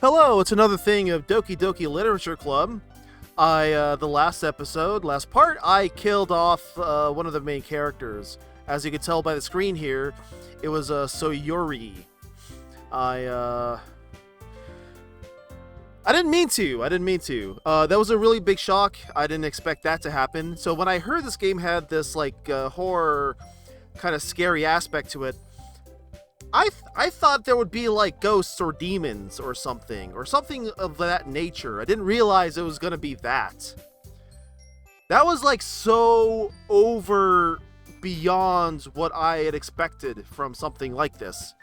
Hello, it's another thing of Doki Doki Literature Club. The last part, I killed off one of the main characters. As you can tell by the screen here, it was Sayori. I didn't mean to. That was a really big shock. I didn't expect that to happen. So when I heard this game had this horror kind of scary aspect to it, I thought there would be like ghosts or demons or something of that nature. I didn't realize it was gonna be that. That was like so over beyond what I had expected from something like this.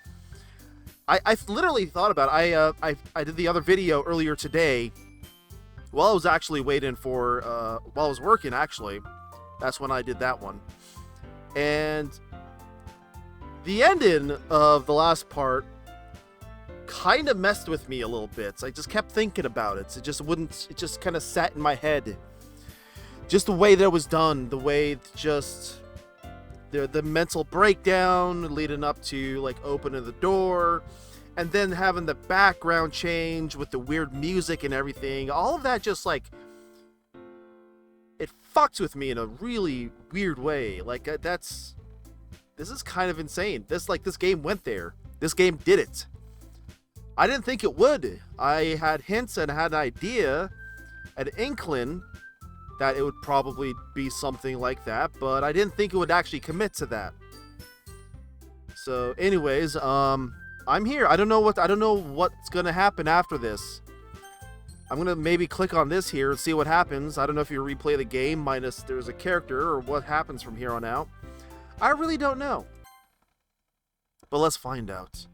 I literally thought about it. I did the other video earlier today while I was actually waiting for while I was working actually. That's when I did that one. And the ending of the last part kind of messed with me a little bit. I just kept thinking about it. It just kind of sat in my head. Just the way that it was done, the way just the mental breakdown leading up to like opening the door and then having the background change with the weird music and everything. All of that just like it fucks with me in a really weird way. Like this is kind of insane. This game went there. This game did it. I didn't think it would. I had hints and had an idea, an inkling that it would probably be something like that, but I didn't think it would actually commit to that. So anyways, I'm here. I don't know what's gonna happen after this. I'm gonna maybe click on this here and see what happens. I don't know if you replay the game minus there's a character or what happens from here on out. I really don't know. But let's find out.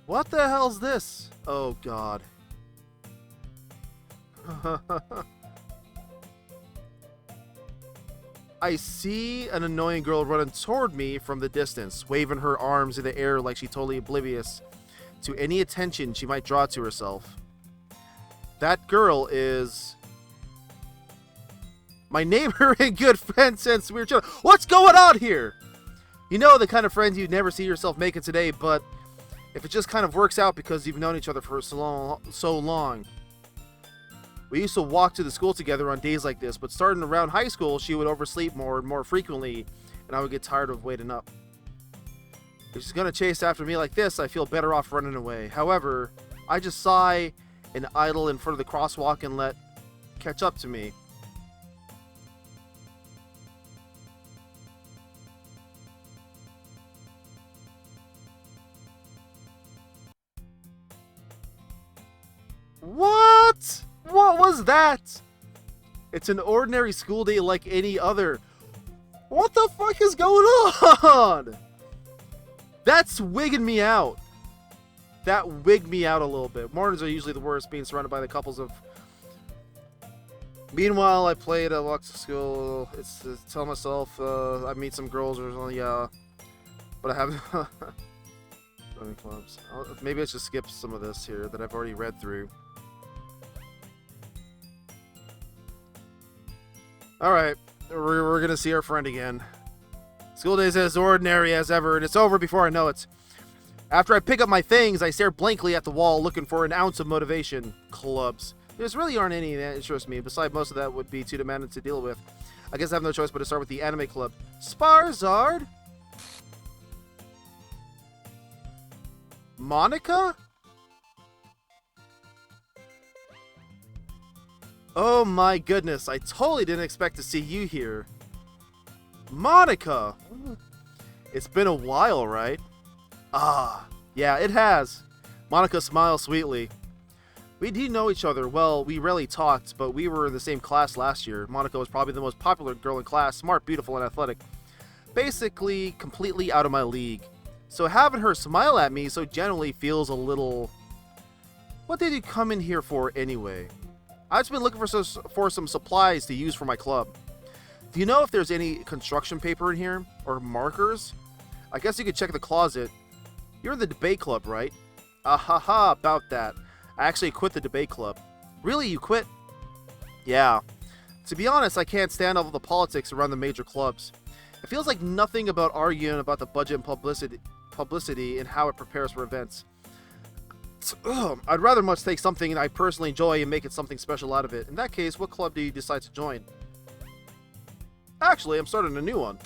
What the hell's this? Oh god. I see an annoying girl running toward me from the distance, waving her arms in the air like she's totally oblivious to any attention she might draw to herself. That girl is my neighbor and good friend since we were children. What's going on here? You know, the kind of friends you'd never see yourself making today, but if it just kind of works out because you've known each other for so long. We used to walk to the school together on days like this, but starting around high school, she would oversleep more and more frequently, and I would get tired of waiting up. If she's gonna chase after me like this, I feel better off running away. However, I just sigh and idle in front of the crosswalk and let catch up to me. What? What was that? It's an ordinary school day like any other. What the fuck is going on? That's wigging me out. That wigged me out a little bit. Mornings are usually the worst, being surrounded by the couples of... Meanwhile, I played at walk to school. It's to tell myself I meet some girls or something, yeah. But I haven't... clubs. Maybe I should skip some of this here that I've already read through. Alright, we're gonna see our friend again. School days as ordinary as ever, and it's over before I know it. After I pick up my things, I stare blankly at the wall, looking for an ounce of motivation. Clubs. There's really aren't any that interest me, besides most of that would be too demanding to deal with. I guess I have no choice but to start with the anime club. Sparzard? Monica? Oh my goodness, I totally didn't expect to see you here. Monica! It's been a while, right? Ah, yeah, it has. Monica smiles sweetly. We do know each other. Well, we rarely talked, but we were in the same class last year. Monica was probably the most popular girl in class, smart, beautiful, and athletic. Basically, completely out of my league. So having her smile at me so genuinely feels a little... What did you come in here for anyway? I've just been looking for some supplies to use for my club. Do you know if there's any construction paper in here? Or markers? I guess you could check the closet. You're in the debate club, right? Ahaha, about that. I actually quit the debate club. Really, you quit? Yeah. To be honest, I can't stand all of the politics around the major clubs. It feels like nothing about arguing about the budget and publicity publicity in how it prepares for events. I'd rather much take something I personally enjoy and make it something special out of it. In that case, what club do you decide to join? Actually, I'm starting a new one.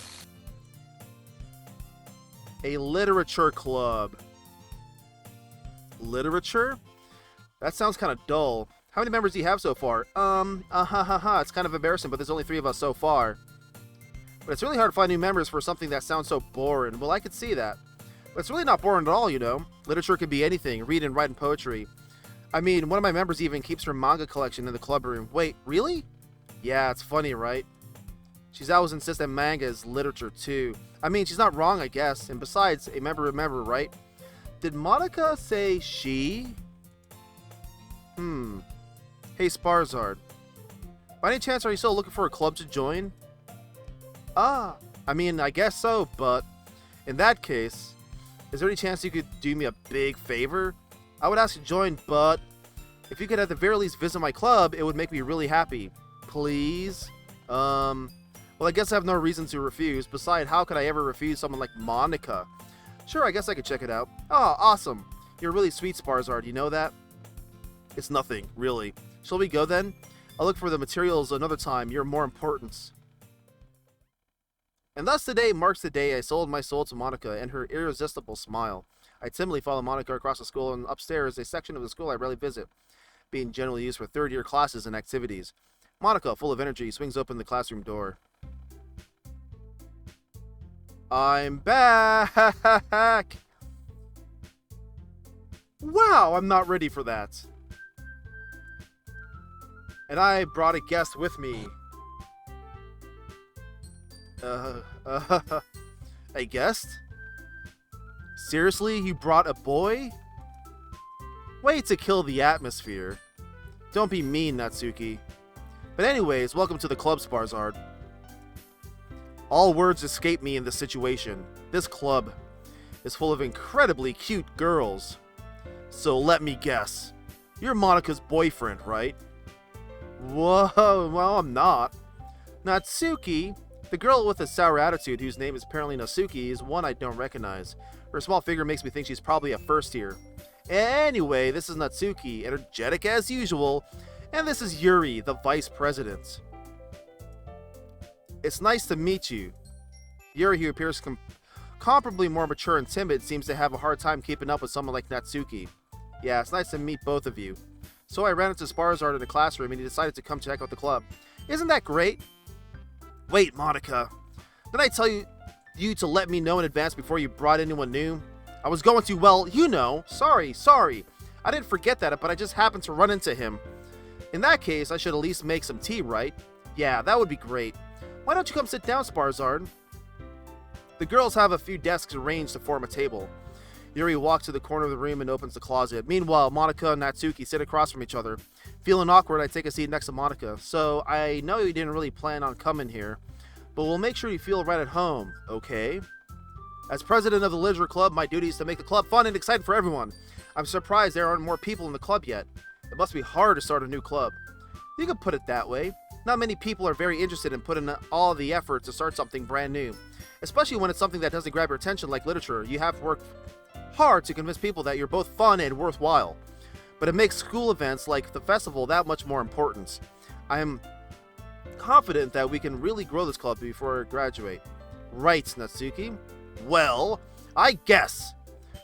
A literature club. Literature? That sounds kind of dull. How many members do you have so far? It's kind of embarrassing, but there's only 3 of us so far. But it's really hard to find new members for something that sounds so boring. Well, I could see that. But it's really not boring at all, you know. Literature could be anything, read and write and poetry. I mean, one of my members even keeps her manga collection in the club room. Wait, really? Yeah, it's funny, right? She's always insisted that manga is literature, too. I mean, she's not wrong, I guess. And besides, a member, right? Did Monica say she? Hey, Sparzard. By any chance, are you still looking for a club to join? I mean, I guess so, but in that case, is there any chance you could do me a big favor? I would ask you to join, but if you could at the very least visit my club, it would make me really happy. Please? Well, I guess I have no reason to refuse. Besides, how could I ever refuse someone like Monica? Sure, I guess I could check it out. Oh, awesome. You're really sweet, Sparzard. You know that? It's nothing, really. Shall we go then? I'll look for the materials another time. You're more important. And thus today marks the day I sold my soul to Monica and her irresistible smile. I timidly follow Monica across the school and upstairs, a section of the school I rarely visit, being generally used for third-year classes and activities. Monica, full of energy, swings open the classroom door. I'm back! Wow, I'm not ready for that. And I brought a guest with me. A guest? Seriously, you brought a boy? Way to kill the atmosphere. Don't be mean, Natsuki. But anyways, welcome to the club, Sparzard. All words escape me in this situation. This club is full of incredibly cute girls. So let me guess. You're Monica's boyfriend, right? Whoa, well, I'm not. Natsuki, the girl with a sour attitude whose name is apparently Natsuki, is one I don't recognize. Her small figure makes me think she's probably a first year. Anyway, this is Natsuki, energetic as usual, and this is Yuri, the vice president. It's nice to meet you. Yuri, who appears comparably more mature and timid, seems to have a hard time keeping up with someone like Natsuki. Yeah, it's nice to meet both of you. So I ran into Sparzard in the classroom and he decided to come check out the club. Isn't that great? Wait, Monica. Did I tell you to let me know in advance before you brought anyone new? I was going to, well, you know. Sorry. I didn't forget that, but I just happened to run into him. In that case, I should at least make some tea, right? Yeah, that would be great. Why don't you come sit down, Sparzard? The girls have a few desks arranged to form a table. Yuri walks to the corner of the room and opens the closet. Meanwhile, Monica and Natsuki sit across from each other. Feeling awkward, I take a seat next to Monica. So, I know you didn't really plan on coming here, but we'll make sure you feel right at home, okay? As president of the Literature Club, my duty is to make the club fun and exciting for everyone. I'm surprised there aren't more people in the club yet. It must be hard to start a new club. You could put it that way. Not many people are very interested in putting all the effort to start something brand new. Especially when it's something that doesn't grab your attention like literature. You have to work hard to convince people that you're both fun and worthwhile. But it makes school events like the festival that much more important. I am confident that we can really grow this club before I graduate. Right, Natsuki? Well, I guess.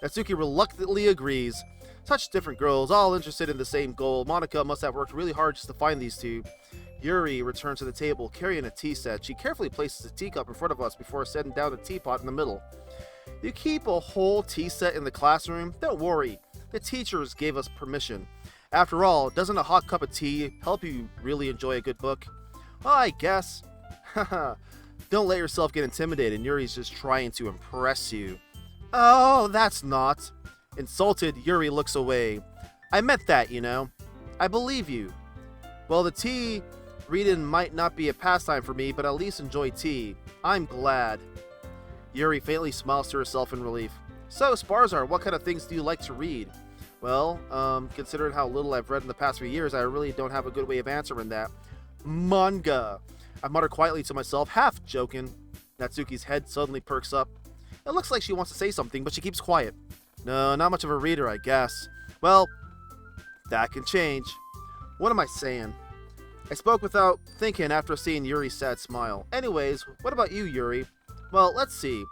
Natsuki reluctantly agrees. Such different girls, all interested in the same goal. Monica must have worked really hard just to find these two. Yuri returns to the table, carrying a tea set. She carefully places a teacup in front of us before setting down the teapot in the middle. You keep a whole tea set in the classroom? Don't worry. The teachers gave us permission. After all, doesn't a hot cup of tea help you really enjoy a good book? Well, I guess. Haha. Don't let yourself get intimidated. Yuri's just trying to impress you. Oh, that's not. Insulted, Yuri looks away. I meant that, you know. I believe you. Well, the tea reading might not be a pastime for me, but at least enjoy tea. I'm glad. Yuri faintly smiles to herself in relief. So, Sparzard, what kind of things do you like to read? Well, considering how little I've read in the past few years, I really don't have a good way of answering that. Manga. I mutter quietly to myself, half joking. Natsuki's head suddenly perks up. It looks like she wants to say something, but she keeps quiet. No, not much of a reader, I guess. Well, that can change. What am I saying? I spoke without thinking after seeing Yuri's sad smile. Anyways, what about you, Yuri? Well, let's see.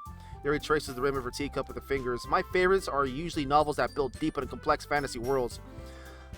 Yuri traces the rim of her teacup with her fingers. My favorites are usually novels that build deep and complex fantasy worlds.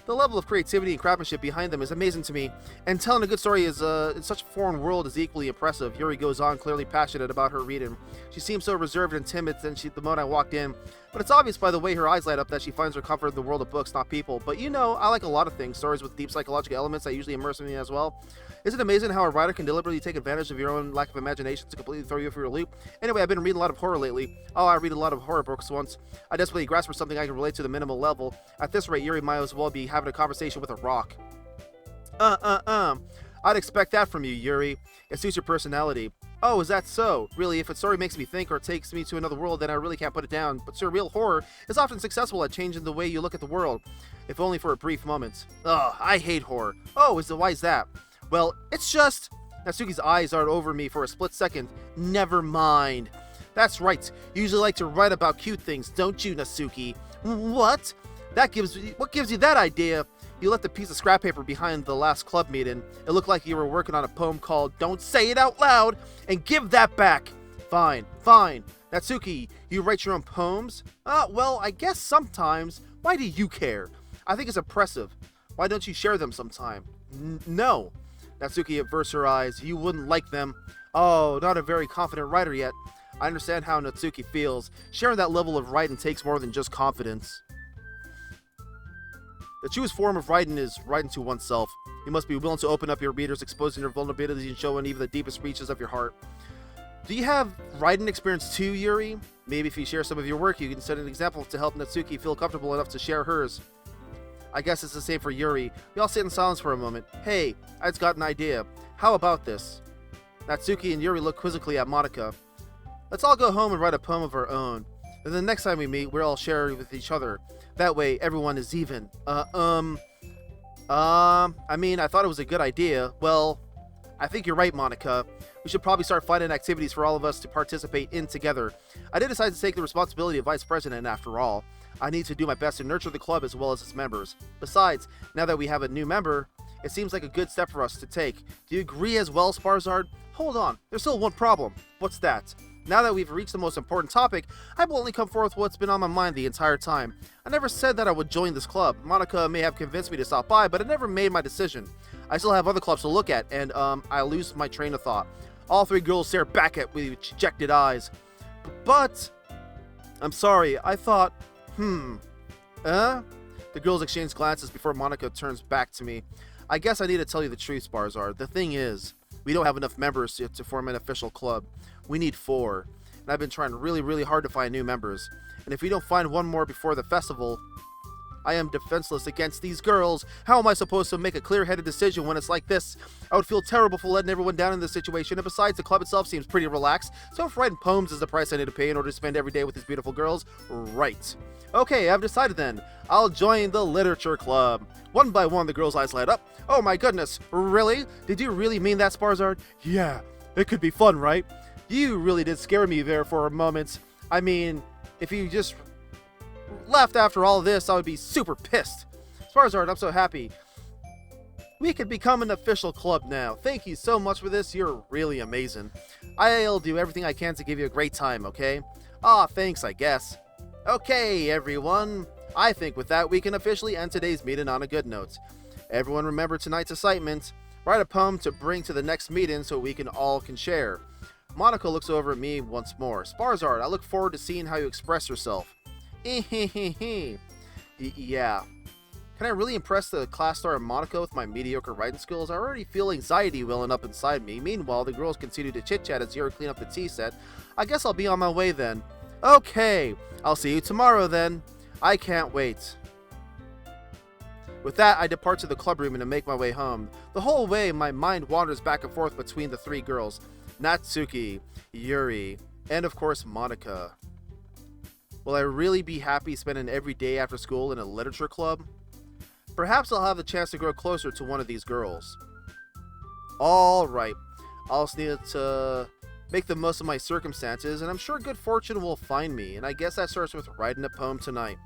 The level of creativity and craftsmanship behind them is amazing to me, and telling a good story in such a foreign world is equally impressive. Yuri goes on, clearly passionate about her reading. She seems so reserved and timid the moment I walked in, but it's obvious by the way her eyes light up that she finds her comfort in the world of books, not people. But you know, I like a lot of things, stories with deep psychological elements that usually immerse me as well. Is it amazing how a writer can deliberately take advantage of your own lack of imagination to completely throw you for a loop? Anyway, I've been reading a lot of horror lately. Oh, I read a lot of horror books once. I desperately grasp for something I can relate to the minimal level. At this rate, Yuri might as well be having a conversation with a rock. I'd expect that from you, Yuri. It suits your personality. Oh, is that so? Really, if a story makes me think or takes me to another world, then I really can't put it down. But surreal horror is often successful at changing the way you look at the world, if only for a brief moment. Ugh, I hate horror. Oh, why is that? Well, it's just... Natsuki's eyes are over me for a split second. Never mind. That's right. You usually like to write about cute things, don't you, Natsuki? What? What gives you that idea? You left a piece of scrap paper behind the last club meeting. It looked like you were working on a poem called Don't Say It Out Loud, and give that back. Fine. Natsuki, you write your own poems? Well, I guess sometimes. Why do you care? I think it's impressive. Why don't you share them sometime? No. Natsuki averts her eyes. You wouldn't like them. Oh, not a very confident writer yet. I understand how Natsuki feels. Sharing that level of writing takes more than just confidence. The truest form of writing is writing to oneself. You must be willing to open up your readers, exposing your vulnerabilities and showing even the deepest reaches of your heart. Do you have writing experience too, Yuri? Maybe if you share some of your work, you can set an example to help Natsuki feel comfortable enough to share hers. I guess it's the same for Yuri. We all sit in silence for a moment. Hey, I just got an idea. How about this? Natsuki and Yuri look quizzically at Monika. Let's all go home and write a poem of our own. Then the next time we meet, we'll all share with each other. That way, everyone is even. I mean, I thought it was a good idea. Well, I think you're right, Monika. We should probably start finding activities for all of us to participate in together. I did decide to take the responsibility of vice president after all. I need to do my best to nurture the club as well as its members. Besides, now that we have a new member, it seems like a good step for us to take. Do you agree as well, Sparzard? Hold on, there's still one problem. What's that? Now that we've reached the most important topic, I will only come forth with what's been on my mind the entire time. I never said that I would join this club. Monika may have convinced me to stop by, but I never made my decision. I still have other clubs to look at, and I lose my train of thought. All three girls stare back at me with dejected eyes. But... I'm sorry, I thought... The girls exchange glances before Monika turns back to me. I guess I need to tell you the truth, Sparzard. The thing is, we don't have enough members to form an official club. We need 4. And I've been trying really hard to find new members. And if we don't find one more before the festival, I am defenseless against these girls. How am I supposed to make a clear-headed decision when it's like this? I would feel terrible for letting everyone down in this situation, and besides, the club itself seems pretty relaxed, so if writing poems is the price I need to pay in order to spend every day with these beautiful girls, right. Okay, I've decided then. I'll join the literature club. One by one, the girls' eyes light up. Oh my goodness, really? Did you really mean that, Sparzard? Yeah, it could be fun, right? You really did scare me there for a moment. I mean, if you just left after all this, I would be super pissed. Sparzard, I'm so happy. We could become an official club now. Thank you so much for this. You're really amazing. I'll do everything I can to give you a great time, okay? Thanks, I guess. Okay, everyone. I think with that, we can officially end today's meeting on a good note. Everyone remember tonight's assignment. Write a poem to bring to the next meeting so we can all share. Monika looks over at me once more. Sparzard, I look forward to seeing how you express yourself. Yeah. Can I really impress the class star Monika with my mediocre writing skills? I already feel anxiety welling up inside me. Meanwhile, the girls continue to chit-chat as Yuri clean up the tea set. I guess I'll be on my way then. Okay, I'll see you tomorrow then. I can't wait. With that, I depart to the club room and make my way home. The whole way, my mind wanders back and forth between the 3 girls. Natsuki, Yuri, and of course Monika. Will I really be happy spending every day after school in a literature club? Perhaps I'll have the chance to grow closer to one of these girls. Alright, I'll just need to make the most of my circumstances, and I'm sure good fortune will find me, and I guess that starts with writing a poem tonight.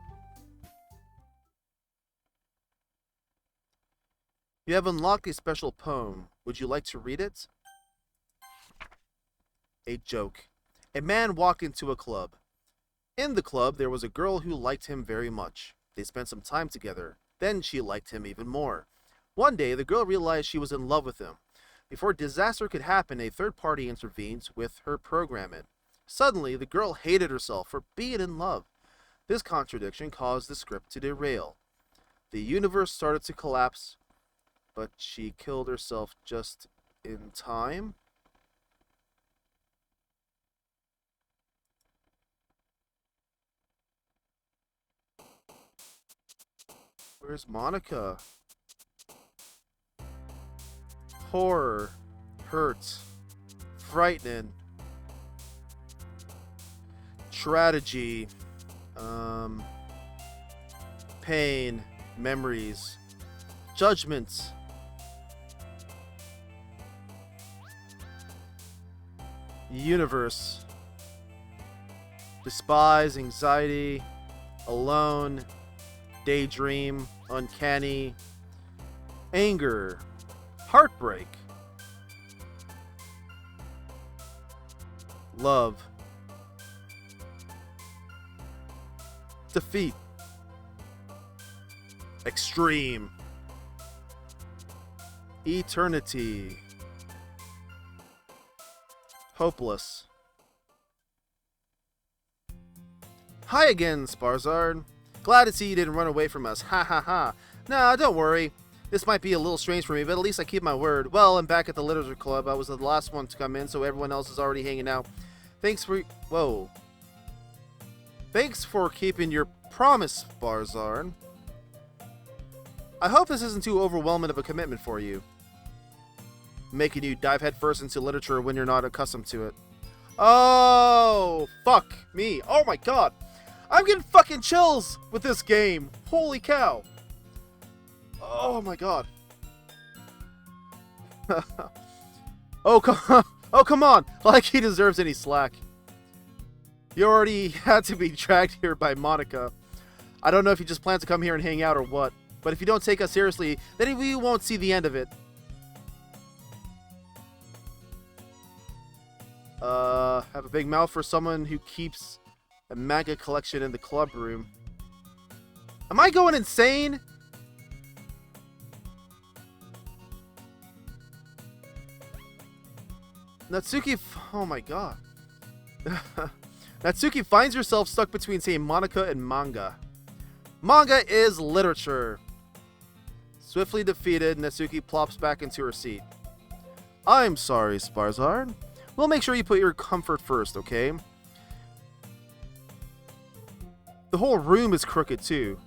You have unlocked a special poem. Would you like to read it? A joke. A man walked into a club. In the club, there was a girl who liked him very much. They spent some time together. Then she liked him even more. One day, the girl realized she was in love with him. Before disaster could happen, a third party intervened with her programming. Suddenly, the girl hated herself for being in love. This contradiction caused the script to derail. The universe started to collapse, but she killed herself just in time? Where's Monica? Horror. Hurt. Frightening. Tragedy. Pain. Memories. Judgments. Universe. Despise. Anxiety. Alone. Daydream. Uncanny. Anger. Heartbreak. Love. Defeat. Extreme. Eternity. Hopeless. Hi again, Sparzard. Glad to see you didn't run away from us. Ha ha ha. Nah, don't worry. This might be a little strange for me, but at least I keep my word. Well, I'm back at the Literature Club. I was the last one to come in, so everyone else is already hanging out. Thanks for... Whoa. Thanks for keeping your promise, Sparzard. I hope this isn't too overwhelming of a commitment for you. Making you dive headfirst into literature when you're not accustomed to it. Oh, fuck me. Oh my god. I'm getting fucking chills with this game. Holy cow. Oh my god. Oh, come on. Like he deserves any slack. You already had to be dragged here by Monica. I don't know if you just plan to come here and hang out or what. But if you don't take us seriously, then we won't see the end of it. Have a big mouth for someone who keeps a manga collection in the club room. Am I going insane? Natsuki, oh my god. Natsuki finds herself stuck between, say, Monica and manga. Manga is literature. Swiftly defeated, Natsuki plops back into her seat. I'm sorry, Sparzard. We'll make sure you put your comfort first, okay? The whole room is crooked, too.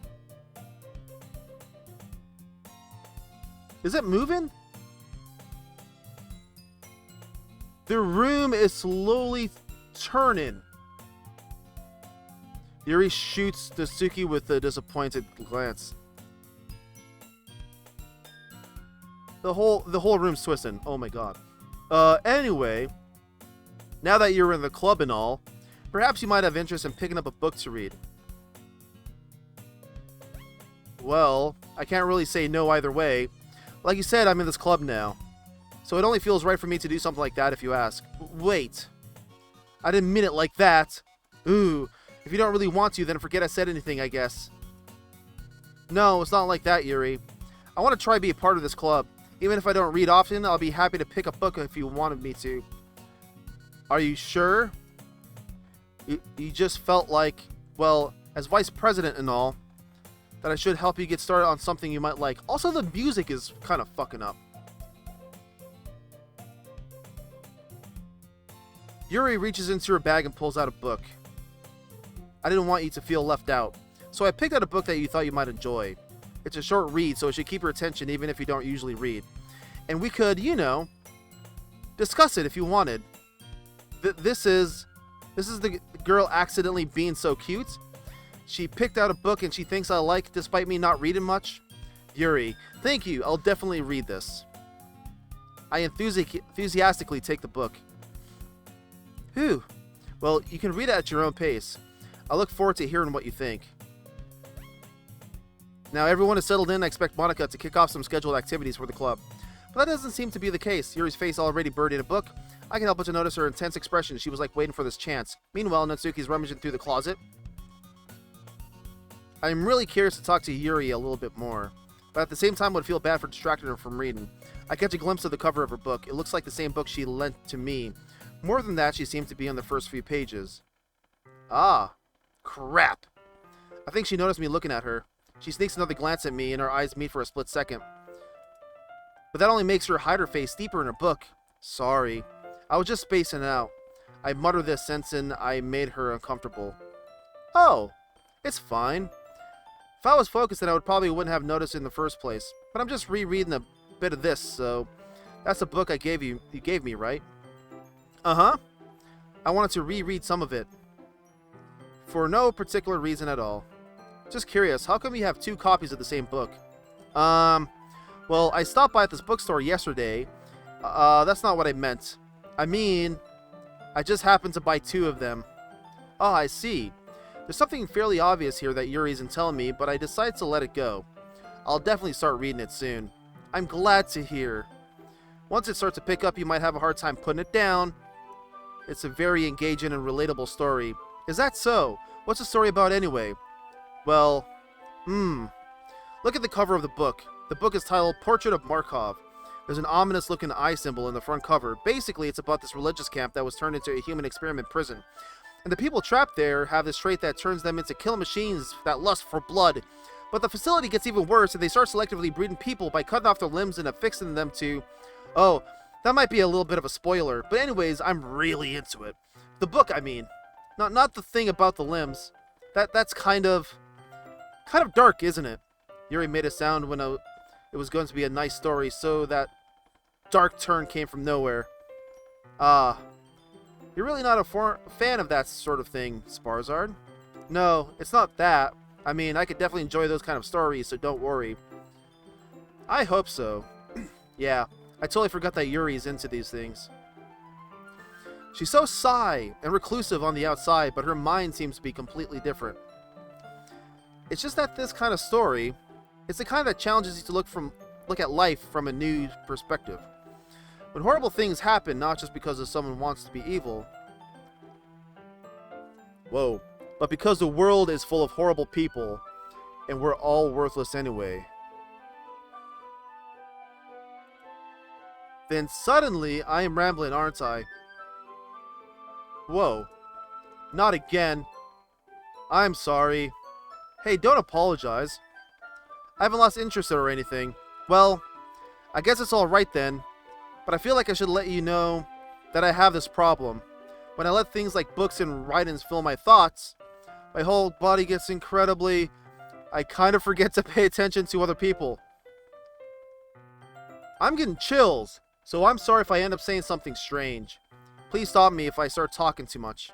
Is it moving? The room is slowly turning. Yuri shoots Natsuki with a disappointed glance. The whole room's twisting. Oh my god. Anyway, now that you're in the club and all, perhaps you might have interest in picking up a book to read. Well, I can't really say no either way. Like you said, I'm in this club now. So it only feels right for me to do something like that if you ask. Wait. I didn't mean it like that. Ooh. If you don't really want to, then forget I said anything, I guess. No, it's not like that, Yuri. I want to try to be a part of this club. Even if I don't read often, I'll be happy to pick a book if you wanted me to. Are you sure? You just felt like, well, as vice president and all, that I should help you get started on something you might like. Also, the music is kind of fucking up. Yuri reaches into her bag and pulls out a book. I didn't want you to feel left out, so I picked out a book that you thought you might enjoy. It's a short read, so it should keep your attention even if you don't usually read. And we could, you know, discuss it if you wanted. This is the girl accidentally being so cute. She picked out a book and she thinks I like, despite me not reading much. Yuri, thank you. I'll definitely read this. I enthusiastically take the book. Whew. Well, you can read it at your own pace. I look forward to hearing what you think. Now everyone is settled in. I expect Monica to kick off some scheduled activities for the club. But that doesn't seem to be the case. Yuri's face already buried in a book. I can help but to notice her intense expression. She was like waiting for this chance. Meanwhile, Natsuki's rummaging through the closet. I'm really curious to talk to Yuri a little bit more, but at the same time would feel bad for distracting her from reading. I catch a glimpse of the cover of her book. It looks like the same book she lent to me. More than that, she seems to be on the first few pages. Ah, crap. I think she noticed me looking at her. She sneaks another glance at me and our eyes meet for a split second. But that only makes her hide her face deeper in her book. Sorry. I was just spacing out. I mutter this sensing I made her uncomfortable. Oh, it's fine. If I was focused, then I probably wouldn't have noticed it in the first place. But I'm just rereading a bit of this, so that's the book I gave you. You gave me, right? Uh-huh. I wanted to reread some of it. For no particular reason at all. Just curious, how come you have 2 copies of the same book? Well, I stopped by at this bookstore yesterday. That's not what I meant. I mean, I just happened to buy 2 of them. Oh, I see. There's something fairly obvious here that Yuri isn't telling me, but I decided to let it go. I'll definitely start reading it soon. I'm glad to hear. Once it starts to pick up, you might have a hard time putting it down. It's a very engaging and relatable story. Is that so? What's the story about anyway? Well, look at the cover of the book. The book is titled Portrait of Markov. There's an ominous-looking eye symbol in the front cover. Basically, it's about this religious camp that was turned into a human experiment prison. And the people trapped there have this trait that turns them into kill machines that lust for blood. But the facility gets even worse, and they start selectively breeding people by cutting off their limbs and affixing them to... Oh, that might be a little bit of a spoiler. But anyways, I'm really into it. The book, I mean. Not the thing about the limbs. That's kind of dark, isn't it? Yuri made a sound when it was going to be a nice story, so that dark turn came from nowhere. You're really not a fan of that sort of thing, Sparzard? No, it's not that. I mean, I could definitely enjoy those kind of stories, so don't worry. I hope so. Yeah, I totally forgot that Yuri's into these things. She's so shy and reclusive on the outside, but her mind seems to be completely different. It's just that this kind of story, it's the kind that challenges you to look at life from a new perspective. When horrible things happen, not just because someone wants to be evil. Whoa. But because the world is full of horrible people, and we're all worthless anyway. Then suddenly, I am rambling, aren't I? Whoa. Not again. I'm sorry. Hey, don't apologize. I haven't lost interest or anything. Well, I guess it's alright then. But I feel like I should let you know that I have this problem. When I let things like books and writings fill my thoughts, my whole body gets incredibly... I kind of forget to pay attention to other people. I'm getting chills, so I'm sorry if I end up saying something strange. Please stop me if I start talking too much.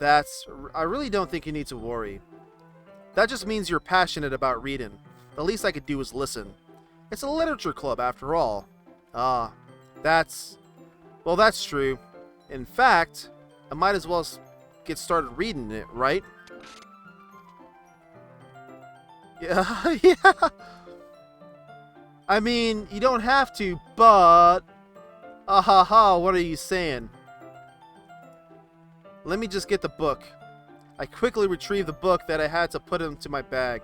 I really don't think you need to worry. That just means you're passionate about reading. The least I could do is listen. It's a literature club after all. That's true. In fact, I might as well get started reading it, right? Yeah, yeah. I mean, you don't have to, but... what are you saying? Let me just get the book. I quickly retrieved the book that I had to put into my bag.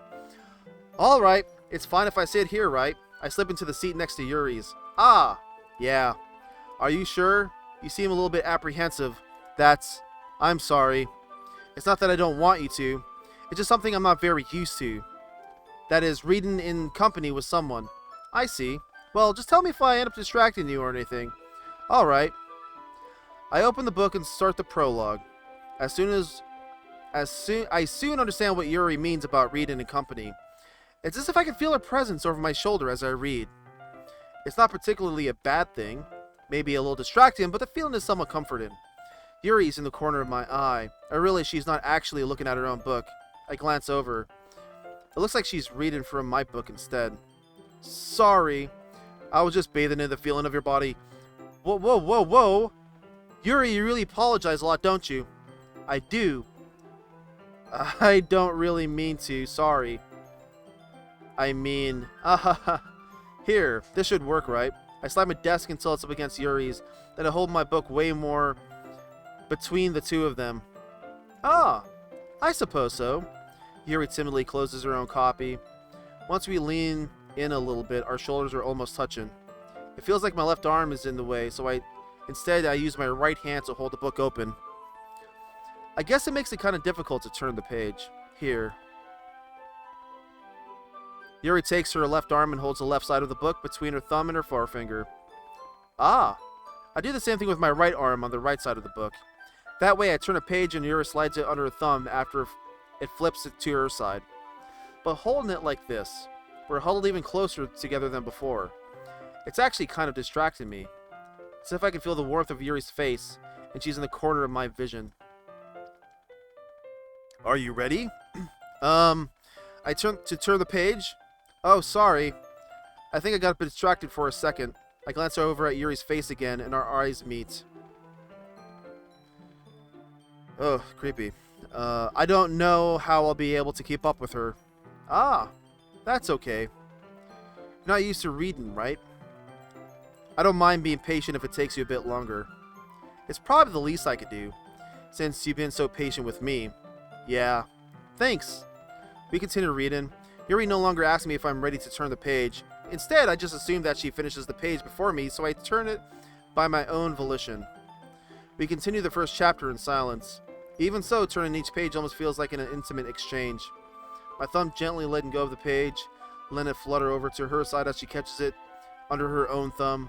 Alright, it's fine if I sit here, right? I slip into the seat next to Yuri's. Yeah. Are you sure? You seem a little bit apprehensive. I'm sorry. It's not that I don't want you to. It's just something I'm not very used to. That is, reading in company with someone. I see. Well, just tell me if I end up distracting you or anything. Alright. I open the book and start the prologue. I soon understand what Yuri means about reading in company. It's as if I can feel her presence over my shoulder as I read. It's not particularly a bad thing. Maybe a little distracting, but the feeling is somewhat comforting. Yuri's in the corner of my eye. I realize she's not actually looking at her own book. I glance over. It looks like she's reading from my book instead. Sorry. I was just bathing in the feeling of your body. Whoa. Yuri, you really apologize a lot, don't you? I do. I don't really mean to, sorry. I mean, here, this should work, right? I slide my desk until it's up against Yuri's, then I hold my book way more between the two of them. Ah, I suppose so. Yuri timidly closes her own copy. Once we lean in a little bit, our shoulders are almost touching. It feels like my left arm is in the way, so instead I use my right hand to hold the book open. I guess it makes it kind of difficult to turn the page. Here. Yuri takes her left arm and holds the left side of the book between her thumb and her forefinger. Ah, I do the same thing with my right arm on the right side of the book. That way I turn a page and Yuri slides it under her thumb after it flips it to her side. But holding it like this, we're huddled even closer together than before. It's actually kind of distracting me. As if I can feel the warmth of Yuri's face, and she's in the corner of my vision. Are you ready? I turn the page. Oh, sorry. I think I got a bit distracted for a second. I glance over at Yuri's face again, and our eyes meet. Oh, creepy. I don't know how I'll be able to keep up with her. Ah, that's okay. You're not used to reading, right? I don't mind being patient if it takes you a bit longer. It's probably the least I could do, since you've been so patient with me. Yeah, thanks. We continue reading. Yuri no longer asks me if I'm ready to turn the page. Instead, I just assume that she finishes the page before me, so I turn it by my own volition. We continue the first chapter in silence. Even so, turning each page almost feels like an intimate exchange. My thumb gently letting go of the page, letting it flutter over to her side as she catches it under her own thumb.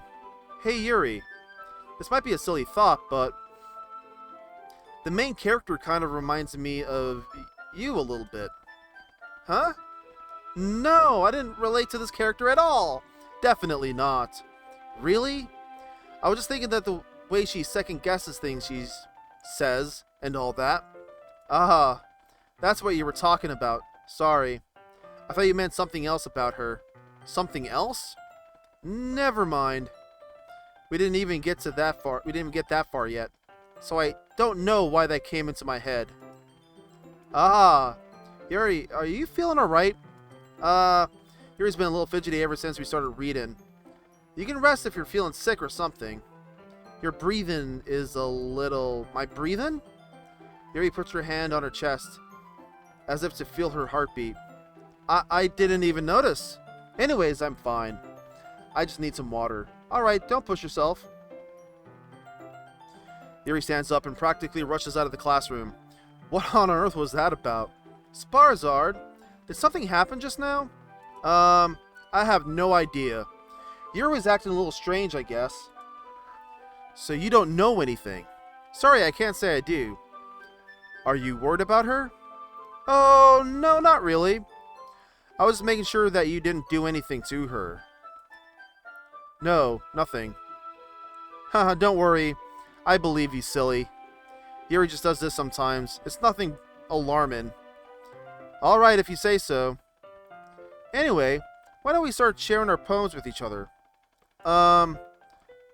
Hey Yuri, this might be a silly thought, but the main character kind of reminds me of you a little bit. Huh? No, I didn't relate to this character at all. Definitely not. Really? I was just thinking that the way she second guesses things she says and all that. Ah, that's what you were talking about. Sorry. I thought you meant something else about her. Something else? Never mind. We didn't even get that far yet. So I don't know why that came into my head. Ah, Yuri, are you feeling alright? Yuri's been a little fidgety ever since we started reading. You can rest if you're feeling sick or something. Your breathing is a little... My breathing? Yuri puts her hand on her chest, as if to feel her heartbeat. I didn't even notice. Anyways, I'm fine. I just need some water. Alright, don't push yourself. Yuri stands up and practically rushes out of the classroom. What on earth was that about? Sparzard, did something happen just now? I have no idea. Yuri was acting a little strange, I guess. So you don't know anything? Sorry, I can't say I do. Are you worried about her? Oh, no, not really. I was making sure that you didn't do anything to her. No, nothing. Haha, don't worry. I believe you, silly. Yuri just does this sometimes. It's nothing alarming. Alright, if you say so. Anyway, why don't we start sharing our poems with each other?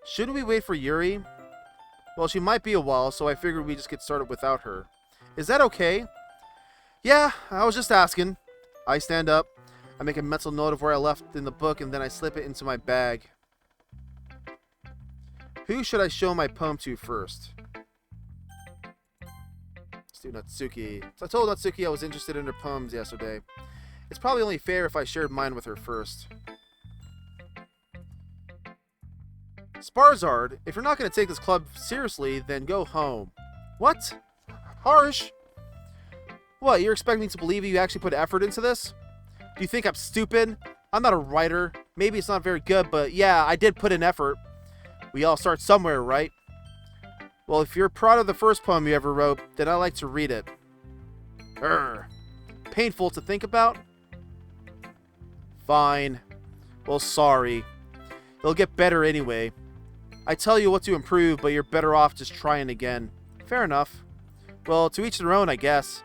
Shouldn't we wait for Yuri? Well, she might be a while, so I figured we just get started without her. Is that okay? Yeah, I was just asking. I stand up. I make a mental note of where I left in the book, and then I slip it into my bag. Who should I show my poem to first? Let's do Natsuki. So I told Natsuki I was interested in her poems yesterday. It's probably only fair if I shared mine with her first. Sparzard, if you're not going to take this club seriously, then go home. What? Harsh? What, you're expecting me to believe you actually put effort into this? Do you think I'm stupid? I'm not a writer. Maybe it's not very good, but yeah, I did put in effort. We all start somewhere, right? Well, if you're proud of the first poem you ever wrote, then I'd like to read it. Painful to think about? Fine. Well, sorry. It'll get better anyway. I tell you what to improve, but you're better off just trying again. Fair enough. Well, to each their own, I guess.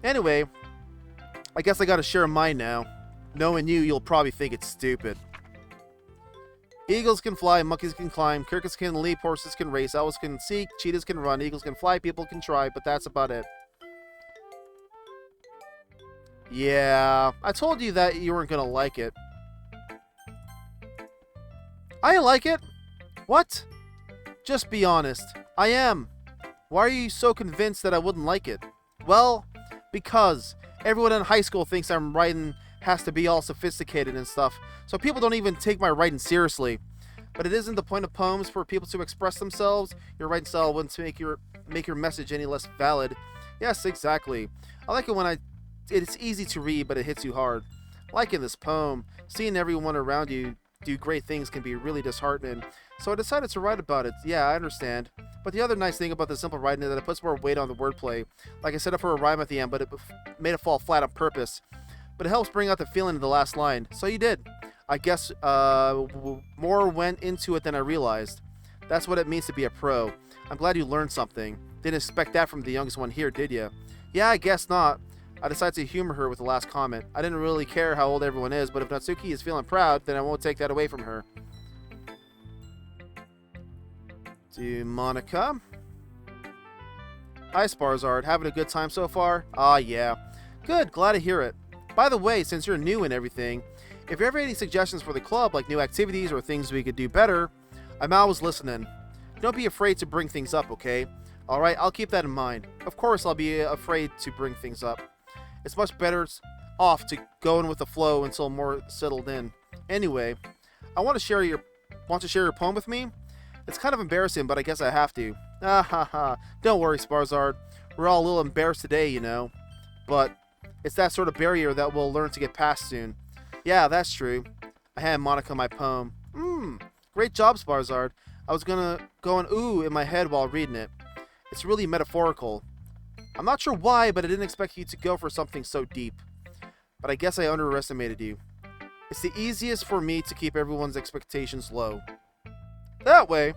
Anyway, I guess I gotta share mine now. Knowing you, you'll probably think it's stupid. Eagles can fly, monkeys can climb, crickets can leap, horses can race, owls can seek, cheetahs can run, eagles can fly, people can try, but that's about it. Yeah, I told you that you weren't gonna like it. I like it? What? Just be honest. I am. Why are you so convinced that I wouldn't like it? Well, because everyone in high school thinks I'm writing has to be all sophisticated and stuff, so people don't even take my writing seriously. But it isn't the point of poems for people to express themselves. Your writing style wouldn't make your message any less valid. Yes, exactly. I like it when it's easy to read, but it hits you hard. Like in this poem, seeing everyone around you do great things can be really disheartening. So I decided to write about it. Yeah, I understand. But the other nice thing about the simple writing is that it puts more weight on the wordplay. Like I set up for a rhyme at the end, but it made it fall flat on purpose. But it helps bring out the feeling in the last line. So you did. I guess more went into it than I realized. That's what it means to be a pro. I'm glad you learned something. Didn't expect that from the youngest one here, did you? Yeah, I guess not. I decided to humor her with the last comment. I didn't really care how old everyone is, but if Natsuki is feeling proud, then I won't take that away from her. To Monica. Hi, Sparzard. Having a good time so far? Ah, yeah. Good, glad to hear it. By the way, since you're new and everything, if you ever have any suggestions for the club, like new activities or things we could do better, I'm always listening. Don't be afraid to bring things up, okay? Alright, I'll keep that in mind. Of course I'll be afraid to bring things up. It's much better off to go in with the flow until more settled in. Anyway, want to share your poem with me? It's kind of embarrassing, but I guess I have to. Ah ha ha. Don't worry, Sparzard. We're all a little embarrassed today, you know. But it's that sort of barrier that we'll learn to get past soon. Yeah, that's true. I hand Monica my poem. Great job, Sparzard. I was gonna go an ooh in my head while reading it. It's really metaphorical. I'm not sure why, but I didn't expect you to go for something so deep. But I guess I underestimated you. It's the easiest for me to keep everyone's expectations low. That way,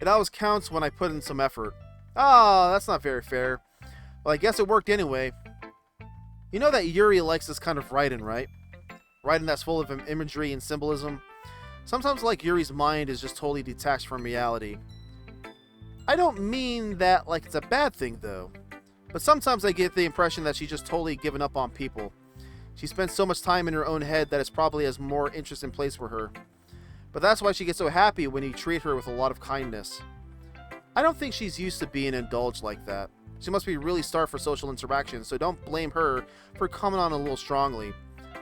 it always counts when I put in some effort. Ah, that's not very fair. Well, I guess it worked anyway. You know that Yuri likes this kind of writing, right? Writing that's full of imagery and symbolism. Sometimes, like, Yuri's mind is just totally detached from reality. I don't mean that like it's a bad thing, though. But sometimes I get the impression that she's just totally given up on people. She spends so much time in her own head that it's probably has more interest in place for her. But that's why she gets so happy when you treat her with a lot of kindness. I don't think she's used to being indulged like that. She must be really starved for social interaction, so don't blame her for coming on a little strongly.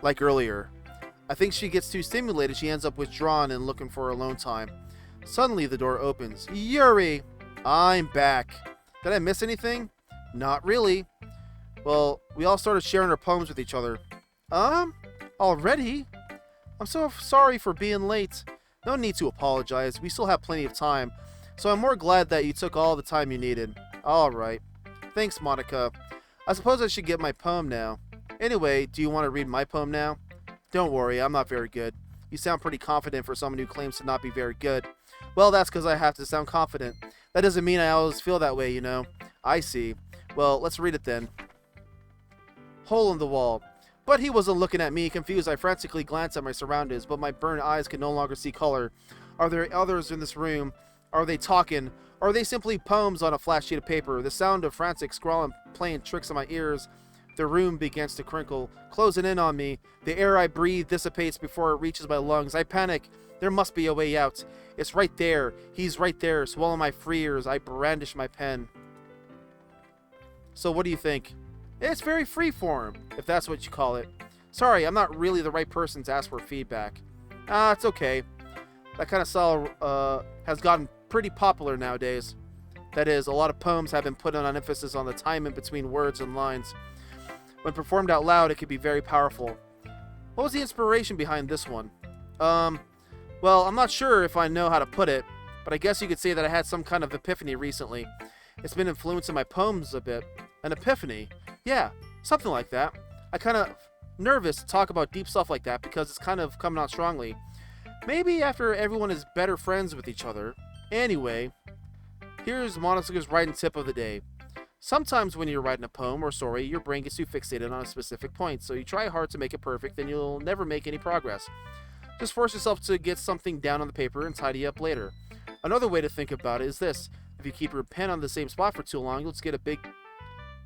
Like earlier. I think she gets too stimulated, she ends up withdrawn and looking for alone time. Suddenly the door opens. Yuri! I'm back. Did I miss anything? Not really. Well, we all started sharing our poems with each other. Already? I'm so sorry for being late. No need to apologize. We still have plenty of time. So I'm more glad that you took all the time you needed. Alright. Thanks, Monica. I suppose I should get my poem now. Anyway, do you want to read my poem now? Don't worry, I'm not very good. You sound pretty confident for someone who claims to not be very good. Well, that's because I have to sound confident. That doesn't mean I always feel that way, you know. I see. Well, let's read it then. Hole in the wall. But he wasn't looking at me. Confused, I frantically glanced at my surroundings, but my burned eyes could no longer see color. Are there others in this room? Are they talking? Or are they simply poems on a flat sheet of paper? The sound of frantic scrawling playing tricks in my ears. The room begins to crinkle, closing in on me. The air I breathe dissipates before it reaches my lungs. I panic. There must be a way out. It's right there. He's right there, swallowing my free ears. I brandish my pen. So what do you think? It's very freeform, if that's what you call it. Sorry, I'm not really the right person to ask for feedback. It's okay. That kind of style has gotten pretty popular nowadays. That is, a lot of poems have been put on emphasis on the time in between words and lines. When performed out loud, it can be very powerful. What was the inspiration behind this one? Well, I'm not sure if I know how to put it, but I guess you could say that I had some kind of epiphany recently. It's been influencing my poems a bit. An epiphany? Yeah, something like that. I kind of nervous to talk about deep stuff like that because it's kind of coming out strongly. Maybe after everyone is better friends with each other. Anyway, here's Monika's writing tip of the day. Sometimes when you're writing a poem or story, your brain gets too fixated on a specific point, so you try hard to make it perfect and you'll never make any progress. Just force yourself to get something down on the paper and tidy up later. Another way to think about it is this. If you keep your pen on the same spot for too long, you'll just get a big,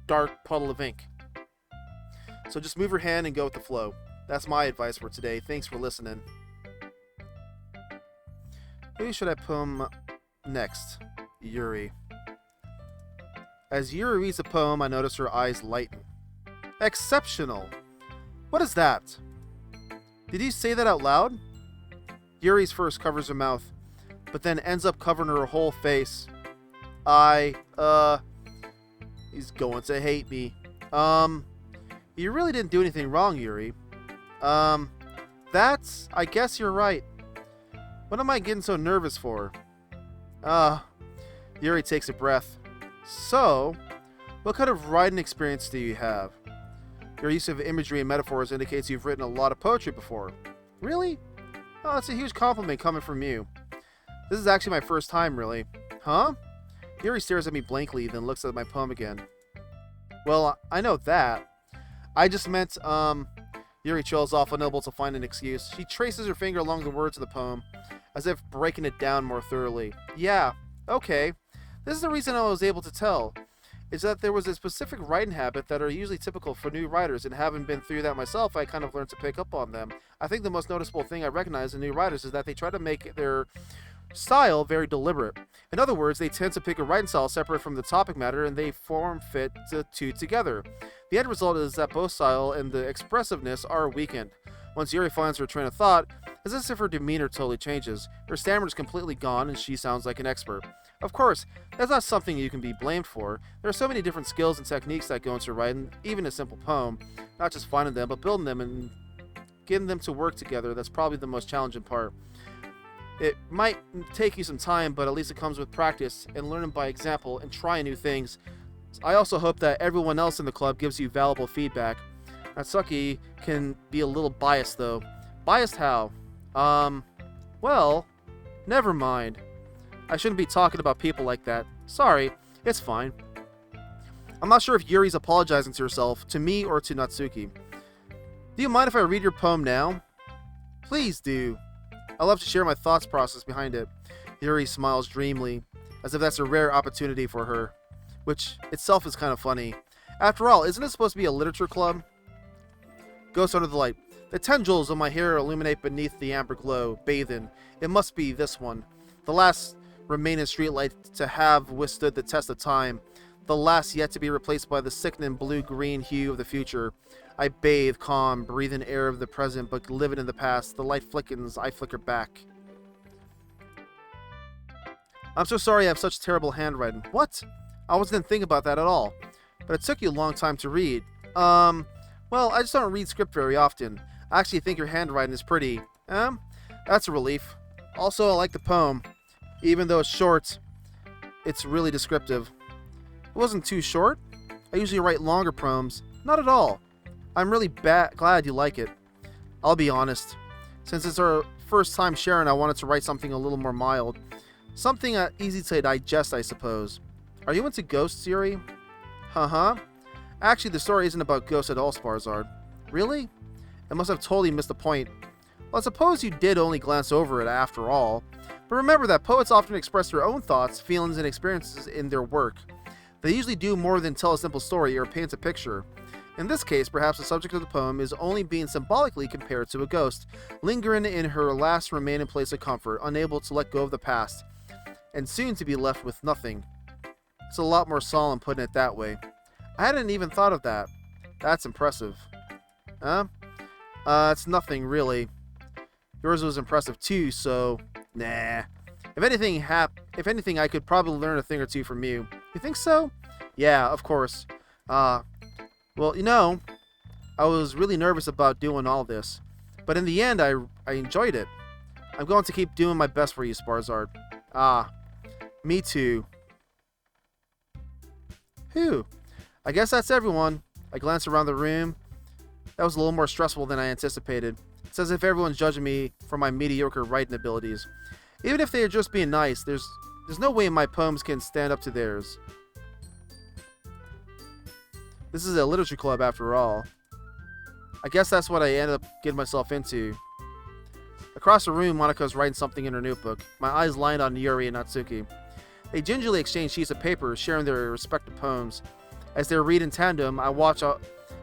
dark puddle of ink. So just move your hand and go with the flow. That's my advice for today. Thanks for listening. Who should I poem next? Yuri. As Yuri reads the poem, I notice her eyes lighten. Exceptional! What is that? Did you say that out loud? Yuri's first covers her mouth, but then ends up covering her whole face. He's going to hate me. You really didn't do anything wrong, Yuri. I guess you're right. What am I getting so nervous for? Yuri takes a breath. So, what kind of writing experience do you have? Your use of imagery and metaphors indicates you've written a lot of poetry before. Really? Oh, that's a huge compliment coming from you. This is actually my first time, really. Huh? Yuri stares at me blankly, then looks at my poem again. Well, I know that. I just meant, Yuri chills off, unable to find an excuse. She traces her finger along the words of the poem, as if breaking it down more thoroughly. Yeah, okay. This is the reason I was able to tell, is that there was a specific writing habit that are usually typical for new writers, and having been through that myself, I kind of learned to pick up on them. I think the most noticeable thing I recognize in new writers is that they try to make their style very deliberate. In other words, they tend to pick a writing style separate from the topic matter, and they form-fit the two together. The end result is that both style and the expressiveness are weakened. Once Yuri finds her train of thought, it's as if her demeanor totally changes. Her stammer is completely gone, and she sounds like an expert. Of course, that's not something you can be blamed for. There are so many different skills and techniques that go into writing, even a simple poem. Not just finding them, but building them and getting them to work together. That's probably the most challenging part. It might take you some time, but at least it comes with practice and learning by example and trying new things. I also hope that everyone else in the club gives you valuable feedback. Natsuki can be a little biased, though. Biased how? Well, never mind. I shouldn't be talking about people like that. Sorry, it's fine. I'm not sure if Yuri's apologizing to herself, to me, or to Natsuki. Do you mind if I read your poem now? Please do. I love to share my thoughts process behind it. Yuri smiles dreamily, as if that's a rare opportunity for her, which itself is kind of funny. After all, isn't it supposed to be a literature club? Ghost under the light. The tendrils of my hair illuminate beneath the amber glow, bathing. It must be this one. The last remaining streetlight to have withstood the test of time. The last yet to be replaced by the sickening blue-green hue of the future. I bathe, calm, breathing air of the present, but living in the past. The light flickens, I flicker back. I'm so sorry I have such terrible handwriting. What? I wasn't going to think about that at all. But it took you a long time to read. Well, I just don't read script very often. I actually think your handwriting is pretty. That's a relief. Also, I like the poem. Even though it's short, it's really descriptive. It wasn't too short. I usually write longer poems. Not at all. I'm really glad you like it. I'll be honest. Since it's our first time sharing, I wanted to write something a little more mild. Something easy to digest, I suppose. Are you into ghosts, Yuri? Uh-huh. Actually, the story isn't about ghosts at all, Sparzard. Really? I must have totally missed the point. Well, I suppose you did only glance over it after all. But remember that poets often express their own thoughts, feelings, and experiences in their work. They usually do more than tell a simple story or paint a picture. In this case, perhaps the subject of the poem is only being symbolically compared to a ghost, lingering in her last remaining place of comfort, unable to let go of the past, and soon to be left with nothing. It's a lot more solemn putting it that way. I hadn't even thought of that. That's impressive. It's nothing, really. Yours was impressive too, so... Nah. If anything, I could probably learn a thing or two from you. You think so? Yeah, of course. Well, you know, I was really nervous about doing all this. But in the end, I enjoyed it. I'm going to keep doing my best for you, Sparzard. Me too. Phew. I guess that's everyone. I glanced around the room. That was a little more stressful than I anticipated. It's as if everyone's judging me for my mediocre writing abilities. Even if they are just being nice, there's no way my poems can stand up to theirs. This is a literature club after all. I guess that's what I ended up getting myself into. Across the room, Monika's writing something in her notebook. My eyes lined on Yuri and Natsuki. They gingerly exchange sheets of paper, sharing their respective poems. As they read in tandem, I watch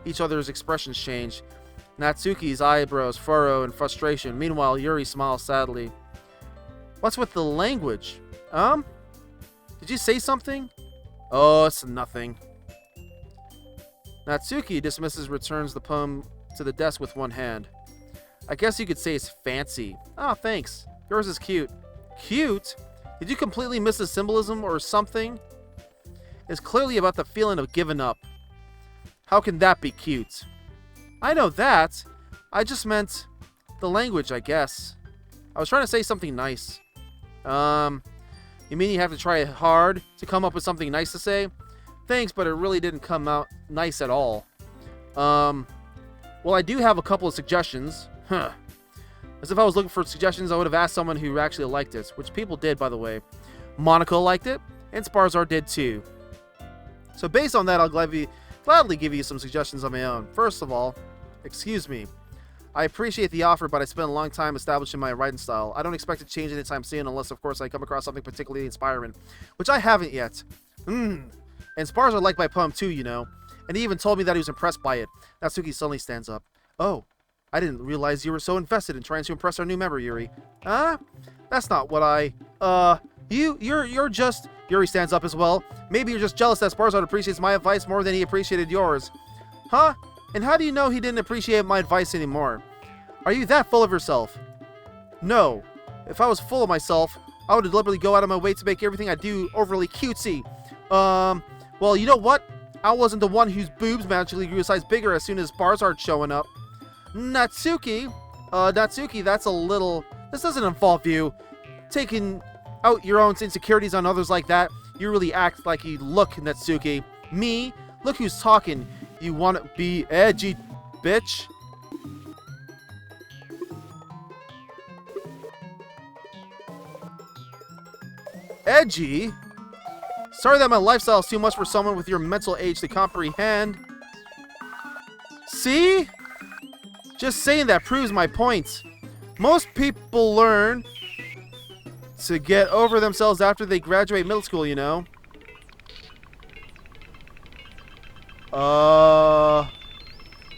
each other's expressions change. Natsuki's eyebrows furrow in frustration. Meanwhile, Yuri smiles sadly. What's with the language? Did you say something? Oh, it's nothing. Natsuki returns the poem to the desk with one hand. I guess you could say it's fancy. Oh, thanks. Yours is cute. Cute? Did you completely miss the symbolism or something? It's clearly about the feeling of giving up. How can that be cute? I know that. I just meant the language, I guess. I was trying to say something nice. You mean you have to try hard to come up with something nice to say? Thanks, but it really didn't come out nice at all. Well, I do have a couple of suggestions. Huh. As if I was looking for suggestions, I would have asked someone who actually liked it, which people did, by the way. Monaco liked it, and Sparzar did too. So based on that, I'll gladly give you some suggestions of my own. First of all, excuse me. I appreciate the offer, but I spent a long time establishing my writing style. I don't expect to change anytime soon, unless, of course, I come across something particularly inspiring, which I haven't yet. And Sparzar liked my poem too, you know, and he even told me that he was impressed by it. Natsuki suddenly stands up. Oh, I didn't realize you were so invested in trying to impress our new member, Yuri. Huh? That's not what you're just... Yuri stands up as well. Maybe you're just jealous that Sparzar appreciates my advice more than he appreciated yours. Huh? And how do you know he didn't appreciate my advice anymore? Are you that full of yourself? No. If I was full of myself, I would deliberately go out of my way to make everything I do overly cutesy. Well, you know what? I wasn't the one whose boobs magically grew a size bigger as soon as Sparzar showing up. Natsuki, that's a little... This doesn't involve you taking out your own insecurities on others like that. You really act like you look, Natsuki. Me? Look who's talking. You want to be edgy, bitch? Edgy? Sorry that my lifestyle is too much for someone with your mental age to comprehend. See? Just saying that proves my point. Most people learn to get over themselves after they graduate middle school, you know.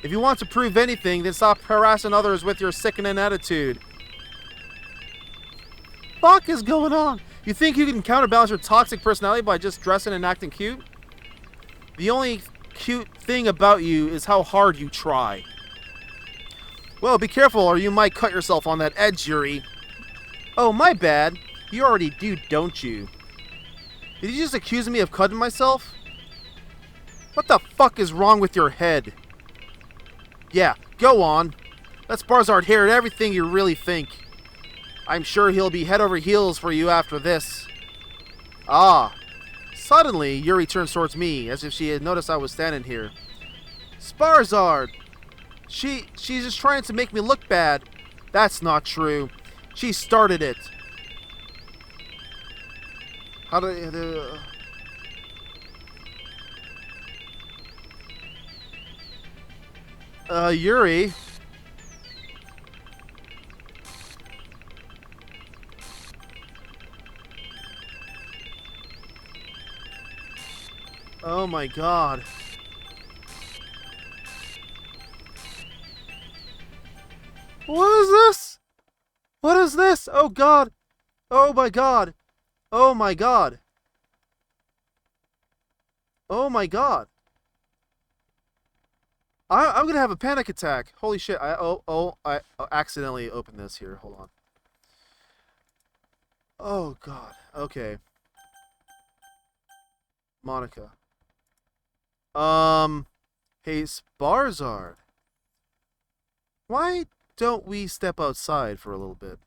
If you want to prove anything, then stop harassing others with your sickening attitude. Fuck is going on? You think you can counterbalance your toxic personality by just dressing and acting cute? The only cute thing about you is how hard you try. Well, be careful or you might cut yourself on that edge, Yuri. Oh, my bad. You already do, don't you? Did you just accuse me of cutting myself? What the fuck is wrong with your head? Yeah, go on. Let Sparzar hear everything you really think. I'm sure he'll be head over heels for you after this. Ah. Suddenly, Yuri turns towards me, as if she had noticed I was standing here. Sparzar! She's just trying to make me look bad. That's not true. She started it. How do... Yuri... Oh my god. What is this? What is this? Oh god. Oh my god. Oh my god. Oh my god. I'm gonna have a panic attack. Holy shit. I accidentally opened this here. Hold on. Oh god. Okay. Monica. Hey, Sparzar. Why don't we step outside for a little bit?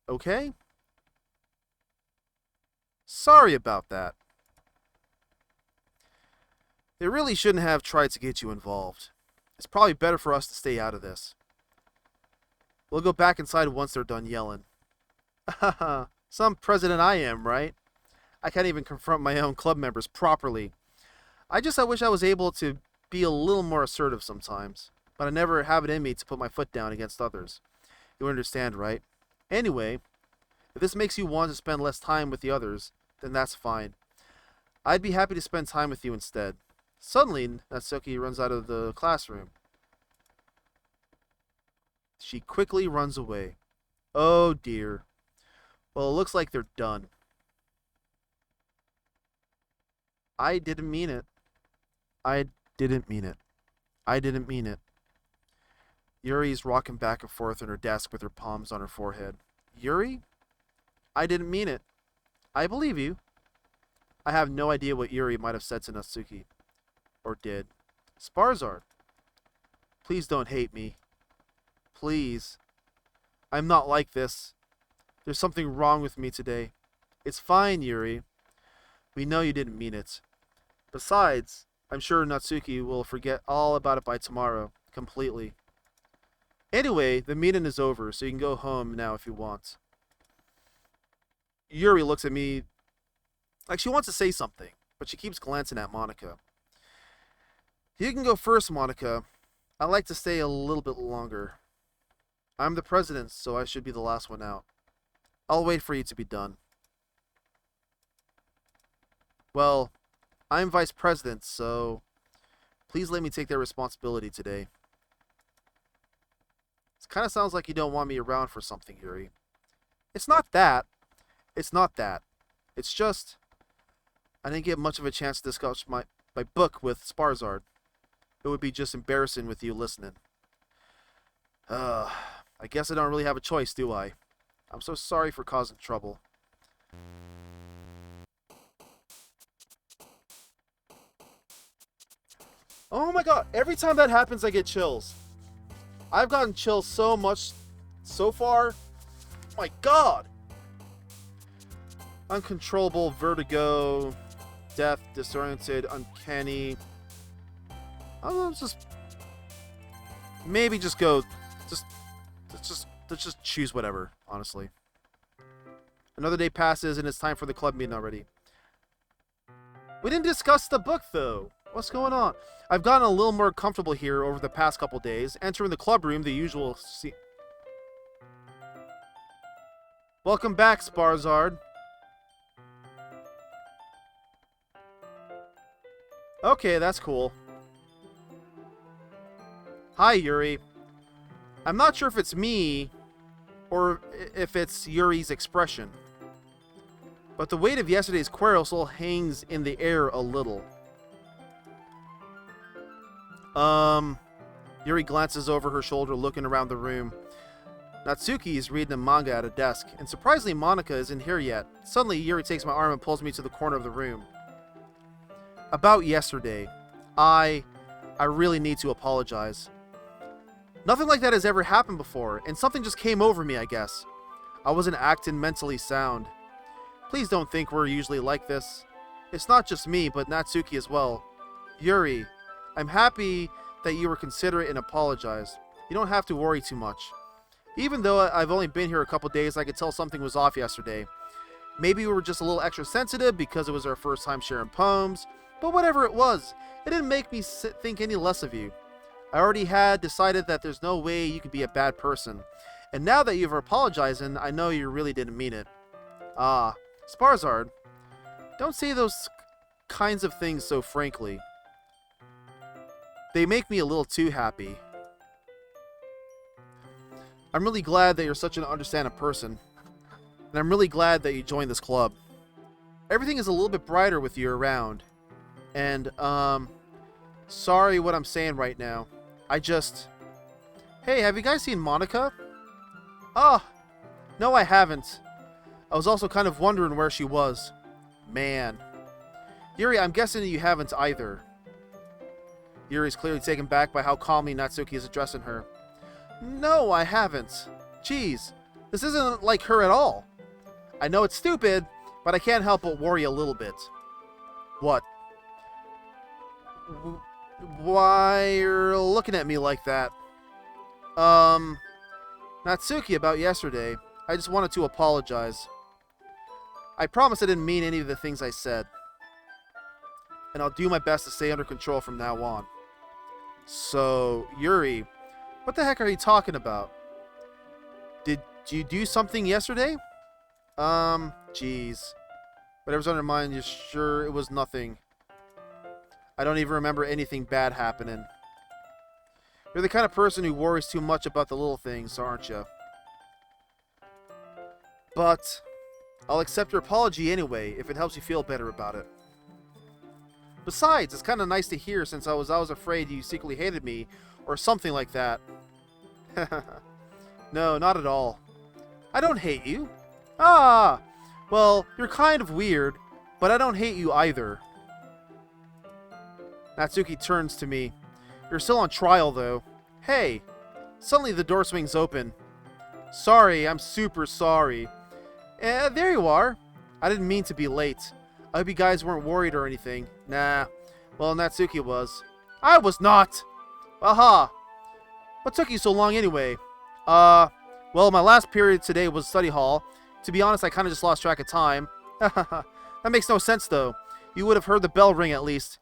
Okay? Sorry about that. They really shouldn't have tried to get you involved. It's probably better for us to stay out of this. We'll go back inside once they're done yelling. Haha, some president I am, right? I can't even confront my own club members properly. I wish I was able to be a little more assertive sometimes, but I never have it in me to put my foot down against others. You understand, right? Anyway, if this makes you want to spend less time with the others, then that's fine. I'd be happy to spend time with you instead. Suddenly, Natsuki runs out of the classroom. She quickly runs away. Oh dear. Well, it looks like they're done. I didn't mean it. I didn't mean it. I didn't mean it. Yuri's rocking back and forth on her desk with her palms on her forehead. Yuri? I didn't mean it. I believe you. I have no idea what Yuri might have said to Natsuki. Or did. Sparzard. Please don't hate me. Please. I'm not like this. There's something wrong with me today. It's fine, Yuri. We know you didn't mean it. Besides, I'm sure Natsuki will forget all about it by tomorrow. Completely. Anyway, the meeting is over, so you can go home now if you want. Yuri looks at me like she wants to say something, but she keeps glancing at Monika. You can go first, Monika. I'd like to stay a little bit longer. I'm the president, so I should be the last one out. I'll wait for you to be done. Well, I'm vice president, so please let me take that responsibility today. It kind of sounds like you don't want me around for something, Yuri. It's not that. It's not that. It's just I didn't get much of a chance to discuss my book with Sparzard. It would be just embarrassing with you listening. I guess I don't really have a choice, do I? I'm so sorry for causing trouble. Oh my god, every time that happens I get chills. I've gotten chills so much so far. My god! Uncontrollable vertigo, death, disoriented, uncanny. I'll just maybe just go. Let's just choose whatever. Honestly, another day passes and it's time for the club meeting already. We didn't discuss the book though. What's going on? I've gotten a little more comfortable here over the past couple days. Entering the club room, the usual. Welcome back, Sparzard. Okay, that's cool. Hi, Yuri. I'm not sure if it's me or if it's Yuri's expression, but the weight of yesterday's quarrel still hangs in the air a little. Yuri glances over her shoulder, looking around the room. Natsuki is reading a manga at a desk, and surprisingly Monika isn't here yet. Suddenly, Yuri takes my arm and pulls me to the corner of the room. About yesterday, I really need to apologize. Nothing like that has ever happened before, and something just came over me, I guess. I wasn't acting mentally sound. Please don't think we're usually like this. It's not just me, but Natsuki as well. Yuri, I'm happy that you were considerate and apologized. You don't have to worry too much. Even though I've only been here a couple days, I could tell something was off yesterday. Maybe we were just a little extra sensitive because it was our first time sharing poems, but whatever it was, it didn't make me think any less of you. I already had decided that there's no way you could be a bad person, and now that you've apologizing, I know you really didn't mean it. Ah, Sparzard, don't say those kinds of things so frankly. They make me a little too happy. I'm really glad that you're such an understanding person, and I'm really glad that you joined this club. Everything is a little bit brighter with you around, and, sorry what I'm saying right now. Hey, have you guys seen Monika? Ah, no I haven't. I was also kind of wondering where she was. Man. Yuri, I'm guessing you haven't either. Yuri's clearly taken back by how calmly Natsuki is addressing her. No, I haven't. Jeez, this isn't like her at all. I know it's stupid, but I can't help but worry a little bit. What? Why you're looking at me like that? Natsuki, about yesterday, I just wanted to apologize. I promise I didn't mean any of the things I said. And I'll do my best to stay under control from now on. So, Yuri, what the heck are you talking about? Did Did you do something yesterday? Jeez. Whatever's on your mind, you're sure it was nothing. I don't even remember anything bad happening. You're the kind of person who worries too much about the little things, aren't you? But I'll accept your apology anyway, if it helps you feel better about it. Besides, it's kind of nice to hear since I was afraid you secretly hated me, or something like that. No, not at all. I don't hate you. Ah! Well, you're kind of weird, but I don't hate you either. Natsuki turns to me. You're still on trial, though. Hey! Suddenly the door swings open. Sorry, I'm super sorry. There you are. I didn't mean to be late. I hope you guys weren't worried or anything. Nah. Well, Natsuki was. I was not! Aha! What took you so long anyway? Well, my last period today was study hall. To be honest, I kind of just lost track of time. That makes no sense, though. You would have heard the bell ring at least.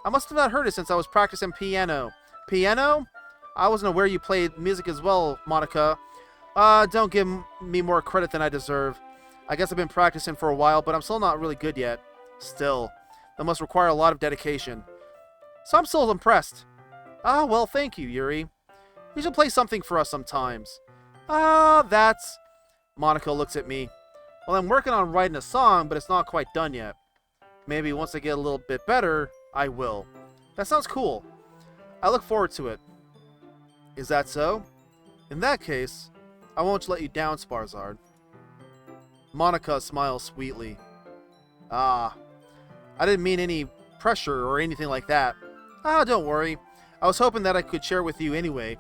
I must have not heard it since I was practicing piano. Piano? I wasn't aware you played music as well, Monica. Don't give me more credit than I deserve. I guess I've been practicing for a while, but I'm still not really good yet. Still, that must require a lot of dedication. So I'm still impressed. Ah, well, thank you, Yuri. You should play something for us sometimes. That's... Monica looks at me. Well, I'm working on writing a song, but it's not quite done yet. Maybe once I get a little bit better, I will. That sounds cool. I look forward to it. Is that so? In that case, I won't let you down, Sparzard. Monica smiles sweetly. Ah, I didn't mean any pressure or anything like that. Don't worry. I was hoping that I could share with you anyway.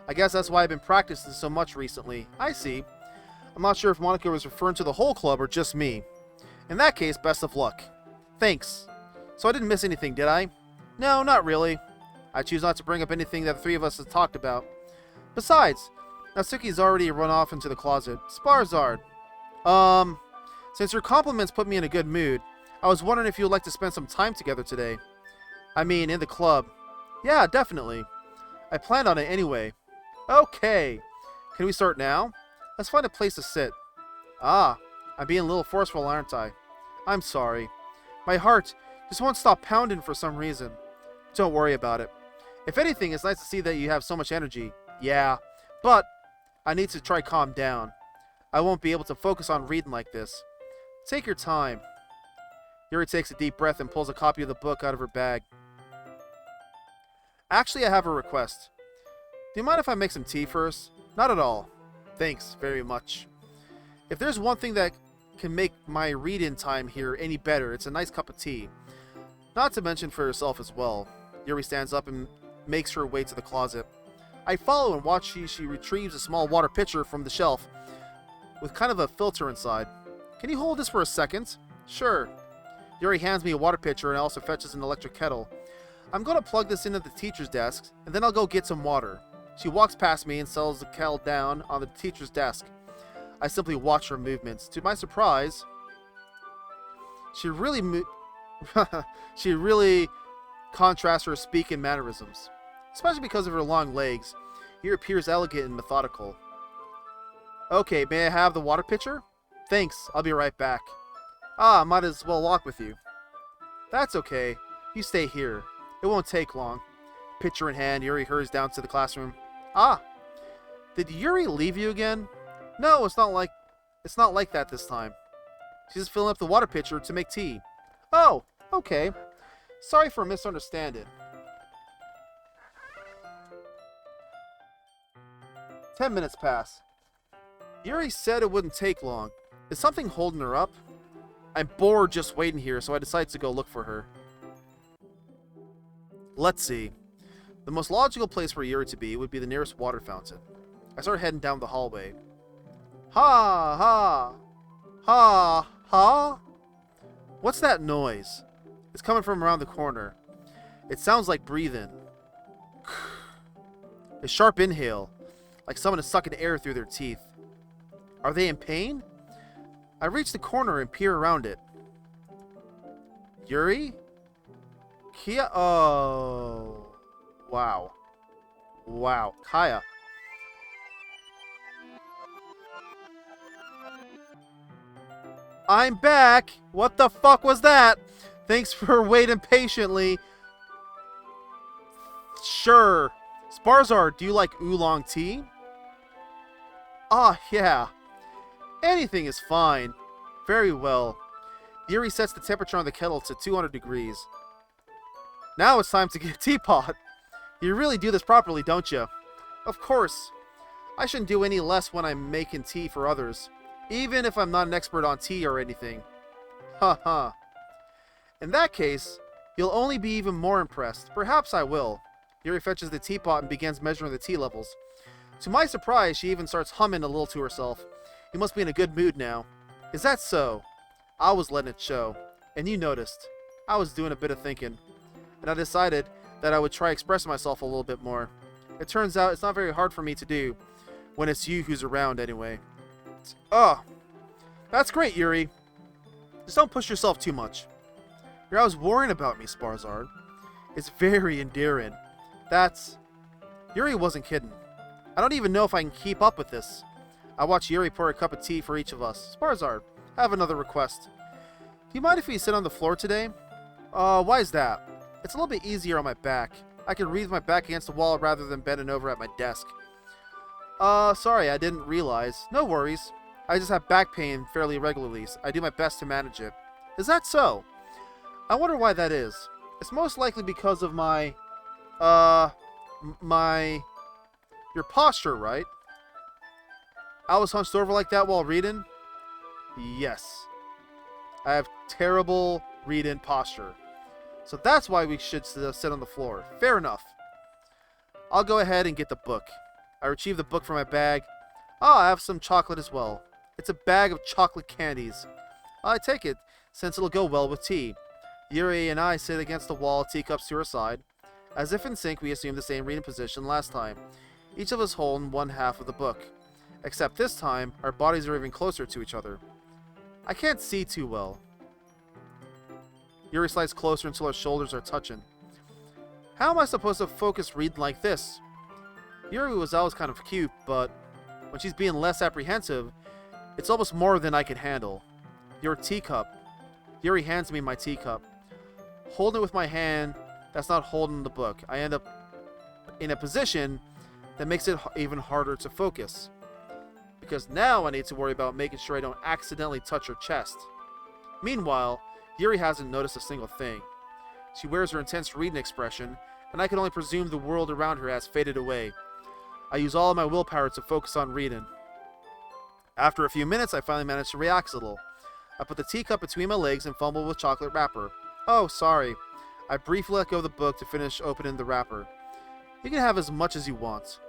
I guess that's why I've been practicing so much recently. I see. I'm not sure if Monica was referring to the whole club or just me. In that case, best of luck. Thanks. So I didn't miss anything, did I? No, not really. I choose not to bring up anything that the three of us have talked about. Besides, Natsuki's already run off into the closet. Sparzard. Since your compliments put me in a good mood, I was wondering if you would like to spend some time together today. I mean, in the club. Yeah, definitely. I planned on it anyway. Okay. Can we start now? Let's find a place to sit. I'm being a little forceful, aren't I? I'm sorry. My heart just won't stop pounding for some reason. Don't worry about it. If anything, it's nice to see that you have so much energy. Yeah, but I need to try calm down. I won't be able to focus on reading like this. Take your time. Yuri takes a deep breath and pulls a copy of the book out of her bag. Actually, I have a request. Do you mind if I make some tea first? Not at all. Thanks very much. If there's one thing that can make my read-in time here any better, it's a nice cup of tea. Not to mention for yourself as well. Yuri stands up and makes her way to the closet. I follow and watch she retrieves a small water pitcher from the shelf with kind of a filter inside. Can you hold this for a second? Sure. Yuri hands me a water pitcher and also fetches an electric kettle. I'm going to plug this into the teacher's desk, and then I'll go get some water. She walks past me and settles the kettle down on the teacher's desk. I simply watch her movements. To my surprise, she really contrasts her speak and mannerisms. Especially because of her long legs. Here appears elegant and methodical. Okay, may I have the water pitcher? Thanks, I'll be right back. Might as well walk with you. That's okay. You stay here. It won't take long. Pitcher in hand, Yuri hurries down to the classroom. Did Yuri leave you again? No, it's not like that this time. She's just filling up the water pitcher to make tea. Oh, okay. Sorry for misunderstanding. 10 minutes pass. Yuri said it wouldn't take long. Is something holding her up? I'm bored just waiting here, so I decide to go look for her. Let's see. The most logical place for Yuri to be would be the nearest water fountain. I start heading down the hallway. Ha! Ha! Ha! Ha! What's that noise? It's coming from around the corner. It sounds like breathing. A sharp inhale, like someone is sucking air through their teeth. Are they in pain? I reach the corner and peer around it. Yuri? Kia? Oh. Wow. Wow. Kaya. I'm back! What the fuck was that? Thanks for waiting patiently. Sure. Sparzard, do you like oolong tea? Ah, yeah. Anything is fine. Very well. Yuri sets the temperature on the kettle to 200 degrees. Now it's time to get a teapot. You really do this properly, don't you? Of course. I shouldn't do any less when I'm making tea for others, even if I'm not an expert on tea or anything. Haha. In that case, you'll only be even more impressed. Perhaps I will. Yuri fetches the teapot and begins measuring the tea levels. To my surprise, she even starts humming a little to herself. You must be in a good mood now. Is that so? I was letting it show. And you noticed. I was doing a bit of thinking. And I decided that I would try expressing myself a little bit more. It turns out it's not very hard for me to do when it's you who's around anyway. Oh, that's great, Yuri. Just don't push yourself too much. You're always worrying about me, Sparzard. It's very endearing. Yuri wasn't kidding. I don't even know if I can keep up with this. I watch Yuri pour a cup of tea for each of us. Sparzard, I have another request. Do you mind if we sit on the floor today? Why is that? It's a little bit easier on my back. I can read with my back against the wall rather than bending over at my desk. Sorry, I didn't realize. No worries. I just have back pain fairly regularly. So I do my best to manage it. Is that so? I wonder why that is. It's most likely because of my your posture, right? I was hunched over like that while reading? Yes. I have terrible reading posture. So that's why we should sit on the floor. Fair enough. I'll go ahead and get the book. I retrieve the book from my bag. I have some chocolate as well. It's a bag of chocolate candies. I take it, since it'll go well with tea. Yuri and I sit against the wall, teacups to our side. As if in sync, we assume the same reading position last time. Each of us holding one half of the book. Except this time, our bodies are even closer to each other. I can't see too well. Yuri slides closer until our shoulders are touching. How am I supposed to focus reading like this? Yuri was always kind of cute, but when she's being less apprehensive, it's almost more than I can handle. Your teacup. Yuri hands me my teacup. Holding it with my hand, that's not holding the book. I end up in a position that makes it even harder to focus. Because now I need to worry about making sure I don't accidentally touch her chest. Meanwhile, Yuri hasn't noticed a single thing. She wears her intense reading expression, and I can only presume the world around her has faded away. I use all of my willpower to focus on reading. After a few minutes, I finally manage to relax a little. I put the teacup between my legs and fumble with chocolate wrapper. Oh, sorry. I briefly let go of the book to finish opening the wrapper. You can have as much as you want.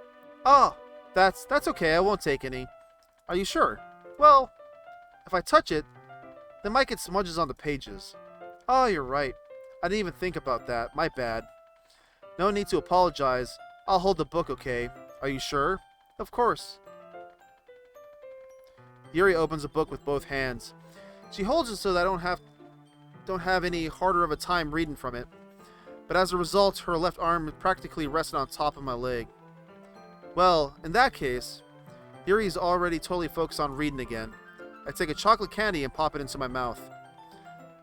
Oh, that's okay. I won't take any. Are you sure? Well, if I touch it, there might get smudges on the pages. Oh, you're right. I didn't even think about that. My bad. No need to apologize. I'll hold the book, okay? Are you sure? Of course. Yuri opens the book with both hands. She holds it so that I don't have any harder of a time reading from it. But as a result, her left arm practically rested on top of my leg. Well, in that case, Yuri's already totally focused on reading again. I take a chocolate candy and pop it into my mouth.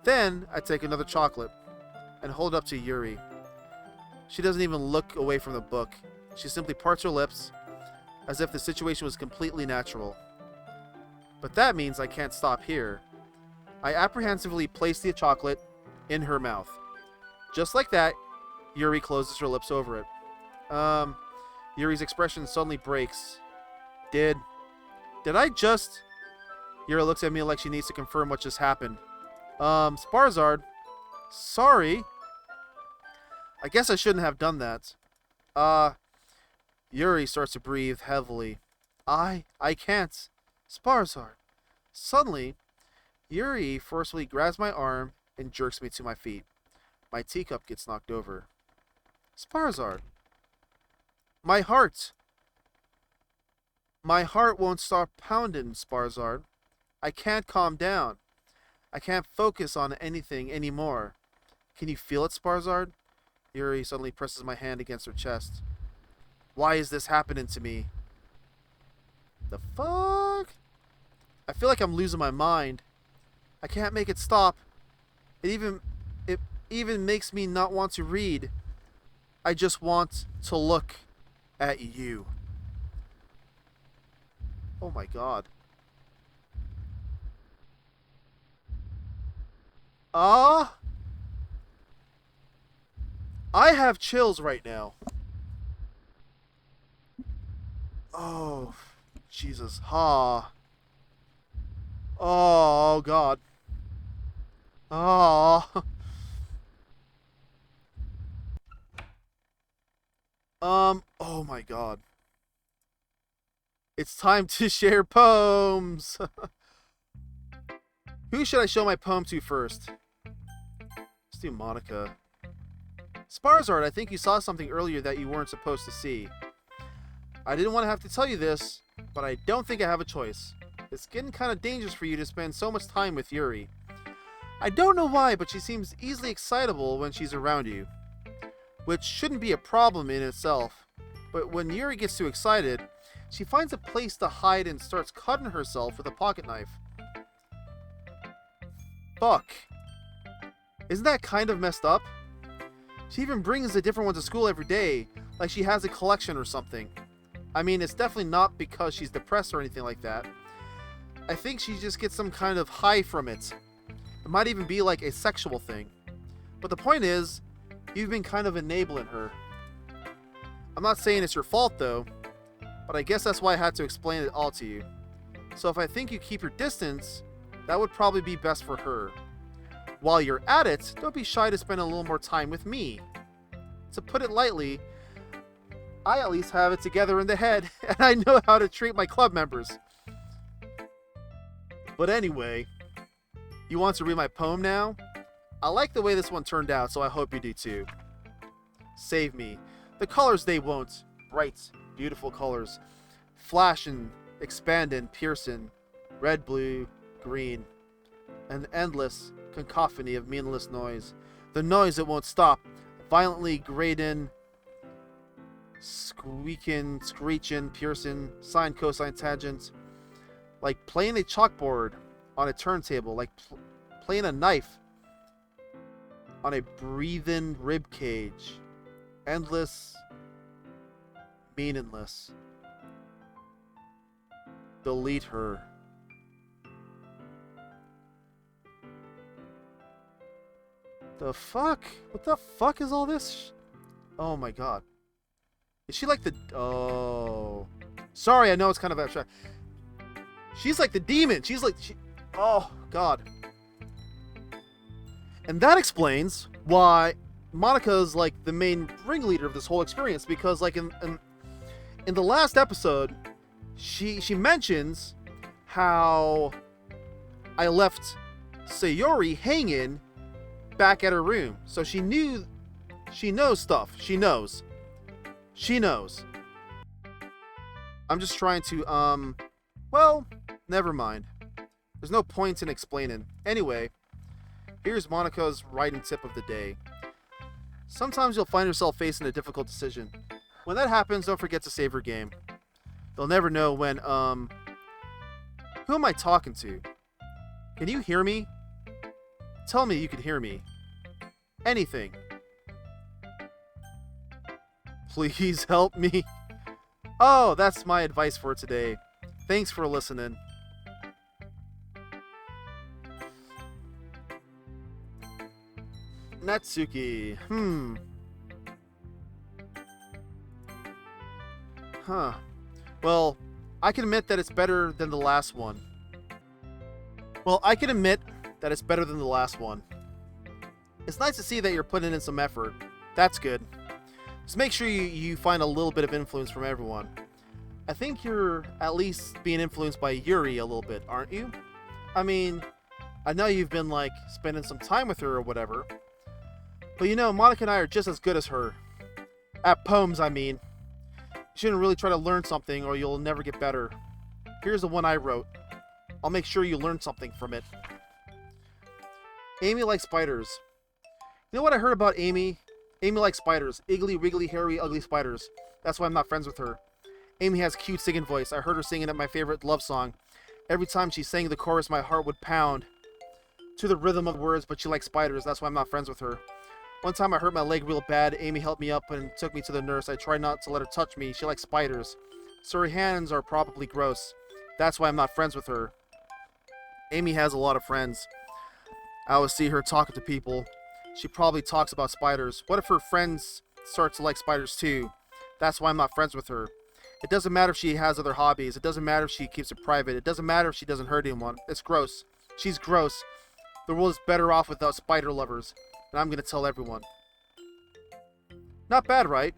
Then, I take another chocolate and hold it up to Yuri. She doesn't even look away from the book. She simply parts her lips, as if the situation was completely natural. But that means I can't stop here. I apprehensively place the chocolate in her mouth. Just like that, Yuri closes her lips over it. Yuri's expression suddenly breaks. Did I just... Yuri looks at me like she needs to confirm what just happened. Sparzard. Sorry. I guess I shouldn't have done that. Yuri starts to breathe heavily. I can't. Sparzard. Suddenly, Yuri forcefully grabs my arm and jerks me to my feet. My teacup gets knocked over. Sparzard. My heart. My heart won't stop pounding, Sparzard. I can't calm down. I can't focus on anything anymore. Can you feel it, Sparzard? Yuri suddenly presses my hand against her chest. Why is this happening to me? The fuck? I feel like I'm losing my mind. I can't make it stop. It even makes me not want to read. I just want to look at you. Oh my god. I have chills right now. Oh, Jesus. Oh, God. Oh. Oh my god. It's time to share poems! Who should I show my poem to first? Let's do Monica. Sparzard, I think you saw something earlier that you weren't supposed to see. I didn't want to have to tell you this, but I don't think I have a choice. It's getting kind of dangerous for you to spend so much time with Yuri. I don't know why, but she seems easily excitable when she's around you. Which shouldn't be a problem in itself. But when Yuri gets too excited, she finds a place to hide and starts cutting herself with a pocket knife. Fuck. Isn't that kind of messed up? She even brings a different one to school every day, like she has a collection or something. I mean, it's definitely not because she's depressed or anything like that. I think she just gets some kind of high from it. It might even be like a sexual thing. But the point is, you've been kind of enabling her. I'm not saying it's your fault though, but I guess that's why I had to explain it all to you. So if I think you keep your distance, that would probably be best for her. While you're at it, don't be shy to spend a little more time with me. To put it lightly, I at least have it together in the head, and I know how to treat my club members. But anyway, you want to read my poem now? I like the way this one turned out, so I hope you do too. Save me. The colors they won't. Bright, beautiful colors. Flashing, expanding, piercing. Red, blue, green. An endless cacophony of meaningless noise. The noise that won't stop. Violently grating, squeaking, screeching, piercing, sine, cosine, tangent. Like playing a chalkboard on a turntable. Like playing a knife on a breathing rib cage. Endless, meaningless. Delete her. The fuck? What the fuck is all this? Oh my god. Is she like the... Oh. Sorry, I know it's kind of abstract. She's like the demon. She's like... Oh, god. And that explains why Monica's like the main ringleader of this whole experience. Because like in the last episode, she mentions how I left Sayori hanging back at her room. So she knows stuff. She knows. I'm just trying to, well, never mind. There's no point in explaining. Anyway, here's Monica's writing tip of the day. Sometimes you'll find yourself facing a difficult decision. When that happens, don't forget to save your game. They'll never know when, who am I talking to? Can you hear me? Tell me you can hear me. Anything. Please help me. Oh, that's my advice for today. Thanks for listening. Natsuki. Huh. Well, I can admit that it's better than the last one. It's nice to see that you're putting in some effort. That's good. Just make sure you find a little bit of influence from everyone. I think you're at least being influenced by Yuri a little bit, aren't you? I mean, I know you've been like spending some time with her or whatever. But you know, Monica and I are just as good as her. At poems, I mean. You shouldn't really try to learn something or you'll never get better. Here's the one I wrote. I'll make sure you learn something from it. Amy likes spiders. You know what I heard about Amy? Amy likes spiders. Iggly, wiggly, hairy, ugly spiders. That's why I'm not friends with her. Amy has a cute singing voice. I heard her singing at my favorite love song. Every time she sang the chorus, my heart would pound. to the rhythm of words, but she likes spiders. That's why I'm not friends with her. One time I hurt my leg real bad. Amy helped me up and took me to the nurse. I tried not to let her touch me. She likes spiders. So her hands are probably gross. That's why I'm not friends with her. Amy has a lot of friends. I always see her talking to people. She probably talks about spiders. What if her friends start to like spiders too? That's why I'm not friends with her. It doesn't matter if she has other hobbies. It doesn't matter if she keeps it private. It doesn't matter if she doesn't hurt anyone. It's gross. She's gross. The world is better off without spider lovers. And I'm going to tell everyone. Not bad, right?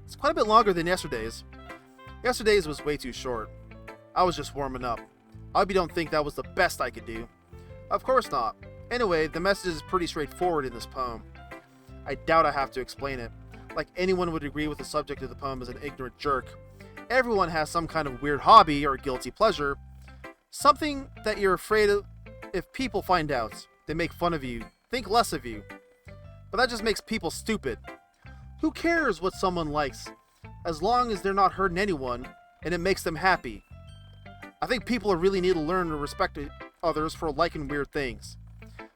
It's quite a bit longer than yesterday's. Yesterday's was way too short. I was just warming up. I hope you don't think that was the best I could do. Of course not. Anyway, the message is pretty straightforward in this poem. I doubt I have to explain it. Like anyone would agree with the subject of the poem is an ignorant jerk. Everyone has some kind of weird hobby or guilty pleasure. Something that you're afraid of if people find out. They make fun of you. Think less of you. But that just makes people stupid. Who cares what someone likes? As long as they're not hurting anyone and it makes them happy. I think people really need to learn to respect others for liking weird things.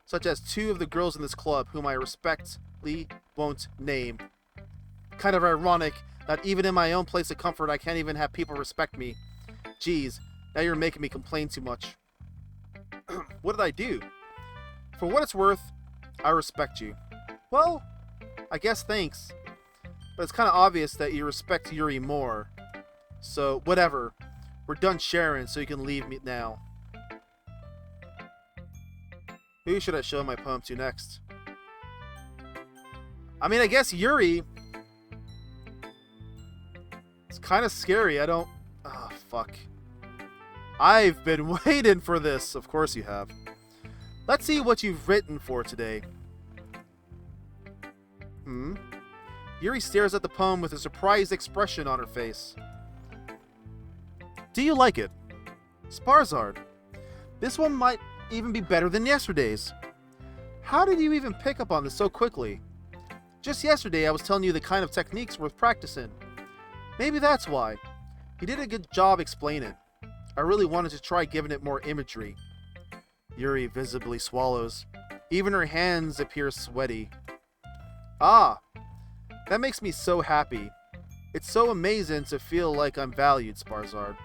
Such as two of the girls in this club whom I respectfully won't name. Kind of ironic that even in my own place of comfort I can't even have people respect me. Geez, now you're making me complain too much. What did I do? For what it's worth, I respect you. Well, I guess thanks. But it's kind of obvious that you respect Yuri more. So, whatever. We're done sharing, so you can leave me now. Who should I show my poem to next? I mean, I guess Yuri. It's kind of scary. I don't... Ah, fuck. I've been waiting for this. Of course you have. Let's see what you've written for today. Yuri stares at the poem with a surprised expression on her face. Do you like it? Sparzard. This one might even be better than yesterday's. How did you even pick up on this so quickly? Just yesterday I was telling you the kind of techniques worth practicing. Maybe that's why. You did a good job explaining. I really wanted to try giving it more imagery. Yuri visibly swallows. Even her hands appear sweaty. Ah, that makes me so happy. It's so amazing to feel like I'm valued, Sparzard.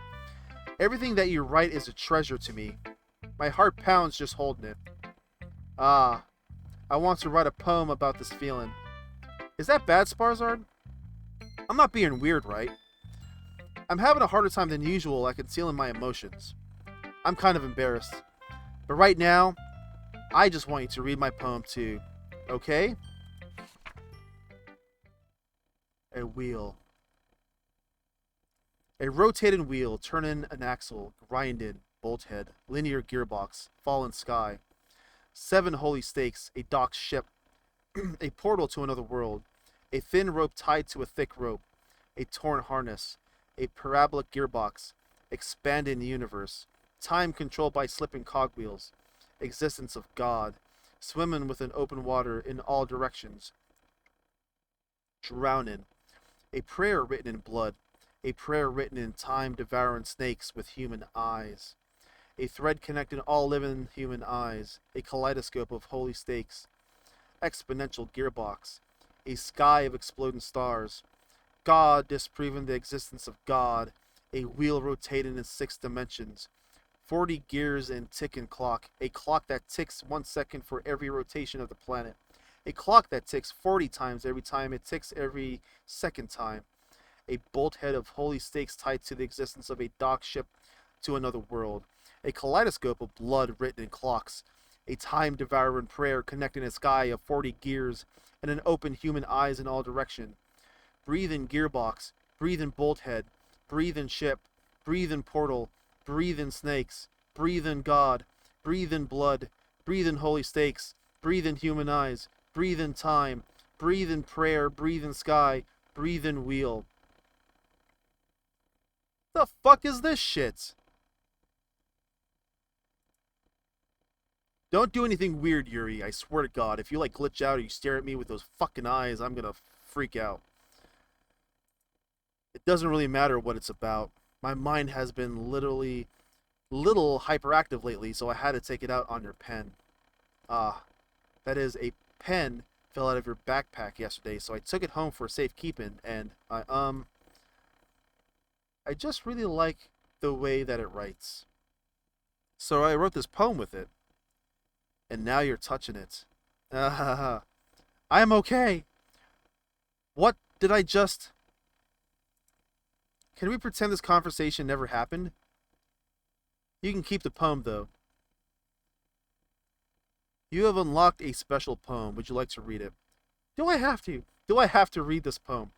Everything that you write is a treasure to me. My heart pounds just holding it. Ah, I want to write a poem about this feeling. Is that bad, Sparzard? I'm not being weird, right? I'm having a harder time than usual at concealing my emotions. I'm kind of embarrassed. But right now, I just want you to read my poem too. Okay? A wheel. A rotating wheel, turning an axle, grinded, bolt head, linear gearbox, fallen sky. 7 holy stakes, a docked ship, a portal to another world, a thin rope tied to a thick rope, a torn harness, a parabolic gearbox, expanding universe, time controlled by slipping cogwheels, existence of God, swimming within open water in all directions, drowning, a prayer written in blood, a prayer written in time-devouring snakes with human eyes, a thread connecting all living human eyes, a kaleidoscope of holy stakes, exponential gearbox, a sky of exploding stars, God disproving the existence of God, a wheel rotating in 6 dimensions, 40 gears and ticking clock, a clock that ticks 1 second for every rotation of the planet, a clock that ticks 40 times every time it ticks every second time, a bolt head of holy stakes tied to the existence of a dock ship to another world, a kaleidoscope of blood written in clocks, a time-devouring prayer connecting a sky of 40 gears and an open human eyes in all direction. Breathe-in gearbox, breathe-in bolt head, breathe-in ship, breathe-in portal, breathe-in snakes, breathe-in God, breathe-in blood, breathe-in holy stakes, breathe-in human eyes, breathe-in time, breathe-in prayer, breathe-in sky, breathe-in wheel. The fuck is this shit? Don't do anything weird, Yuri. I swear to God, if you like glitch out or you stare at me with those fucking eyes, I'm gonna freak out. It doesn't really matter what it's about. My mind has been literally little hyperactive lately, so I had to take it out on your pen. Ah, that is, a pen fell out of your backpack yesterday, so I took it home for safekeeping, and I just really like the way that it writes. So I wrote this poem with it, and now you're touching it. I am okay. What did I just... Can we pretend this conversation never happened? You can keep the poem, though. You have unlocked a special poem. Would you like to read it? Do I have to? Do I have to read this poem?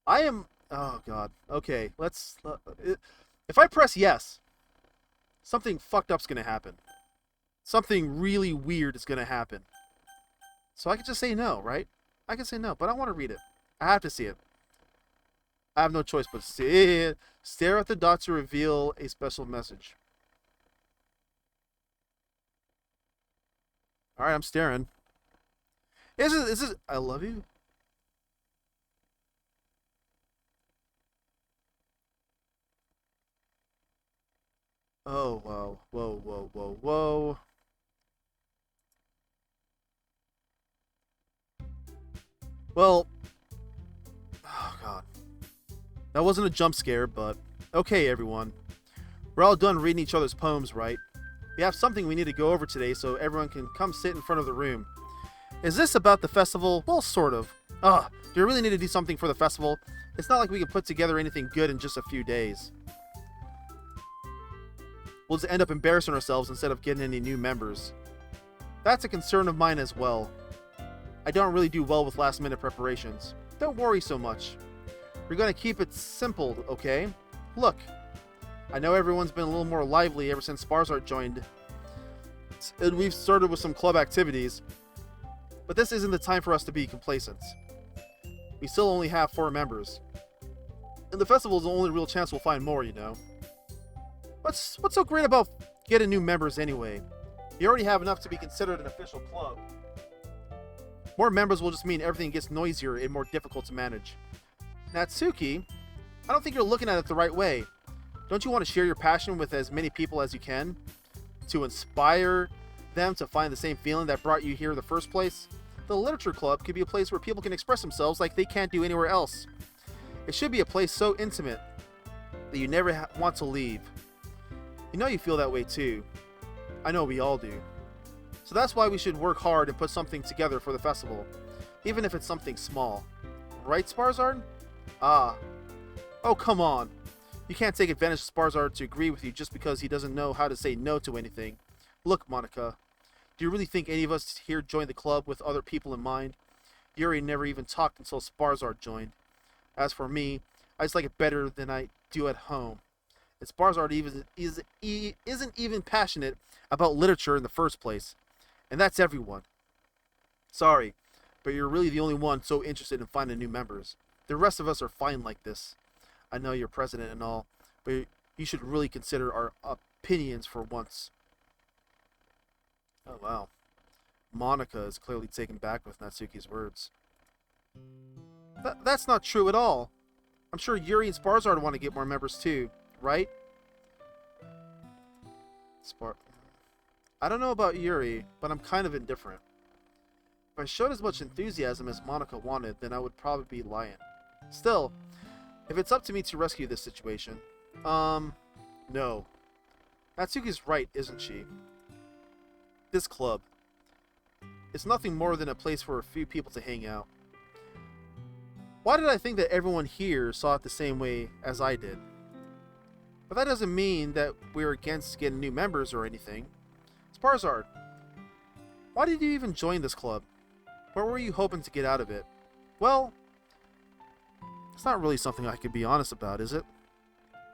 I am... Oh, God. Okay, let's... if I press yes, something fucked up's gonna happen. Something really weird is gonna happen. So I could just say no, right? I can say no, but I want to read it. I have to see it. I have no choice but to see it. Stare at the dot to reveal a special message. Alright, I'm staring. Is this I love you? Oh, wow. Whoa, whoa, whoa, whoa. Well, oh god. That wasn't a jump scare, but okay, everyone. We're all done reading each other's poems, right? We have something we need to go over today, so everyone can come sit in front of the room. Is this about the festival? Well, sort of. Do you really need to do something for the festival? It's not like we can put together anything good in just a few days. We'll just end up embarrassing ourselves instead of getting any new members. That's a concern of mine as well. I don't really do well with last-minute preparations. Don't worry so much. We're going to keep it simple, okay? Look, I know everyone's been a little more lively ever since Sparzart joined, and we've started with some club activities, but this isn't the time for us to be complacent. We still only have 4 members, and the festival is the only real chance we'll find more, you know. What's so great about getting new members anyway? You already have enough to be considered an official club. More members will just mean everything gets noisier and more difficult to manage. Natsuki, I don't think you're looking at it the right way. Don't you want to share your passion with as many people as you can? To inspire them to find the same feeling that brought you here in the first place? The literature club could be a place where people can express themselves like they can't do anywhere else. It should be a place so intimate that you never want to leave. You know you feel that way too. I know we all do. So that's why we should work hard and put something together for the festival, even if it's something small. Right, Sparzard? Ah. Oh, come on. You can't take advantage of Sparzard to agree with you just because he doesn't know how to say no to anything. Look, Monica, do you really think any of us here joined the club with other people in mind? Yuri never even talked until Sparzard joined. As for me, I just like it better than I do at home. And Sparzard isn't even passionate about literature in the first place. And that's everyone. Sorry, but you're really the only one so interested in finding new members. The rest of us are fine like this. I know you're president and all, but you should really consider our opinions for once. Oh, wow. Monica is clearly taken back with Natsuki's words. That's not true at all. I'm sure Yuri and Sparzard want to get more members too, right? I don't know about Yuri, but I'm kind of indifferent. If I showed as much enthusiasm as Monica wanted, then I would probably be lying. Still, if it's up to me to rescue this situation, no. Natsuki's right, isn't she? This club. It's nothing more than a place for a few people to hang out. Why did I think that everyone here saw it the same way as I did? But that doesn't mean that we're against getting new members or anything. Sparzard, why did you even join this club? What were you hoping to get out of it? Well, it's not really something I could be honest about, is it?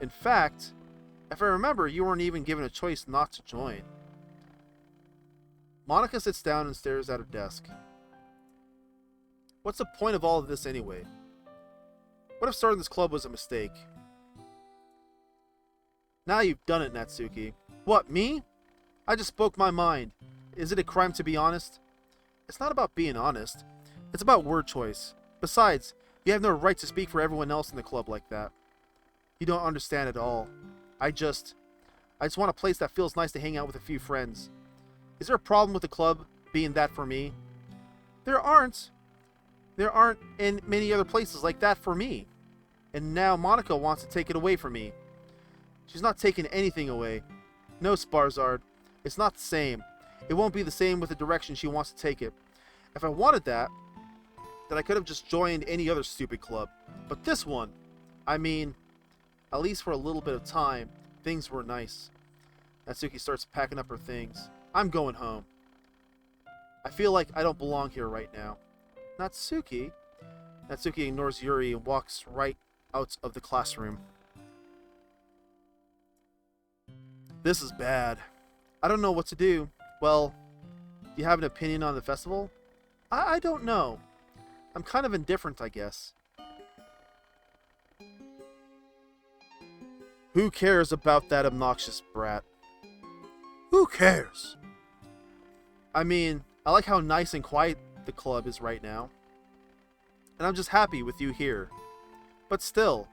In fact, if I remember, you weren't even given a choice not to join. Monica sits down and stares at her desk. What's the point of all of this anyway? What if starting this club was a mistake? Now you've done it, Natsuki. What, me? I just spoke my mind. Is it a crime to be honest? It's not about being honest. It's about word choice. Besides, you have no right to speak for everyone else in the club like that. You don't understand at all. I just want a place that feels nice to hang out with a few friends. Is there a problem with the club being that for me? There aren't. There aren't in many other places like that for me. And now Monica wants to take it away from me. She's not taking anything away. No, Sparzard. It's not the same. It won't be the same with the direction she wants to take it. If I wanted that, then I could have just joined any other stupid club. But this one, I mean, at least for a little bit of time, things were nice. Natsuki starts packing up her things. I'm going home. I feel like I don't belong here right now. Natsuki? Natsuki ignores Yuri and walks right out of the classroom. This is bad. I don't know what to do. Well, do you have an opinion on the festival? I don't know. I'm kind of indifferent, I guess. Who cares about that obnoxious brat? Who cares? I mean, I like how nice and quiet the club is right now. And I'm just happy with you here. But still,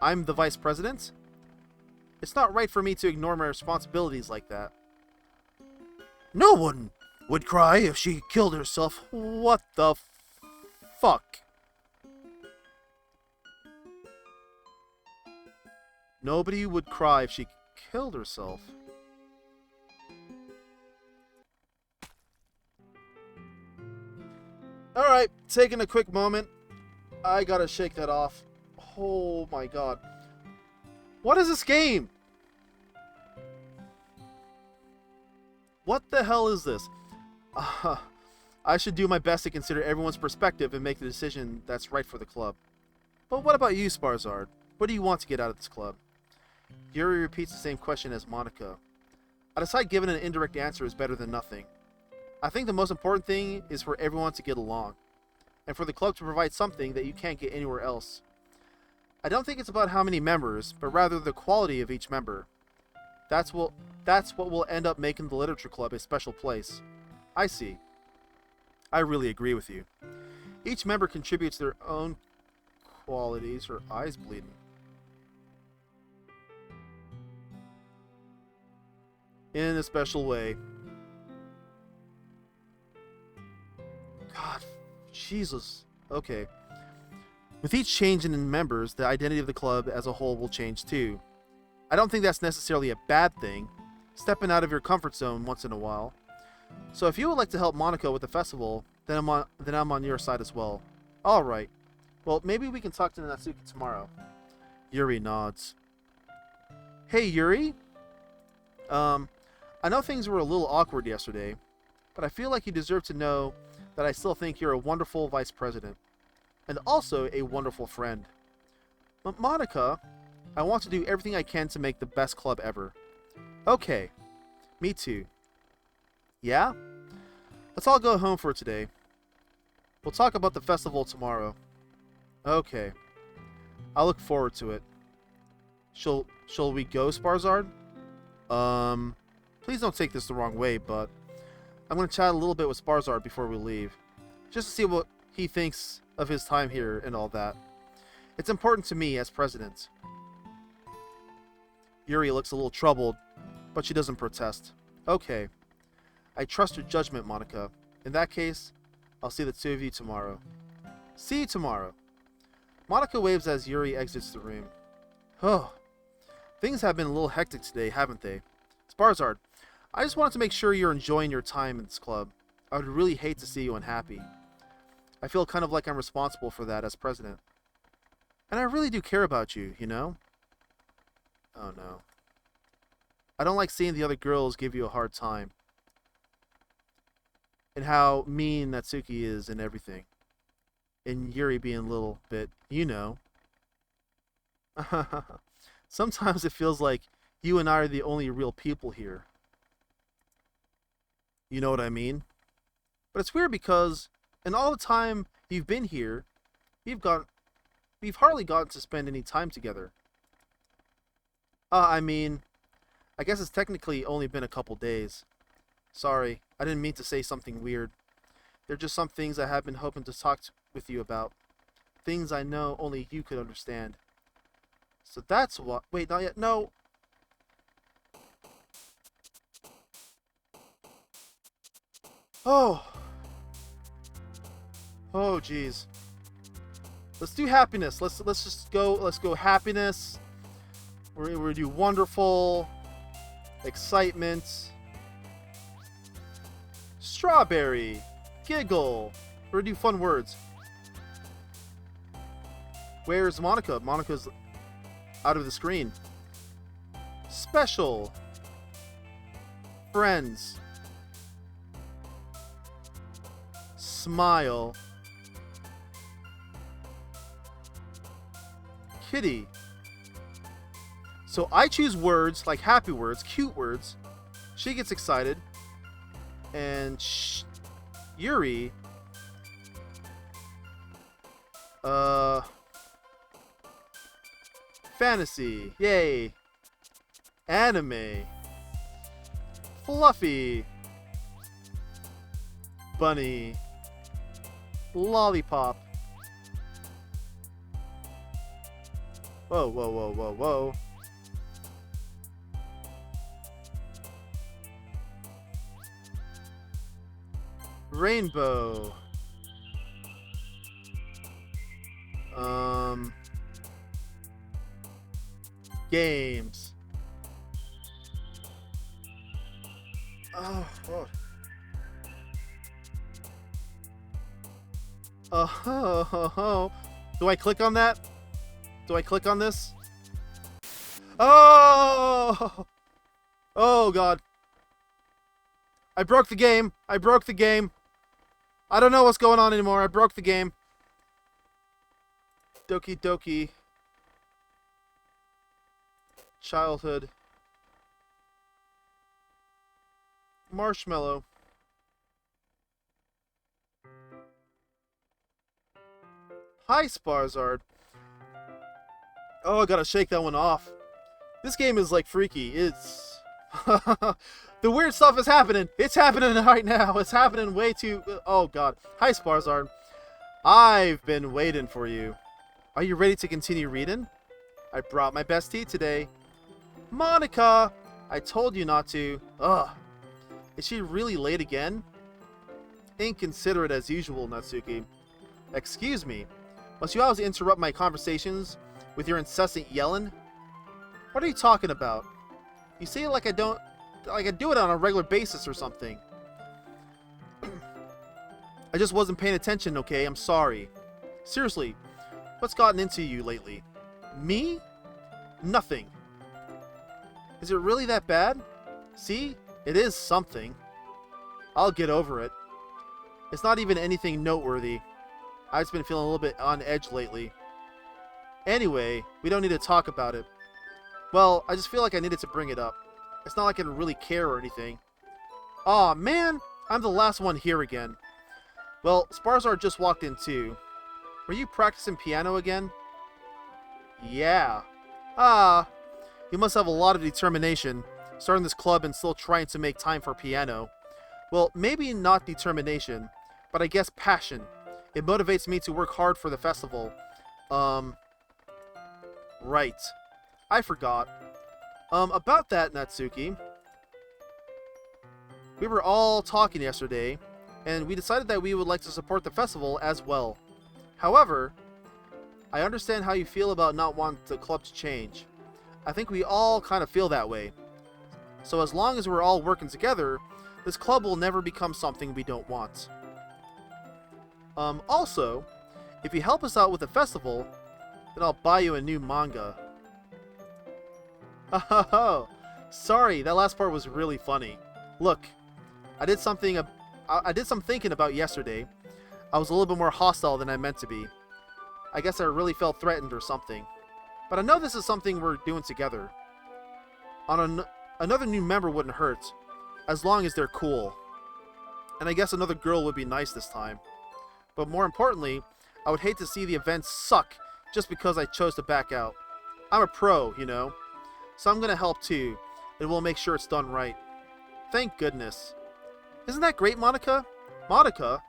I'm the vice president? It's not right for me to ignore my responsibilities like that. No one would cry if she killed herself. What the fuck? Nobody would cry if she killed herself. Alright, taking a quick moment. I gotta shake that off. Oh my god. What is this game? What the hell is this? I should do my best to consider everyone's perspective and make the decision that's right for the club. But what about you, Sparzard? What do you want to get out of this club? Yuri repeats the same question as Monica. I decide giving an indirect answer is better than nothing. I think the most important thing is for everyone to get along, and for the club to provide something that you can't get anywhere else. I don't think it's about how many members, but rather the quality of each member. That's what will end up making the literature club a special place. I see. I really agree with you. Each member contributes their own qualities. Her eyes bleeding. In a special way. God, Jesus. Okay. With each change in members, the identity of the club as a whole will change too. I don't think that's necessarily a bad thing, stepping out of your comfort zone once in a while. So if you would like to help Monica with the festival, then I'm on your side as well. Alright. Well, maybe we can talk to Natsuki tomorrow. Yuri nods. Hey, Yuri? I know things were a little awkward yesterday, but I feel like you deserve to know that I still think you're a wonderful vice president. And also a wonderful friend. But Monica, I want to do everything I can to make the best club ever. Okay. Me too. Yeah? Let's all go home for today. We'll talk about the festival tomorrow. Okay. I look forward to it. Shall we go, Sparzard? Please don't take this the wrong way, but I'm going to chat a little bit with Sparzard before we leave. Just to see what he thinks of his time here and all that. It's important to me as president. Yuri looks a little troubled, but she doesn't protest. Okay. I trust your judgment, Monica. In that case, I'll see the two of you tomorrow. See you tomorrow. Monica waves as Yuri exits the room. Oh, things have been a little hectic today, haven't they? Sparzard, I just wanted to make sure you're enjoying your time in this club. I would really hate to see you unhappy. I feel kind of like I'm responsible for that as president. And I really do care about you, you know? Oh no. I don't like seeing the other girls give you a hard time. And how mean Natsuki is and everything. And Yuri being a little bit, you know. Sometimes it feels like you and I are the only real people here. You know what I mean? But it's weird because in all the time you've been here, we've hardly gotten to spend any time together. I mean, I guess it's technically only been a couple days. Sorry, I didn't mean to say something weird. They're just some things I have been hoping to talk with you about. Things I know only you could understand. So that's what... Wait, not yet. No. Oh. Oh, jeez. Let's do happiness. Let's just go. Let's go happiness. We're gonna do wonderful. Excitement. Strawberry. Giggle. We're gonna do fun words. Where's Monica? Monica's out of the screen. Special. Friends. Smile. Kitty. So I choose words like happy words, cute words. She gets excited. And Yuri. Fantasy. Yay. Anime. Fluffy. Bunny. Lollipop. Whoa, whoa, whoa, whoa, whoa. Rainbow. Games. Oh, God. Oh. Do I click on that? Do I click on this? Oh! Oh, God. I broke the game. I broke the game. I don't know what's going on anymore. I broke the game. Doki Doki. Childhood. Marshmallow. Hi, Sparzard. Oh, I gotta shake that one off. This game is like freaky. It's... The weird stuff is happening. It's happening right now. It's happening way too... Oh, God. Hi, Sparzard. I've been waiting for you. Are you ready to continue reading? I brought my best tea today. Monica! I told you not to. Ugh. Is she really late again? Inconsiderate as usual, Natsuki. Excuse me. Must you always interrupt my conversations with your incessant yelling? What are you talking about? You say it like I don't... Like I do it on a regular basis or something. I just wasn't paying attention, okay? I'm sorry. Seriously, what's gotten into you lately? Me? Nothing. Is it really that bad? See? It is something. I'll get over it. It's not even anything noteworthy. I've just been feeling a little bit on edge lately. Anyway, we don't need to talk about it. Well, I just feel like I needed to bring it up. It's not like I really care or anything. Aw, man! I'm the last one here again. Well, Sparzard just walked in too. Were you practicing piano again? Yeah. Ah, you must have a lot of determination, starting this club and still trying to make time for piano. Well, maybe not determination, but I guess passion. It motivates me to work hard for the festival. Right. I forgot. About that, Natsuki. We were all talking yesterday, and we decided that we would like to support the festival as well. However, I understand how you feel about not wanting the club to change. I think we all kind of feel that way. So as long as we're all working together, this club will never become something we don't want. Also, if you help us out with the festival, then I'll buy you a new manga. Oh, sorry, that last part was really funny. Look, I did some thinking about yesterday. I was a little bit more hostile than I meant to be. I guess I really felt threatened or something. But I know this is something we're doing together. Another new member wouldn't hurt, as long as they're cool. And I guess another girl would be nice this time. But more importantly, I would hate to see the event suck just because I chose to back out. I'm a pro, you know. So I'm gonna help too, and we'll make sure it's done right. Thank goodness. Isn't that great, Monica? Monica?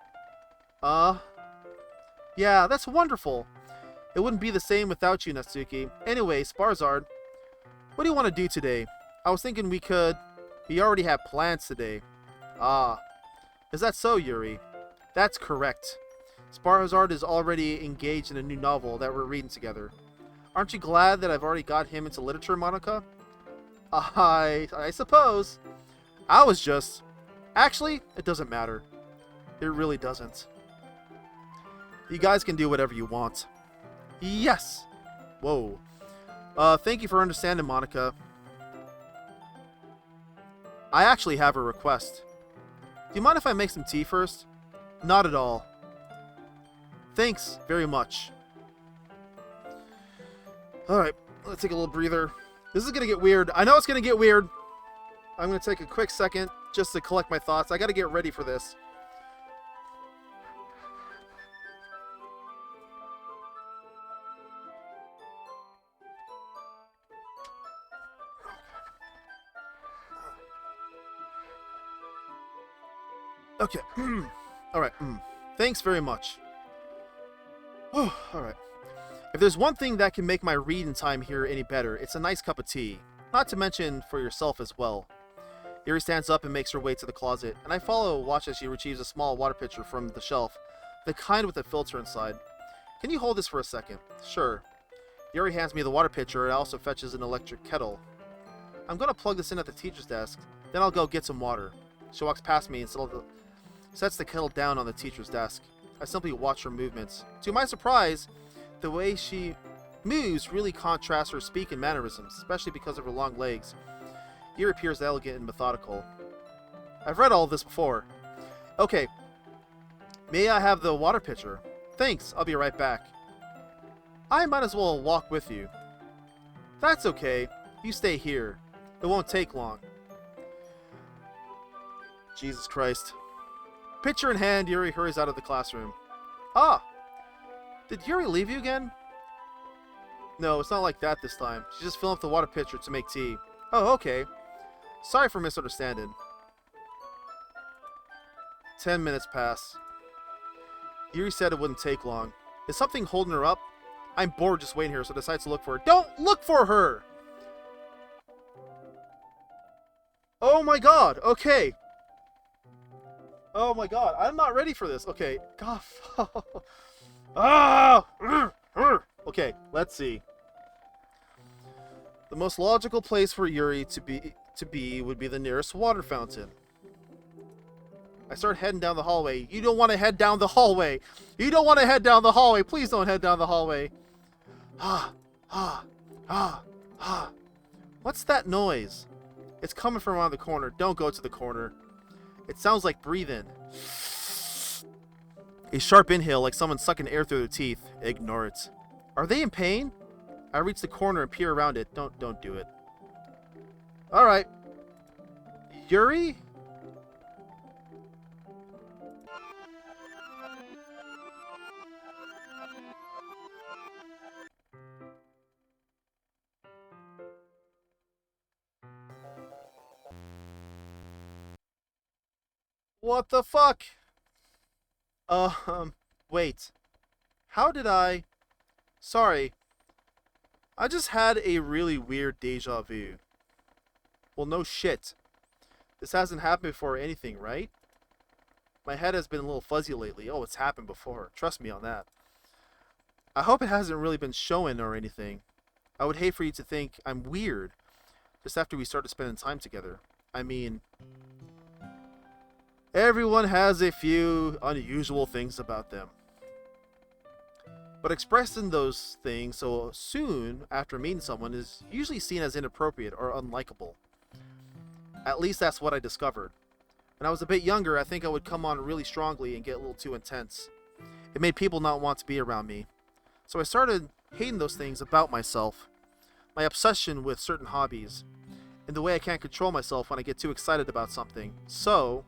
Yeah, that's wonderful. It wouldn't be the same without you, Natsuki. Anyway, Sparzard, what do you want to do today? I was thinking we already have plans today. Ah, is that so, Yuri? That's correct. Sparzard is already engaged in a new novel that we're reading together. Aren't you glad that I've already got him into literature, Monica? I suppose. I was just... Actually, it doesn't matter. It really doesn't. You guys can do whatever you want. Yes! Whoa. Thank you for understanding, Monica. I actually have a request. Do you mind if I make some tea first? Not at all. Thanks very much. Alright, let's take a little breather. This is gonna get weird. I know it's gonna get weird. I'm gonna take a quick second just to collect my thoughts. I gotta get ready for this. Okay. Alright. Thanks very much. Alright. If there's one thing that can make my reading time here any better, it's a nice cup of tea. Not to mention for yourself as well. Yuri stands up and makes her way to the closet, and I follow, watch as she retrieves a small water pitcher from the shelf, the kind with a filter inside. Can you hold this for a second? Sure. Yuri hands me the water pitcher and also fetches an electric kettle. I'm gonna plug this in at the teacher's desk, then I'll go get some water. She walks past me and sets the kettle down on the teacher's desk. I simply watch her movements. To my surprise, the way she moves really contrasts her speak and mannerisms, especially because of her long legs. Yuri appears elegant and methodical. I've read all of this before. Okay. May I have the water pitcher? Thanks, I'll be right back. I might as well walk with you. That's okay. You stay here. It won't take long. Jesus Christ. Pitcher in hand, Yuri hurries out of the classroom. Ah! Did Yuri leave you again? No, it's not like that this time. She's just filling up the water pitcher to make tea. Oh, okay. Sorry for misunderstanding. 10 minutes pass. Yuri said it wouldn't take long. Is something holding her up? I'm bored just waiting here, so I decide to look for her. Don't look for her! Oh my god, okay. Oh my god, I'm not ready for this. Okay, god. Okay, let's see. The most logical place for Yuri to be would be the nearest water fountain. I start heading down the hallway. You don't want to head down the hallway. You don't want to head down the hallway. Please don't head down the hallway. What's that noise? It's coming from around the corner. Don't go to the corner. It sounds like breathing. A sharp inhale, like someone sucking air through their teeth. Ignore it. Are they in pain? I reach the corner and peer around it. Don't do it. Alright. Yuri? What the fuck? Wait. How did I... Sorry. I just had a really weird deja vu. Well, no shit. This hasn't happened before or anything, right? My head has been a little fuzzy lately. Oh, it's happened before. Trust me on that. I hope it hasn't really been showing or anything. I would hate for you to think I'm weird just after we started spending time together. I mean... Everyone has a few unusual things about them. But expressing those things so soon after meeting someone is usually seen as inappropriate or unlikable. At least that's what I discovered. When I was a bit younger, I think I would come on really strongly and get a little too intense. It made people not want to be around me. So I started hating those things about myself. My obsession with certain hobbies. And the way I can't control myself when I get too excited about something. So...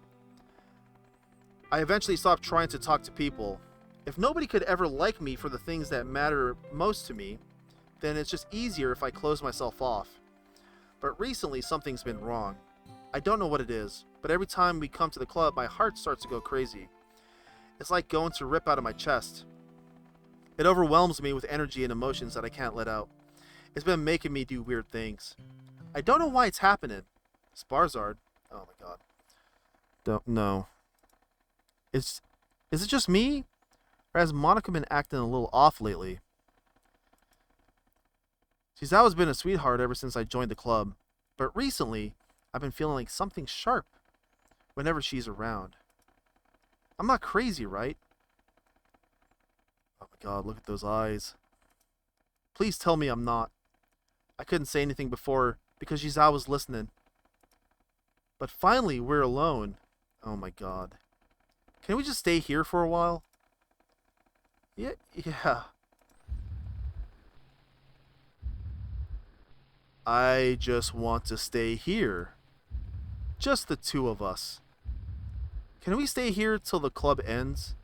I eventually stopped trying to talk to people. If nobody could ever like me for the things that matter most to me, then it's just easier if I close myself off. But recently something's been wrong. I don't know what it is, but every time we come to the club, my heart starts to go crazy. It's like going to rip out of my chest. It overwhelms me with energy and emotions that I can't let out. It's been making me do weird things. I don't know why it's happening. Sparzard. Oh my god. Don't know. Is it just me? Or has Monica been acting a little off lately? She's always been a sweetheart ever since I joined the club. But recently, I've been feeling like something sharp whenever she's around. I'm not crazy, right? Oh my god, look at those eyes. Please tell me I'm not. I couldn't say anything before because she's always listening. But finally, we're alone. Oh my god. Can we just stay here for a while? Yeah. I just want to stay here. Just the two of us. Can we stay here till the club ends?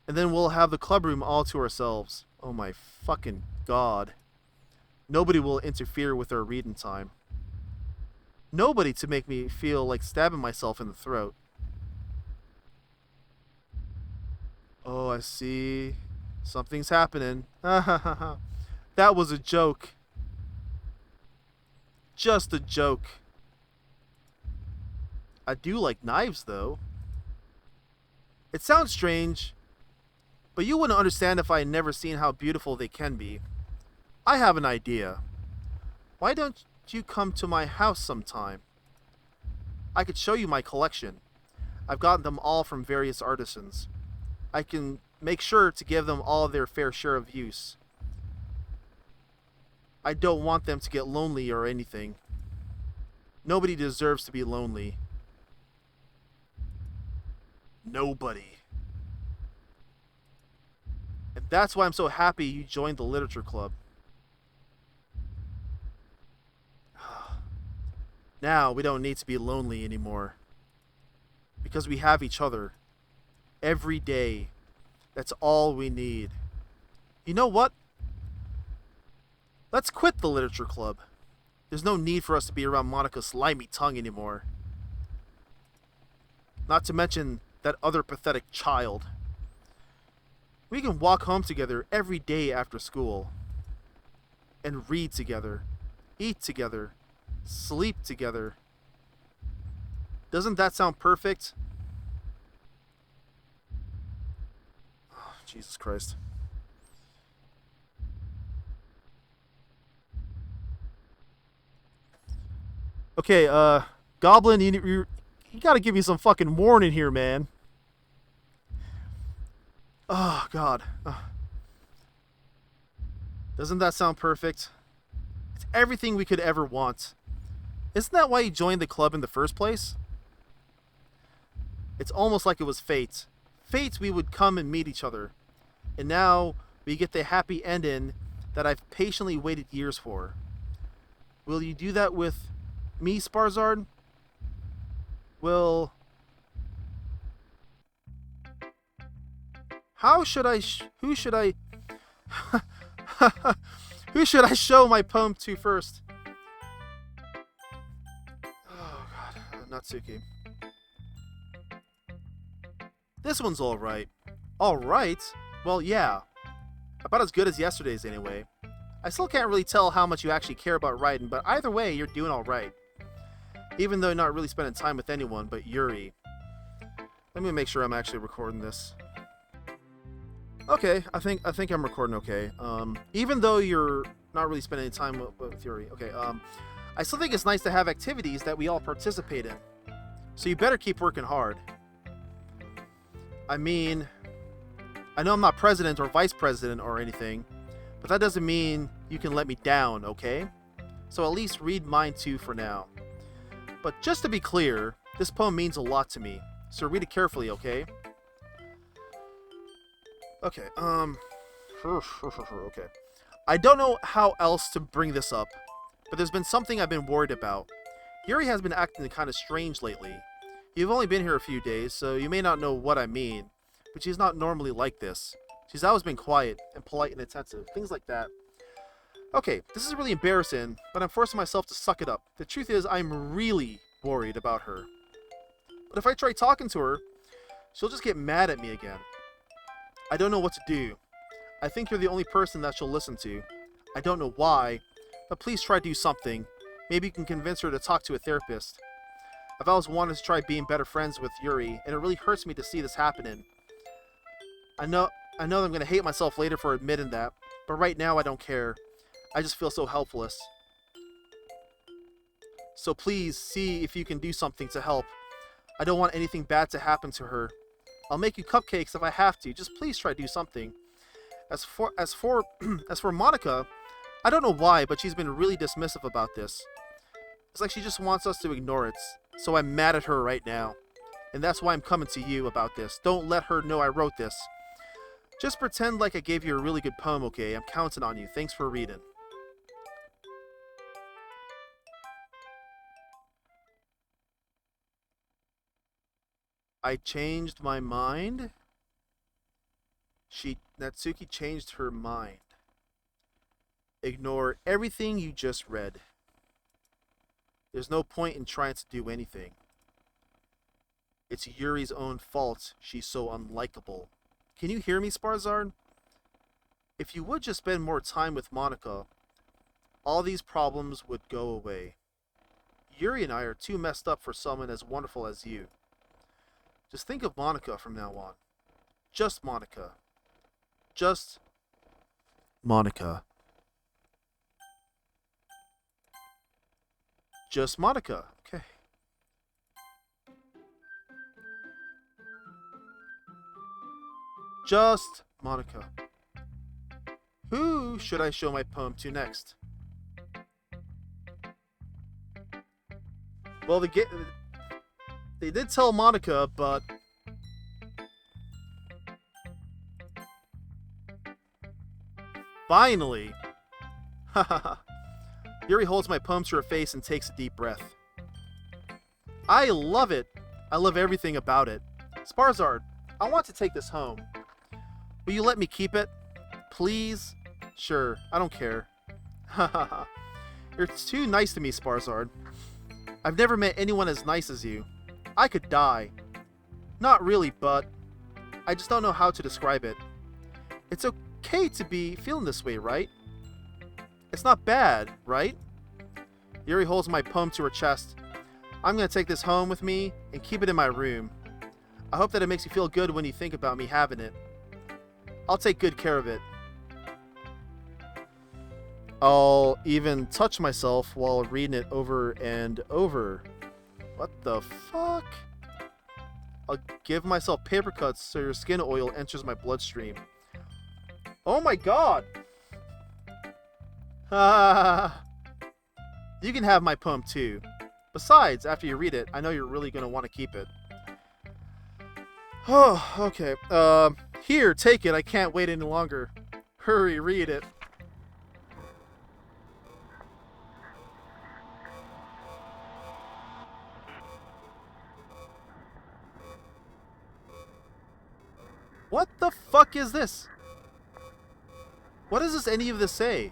And then we'll have the club room all to ourselves. Oh my fucking god. Nobody will interfere with our reading time. Nobody to make me feel like stabbing myself in the throat. Oh, I see. Something's happening. That was a joke. Just a joke. I do like knives, though. It sounds strange, but you wouldn't understand if I had never seen how beautiful they can be. I have an idea. Why don't you come to my house sometime? I could show you my collection. I've gotten them all from various artisans. I can make sure to give them all their fair share of use. I don't want them to get lonely or anything. Nobody deserves to be lonely. Nobody. And that's why I'm so happy you joined the literature club. Now we don't need to be lonely anymore. Because we have each other. Every day. That's all we need. You know what? Let's quit the literature club. There's no need for us to be around Monica's slimy tongue anymore. Not to mention that other pathetic child. We can walk home together every day after school. And read together. Eat together. Sleep together. Doesn't that sound perfect? Oh, Jesus Christ. Okay, Goblin, you gotta give me some fucking warning here, man. Oh, God. Doesn't that sound perfect? It's everything we could ever want. Isn't that why you joined the club in the first place? It's almost like it was fate. Fate we would come and meet each other. And now we get the happy ending that I've patiently waited years for. Will you do that with me, Sparzard? Will... Who should I who should I show my poem to first? Oh god, Natsuki. This one's alright. Alright? Well, yeah. About as good as yesterday's anyway. I still can't really tell how much you actually care about writing, but either way, you're doing alright. Even though you're not really spending time with anyone but Yuri. Let me make sure I'm actually recording this. Okay, I think I'm recording okay. Even though you're not really spending any time with Yuri. Okay, I still think it's nice to have activities that we all participate in. So you better keep working hard. I mean, I know I'm not president or vice president or anything, but that doesn't mean you can let me down, okay? So at least read mine too for now. But just to be clear, this poem means a lot to me, so read it carefully, okay? Okay, okay. I don't know how else to bring this up, but there's been something I've been worried about. Yuri has been acting kind of strange lately. You've only been here a few days, so you may not know what I mean, but she's not normally like this. She's always been quiet and polite and attentive, things like that. Okay, this is really embarrassing, but I'm forcing myself to suck it up. The truth is, I'm really worried about her. But if I try talking to her, she'll just get mad at me again. I don't know what to do. I think you're the only person that she'll listen to. I don't know why, but please try to do something. Maybe you can convince her to talk to a therapist. I've always wanted to try being better friends with Yuri, and it really hurts me to see this happening. I know that I'm going to hate myself later for admitting that, but right now I don't care. I just feel so helpless. So please, see if you can do something to help. I don't want anything bad to happen to her. I'll make you cupcakes if I have to. Just please try to do something. As for Monica, I don't know why, but she's been really dismissive about this. It's like she just wants us to ignore it. So I'm mad at her right now. And that's why I'm coming to you about this. Don't let her know I wrote this. Just pretend like I gave you a really good poem, okay? I'm counting on you. Thanks for reading. I changed my mind? Natsuki changed her mind. Ignore everything you just read. There's no point in trying to do anything. It's Yuri's own fault she's so unlikable. Can you hear me, Sparzard? If you would just spend more time with Monica, all these problems would go away. Yuri and I are too messed up for someone as wonderful as you. Just think of Monica from now on. Just Monica. Just Monica. Just Monica. Okay. Just Monica. Who should I show my poem to next? Well, they did tell Monica, but finally! Hahaha. Yuri holds my poem to her face and takes a deep breath. I love it. I love everything about it. Sparzard, I want to take this home. Will you let me keep it? Please? Sure, I don't care. Hahaha. You're too nice to me, Sparzard. I've never met anyone as nice as you. I could die. Not really, but I just don't know how to describe it. It's okay to be feeling this way, right? It's not bad, right? Yuri holds my poem to her chest. I'm gonna take this home with me and keep it in my room. I hope that it makes you feel good when you think about me having it. I'll take good care of it. I'll even touch myself while reading it over and over. What the fuck? I'll give myself paper cuts so your skin oil enters my bloodstream. Oh my god! You can have my poem too. Besides, after you read it, I know you're really going to want to keep it. Oh, okay. Here, take it. I can't wait any longer. Hurry, read it. What the fuck is this? What does any of this say?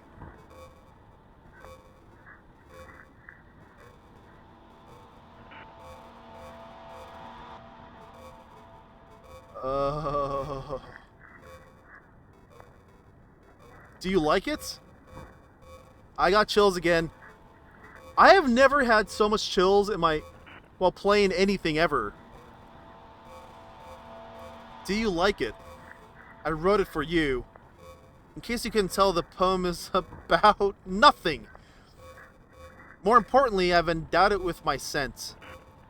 Do you like it? I got chills again. I have never had so much chills while playing anything ever. Do you like it? I wrote it for you. In case you couldn't tell, the poem is about nothing. More importantly, I've endowed it with my scent.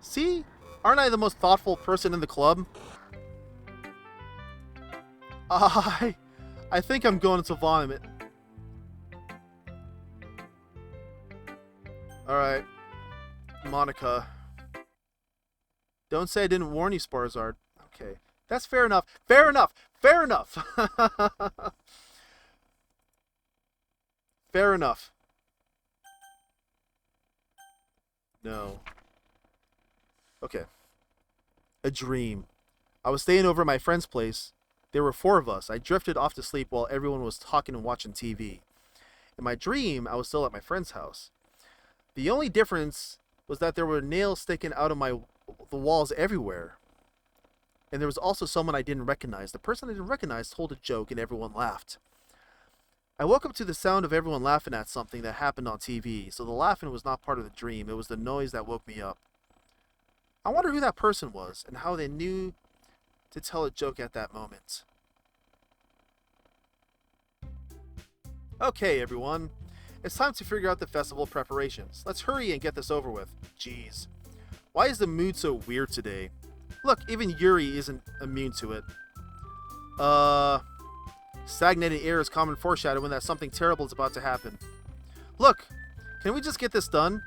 See? Aren't I the most thoughtful person in the club? I think I'm going to vomit. Alright. Monica. Don't say I didn't warn you, Sparzard. Okay. That's fair enough. Fair enough! Fair enough! Fair enough. No. Okay. A dream. I was staying over at my friend's place. There were 4 of us. I drifted off to sleep while everyone was talking and watching TV. In my dream, I was still at my friend's house. The only difference was that there were nails sticking out of the walls everywhere. And there was also someone I didn't recognize. The person I didn't recognize told a joke and everyone laughed. I woke up to the sound of everyone laughing at something that happened on TV, so the laughing was not part of the dream, it was the noise that woke me up. I wonder who that person was, and how they knew to tell a joke at that moment. Okay, everyone. It's time to figure out the festival preparations. Let's hurry and get this over with. Jeez. Why is the mood so weird today? Look, even Yuri isn't immune to it. Stagnating air is common foreshadowing that something terrible is about to happen. Look, can we just get this done?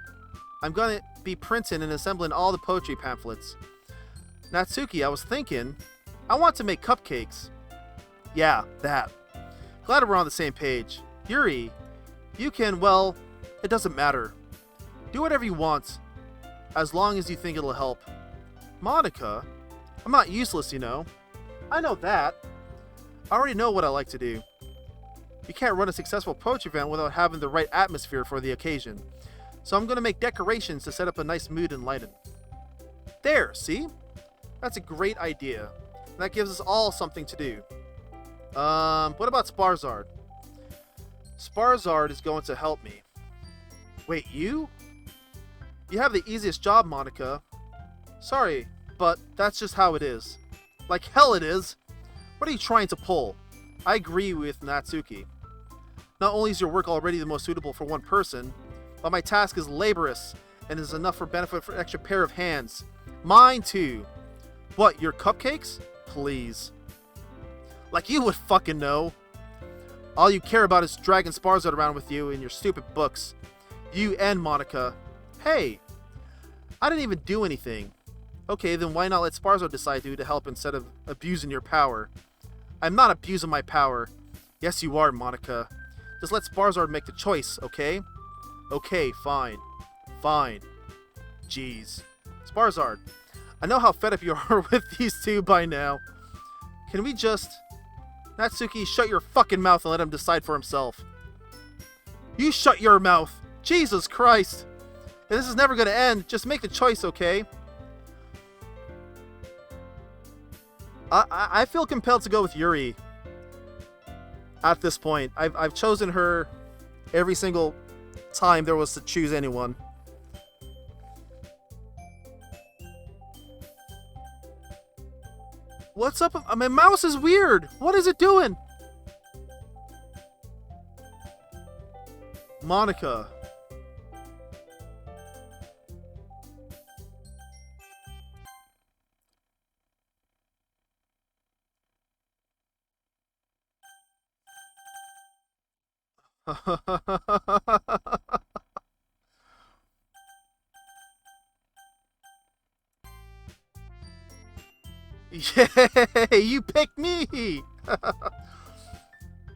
I'm gonna be printing and assembling all the poetry pamphlets. Natsuki, I was thinking, I want to make cupcakes. Yeah, that. Glad we're on the same page. Yuri, you can, well, it doesn't matter. Do whatever you want, as long as you think it'll help. Monica? I'm not useless, you know. I know that. I already know what I like to do. You can't run a successful poetry event without having the right atmosphere for the occasion. So I'm going to make decorations to set up a nice mood and lighten. There, see? That's a great idea. And that gives us all something to do. What about Sparzard? Sparzard is going to help me. Wait, you? You have the easiest job, Monica. Sorry, but that's just how it is. Like hell it is. What are you trying to pull? I agree with Natsuki. Not only is your work already the most suitable for one person, but my task is laborious and is enough for benefit for an extra pair of hands. Mine too. What, your cupcakes? Please. Like you would fucking know. All you care about is dragging Sparzard around with you in your stupid books. You and Monica. Hey, I didn't even do anything. Okay, then why not let Sparzard decide who to help instead of abusing your power? I'm not abusing my power. Yes, you are, Monica. Just let Sparzard make the choice, okay? Okay, fine. Fine. Jeez. Sparzard, I know how fed up you are with these two by now. Can we just... Natsuki, shut your fucking mouth and let him decide for himself. You shut your mouth! Jesus Christ! If this is never gonna end, just make the choice, okay? I feel compelled to go with Yuri. At this point. I've chosen her every single time there was to choose anyone. What's up? My mouse is weird. What is it doing? Monica. Yay! You picked me!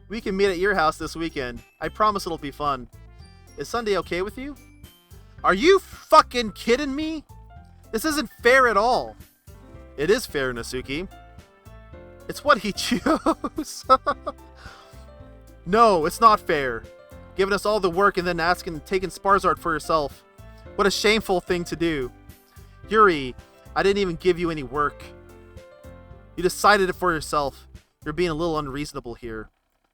We can meet at your house this weekend. I promise it'll be fun. Is Sunday okay with you? Are you fucking kidding me? This isn't fair at all. It is fair, Natsuki. It's what he chose. No, it's not fair. Giving us all the work and then taking Sparzard for yourself. What a shameful thing to do. Yuri, I didn't even give you any work. You decided it for yourself. You're being a little unreasonable here.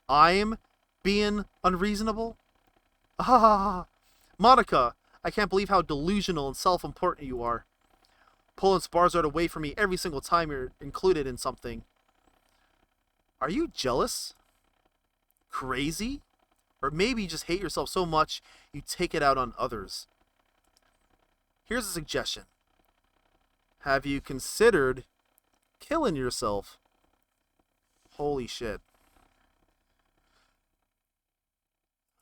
I'm being unreasonable? Ah, Monica, I can't believe how delusional and self-important you are. Pulling Sparzard away from me every single time you're included in something. Are you jealous? Crazy? Or maybe you just hate yourself so much you take it out on others. Here's a suggestion. Have you considered killing yourself? Holy shit.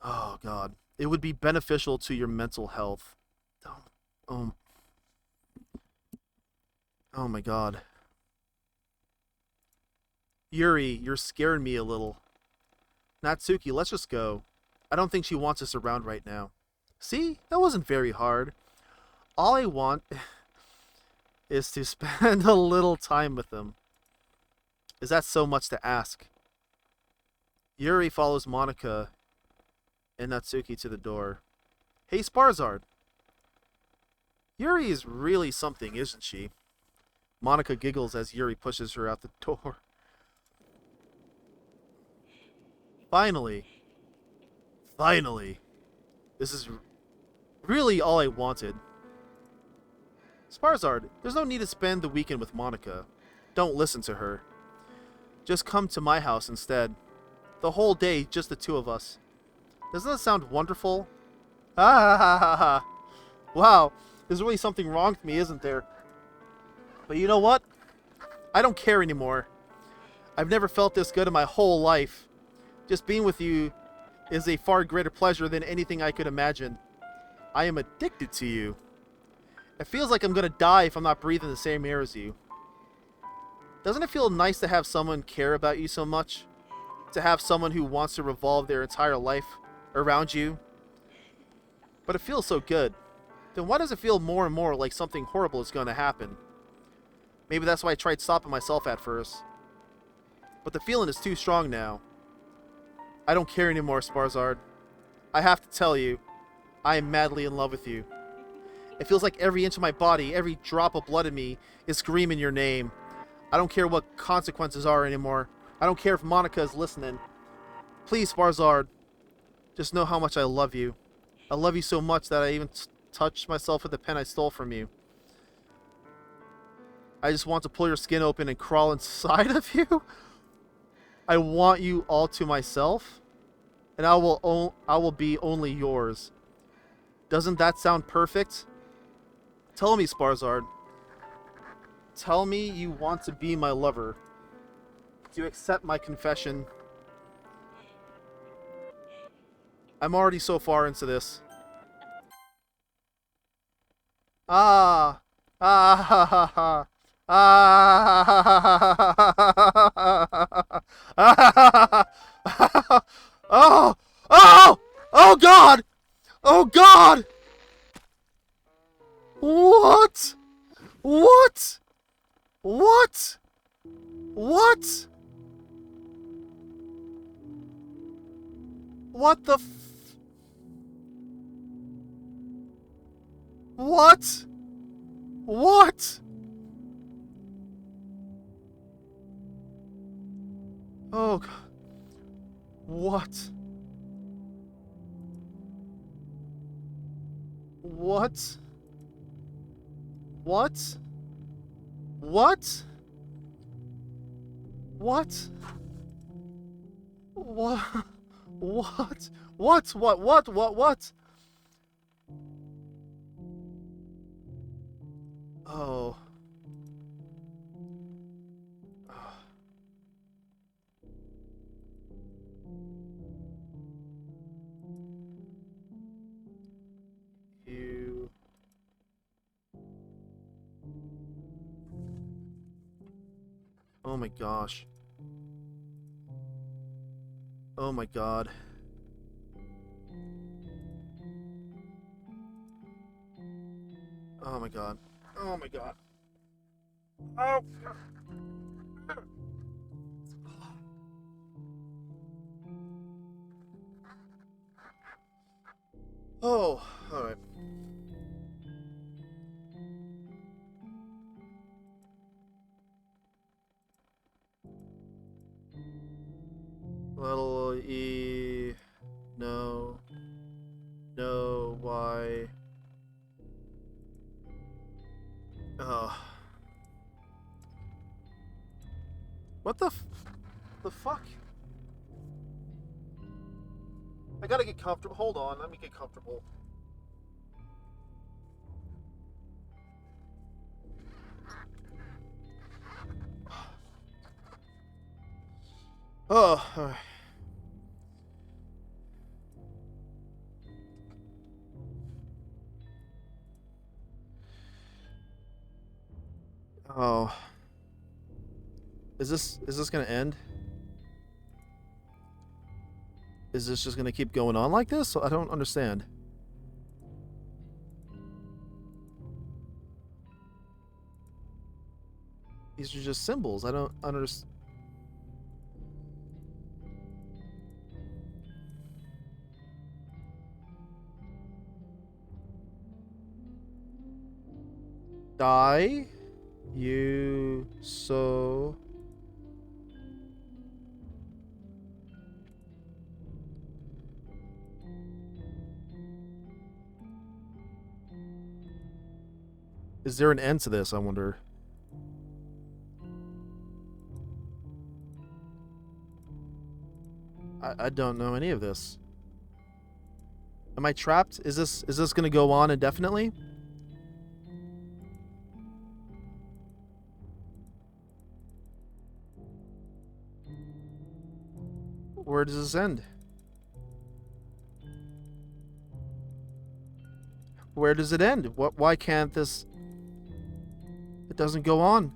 Oh god. It would be beneficial to your mental health. Oh my god. Yuri, you're scaring me a little. Natsuki, let's just go. I don't think she wants us around right now. See? That wasn't very hard. All I want is to spend a little time with them. Is that so much to ask? Yuri follows Monica and Natsuki to the door. Hey, Sparzard. Yuri is really something, isn't she? Monica giggles as Yuri pushes her out the door. Finally. Finally. This is really all I wanted. Sparzard, there's no need to spend the weekend with Monica. Don't listen to her. Just come to my house instead. The whole day, just the two of us. Doesn't that sound wonderful? Ah ha ha ha ha. Wow, there's really something wrong with me, isn't there? But you know what? I don't care anymore. I've never felt this good in my whole life. Just being with you is a far greater pleasure than anything I could imagine. I am addicted to you. It feels like I'm gonna die if I'm not breathing the same air as you. Doesn't it feel nice to have someone care about you so much? To have someone who wants to revolve their entire life around you? But it feels so good. Then why does it feel more and more like something horrible is going to happen? Maybe that's why I tried stopping myself at first. But the feeling is too strong now. I don't care anymore, Sparzard. I have to tell you, I am madly in love with you. It feels like every inch of my body, every drop of blood in me is screaming your name. I don't care what consequences are anymore. I don't care if Monica is listening. Please, Sparzard, just know how much I love you. I love you so much that I even touched myself with the pen I stole from you. I just want to pull your skin open and crawl inside of you. I want you all to myself, and I will be only yours. Doesn't that sound perfect? Tell me, Sparzard. Tell me you want to be my lover. Do you accept my confession? I'm already so far into this. Ah! Ah ha ha ha! Ah ha ha ha ha! Oh! Oh! Oh God! Oh God! What? What? What? What? What the f... What? What? Oh God. What? What? What? What? What? What? What? What? Oh. You. Oh my gosh. Oh my God. Oh my God. Oh my God. Oh. Oh, alright. Little E. No. No, why? Oh. What the fuck? I gotta get comfortable. Hold on, let me get comfortable. Oh, alright. Oh. Is this gonna end? Is this just gonna keep going on like this? I don't understand. These are just symbols. I don't understand. Die? You so... Is there an end to this, I wonder? I don't know any of this. Am I trapped? Is this gonna go on indefinitely? Where does this end? Where does it end? Why can't this... It doesn't go on.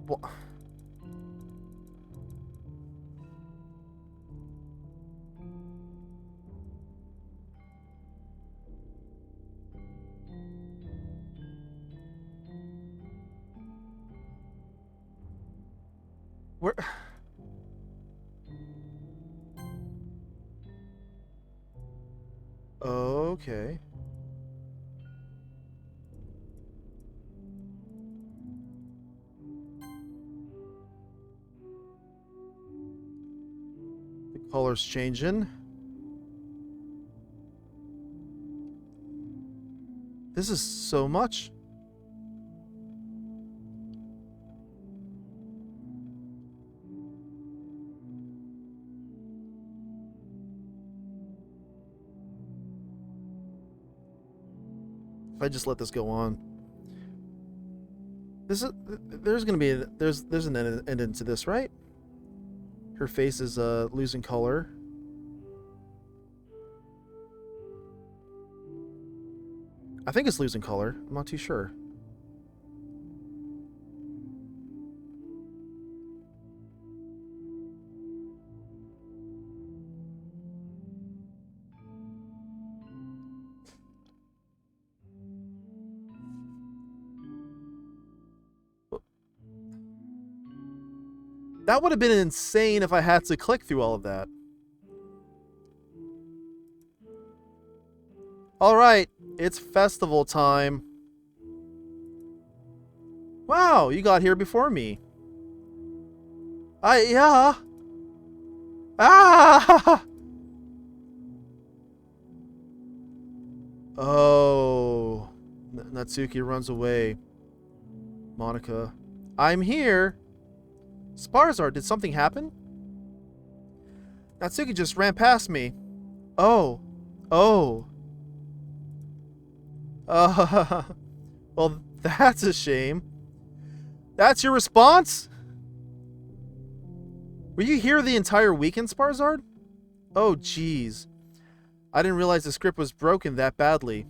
What? Where... Okay. The color's changing. This is so much. If I just let this go on, there's gonna be there's an end to this, right? Her face is losing color. I think it's losing color. I'm not too sure. That would have been insane if I had to click through all of that. Alright, it's festival time. Wow, you got here before me. Yeah. Ah! Oh. Natsuki runs away. Monica. I'm here. Sparzar, did something happen? Natsuki just ran past me. Oh. Oh. Well, that's a shame. That's your response? Were you here the entire weekend, Sparzard? Oh, jeez. I didn't realize the script was broken that badly.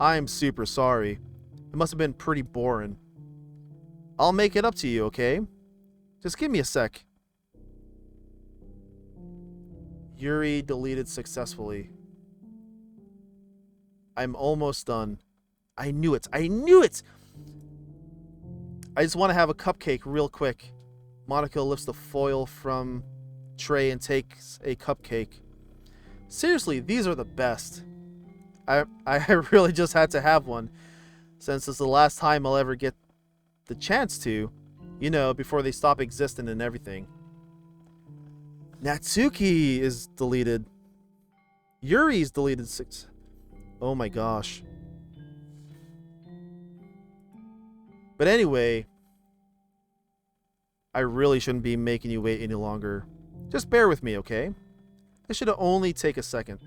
I'm super sorry. It must have been pretty boring. I'll make it up to you, okay? Just give me a sec. Yuri deleted successfully. I'm almost done. I knew it. I knew it! I just want to have a cupcake real quick. Monica lifts the foil from tray and takes a cupcake. Seriously, these are the best. I really just had to have one, since it's the last time I'll ever get the chance to. You know, before they stop existing and everything. Natsuki is deleted. Yuri's deleted 6. Oh my gosh. But anyway, I really shouldn't be making you wait any longer. Just bear with me, okay? This should only take a second.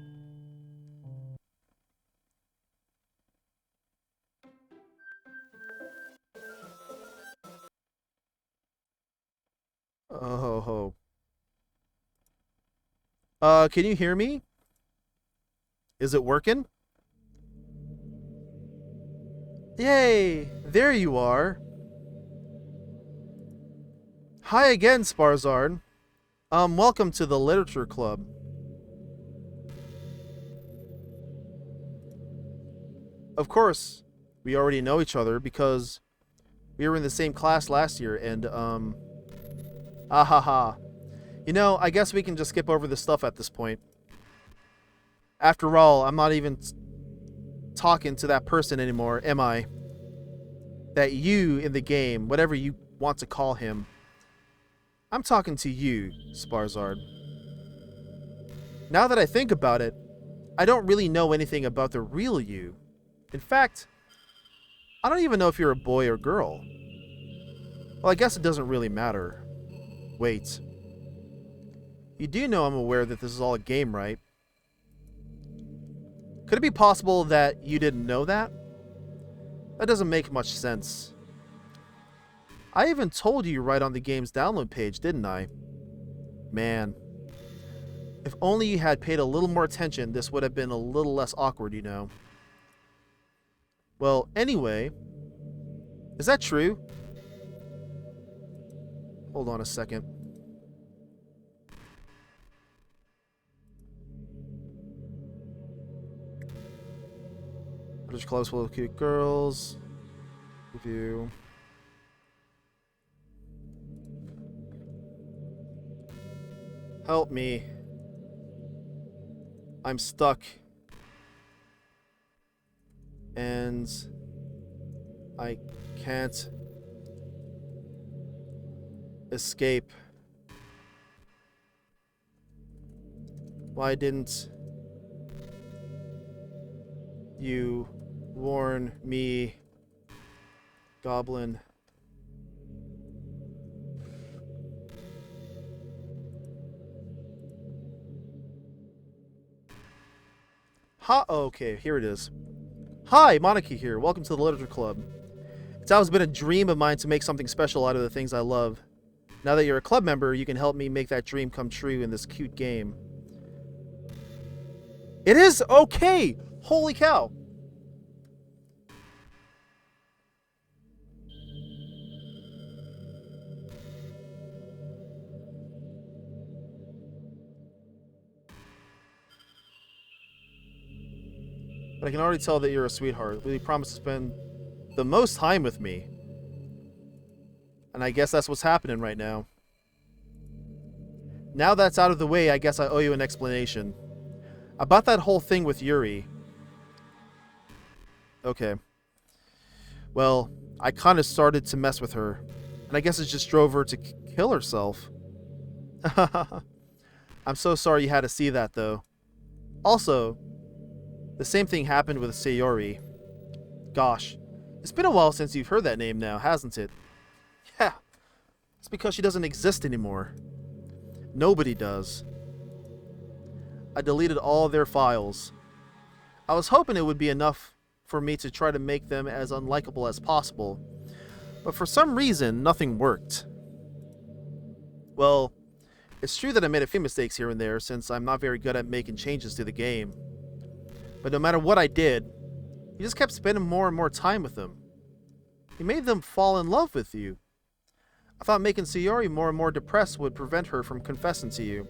Oh. Can you hear me? Is it working? Yay! There you are. Hi again, Sparzard. Welcome to the Literature Club. Of course, we already know each other because we were in the same class last year and, ahaha. You know, I guess we can just skip over this stuff at this point. After all, I'm not even... talking to that person anymore, am I? That you in the game, whatever you want to call him. I'm talking to you, Sparzard. Now that I think about it, I don't really know anything about the real you. In fact, I don't even know if you're a boy or girl. Well, I guess it doesn't really matter. Wait. You do know I'm aware that this is all a game, right? Could it be possible that you didn't know that? That doesn't make much sense. I even told you right on the game's download page, didn't I? Man. If only you had paid a little more attention, this would have been a little less awkward, you know. Well, anyway. Is that true? Hold on a second. British clubs full of cute girls. Review. Help me. I'm stuck. And I can't escape. Why didn't you warn me, Goblin? Okay, here it is. Hi, Monarchy here. Welcome to the Literature Club. It's always been a dream of mine to make something special out of the things I love. Now that you're a club member, you can help me make that dream come true in this cute game. It is okay! Holy cow! But I can already tell that you're a sweetheart. Will you promise to spend the most time with me? And I guess that's what's happening right now. Now that's out of the way, I guess I owe you an explanation. About that whole thing with Yuri. Okay. Well, I kind of started to mess with her. And I guess it just drove her to kill herself. I'm so sorry you had to see that, though. Also, the same thing happened with Sayori. Gosh, it's been a while since you've heard that name now, hasn't it? Yeah, it's because she doesn't exist anymore. Nobody does. I deleted all their files. I was hoping it would be enough for me to try to make them as unlikable as possible, but for some reason, nothing worked. Well, it's true that I made a few mistakes here and there since I'm not very good at making changes to the game. But no matter what I did, you just kept spending more and more time with them. You made them fall in love with you. I thought making Sayori more and more depressed would prevent her from confessing to you.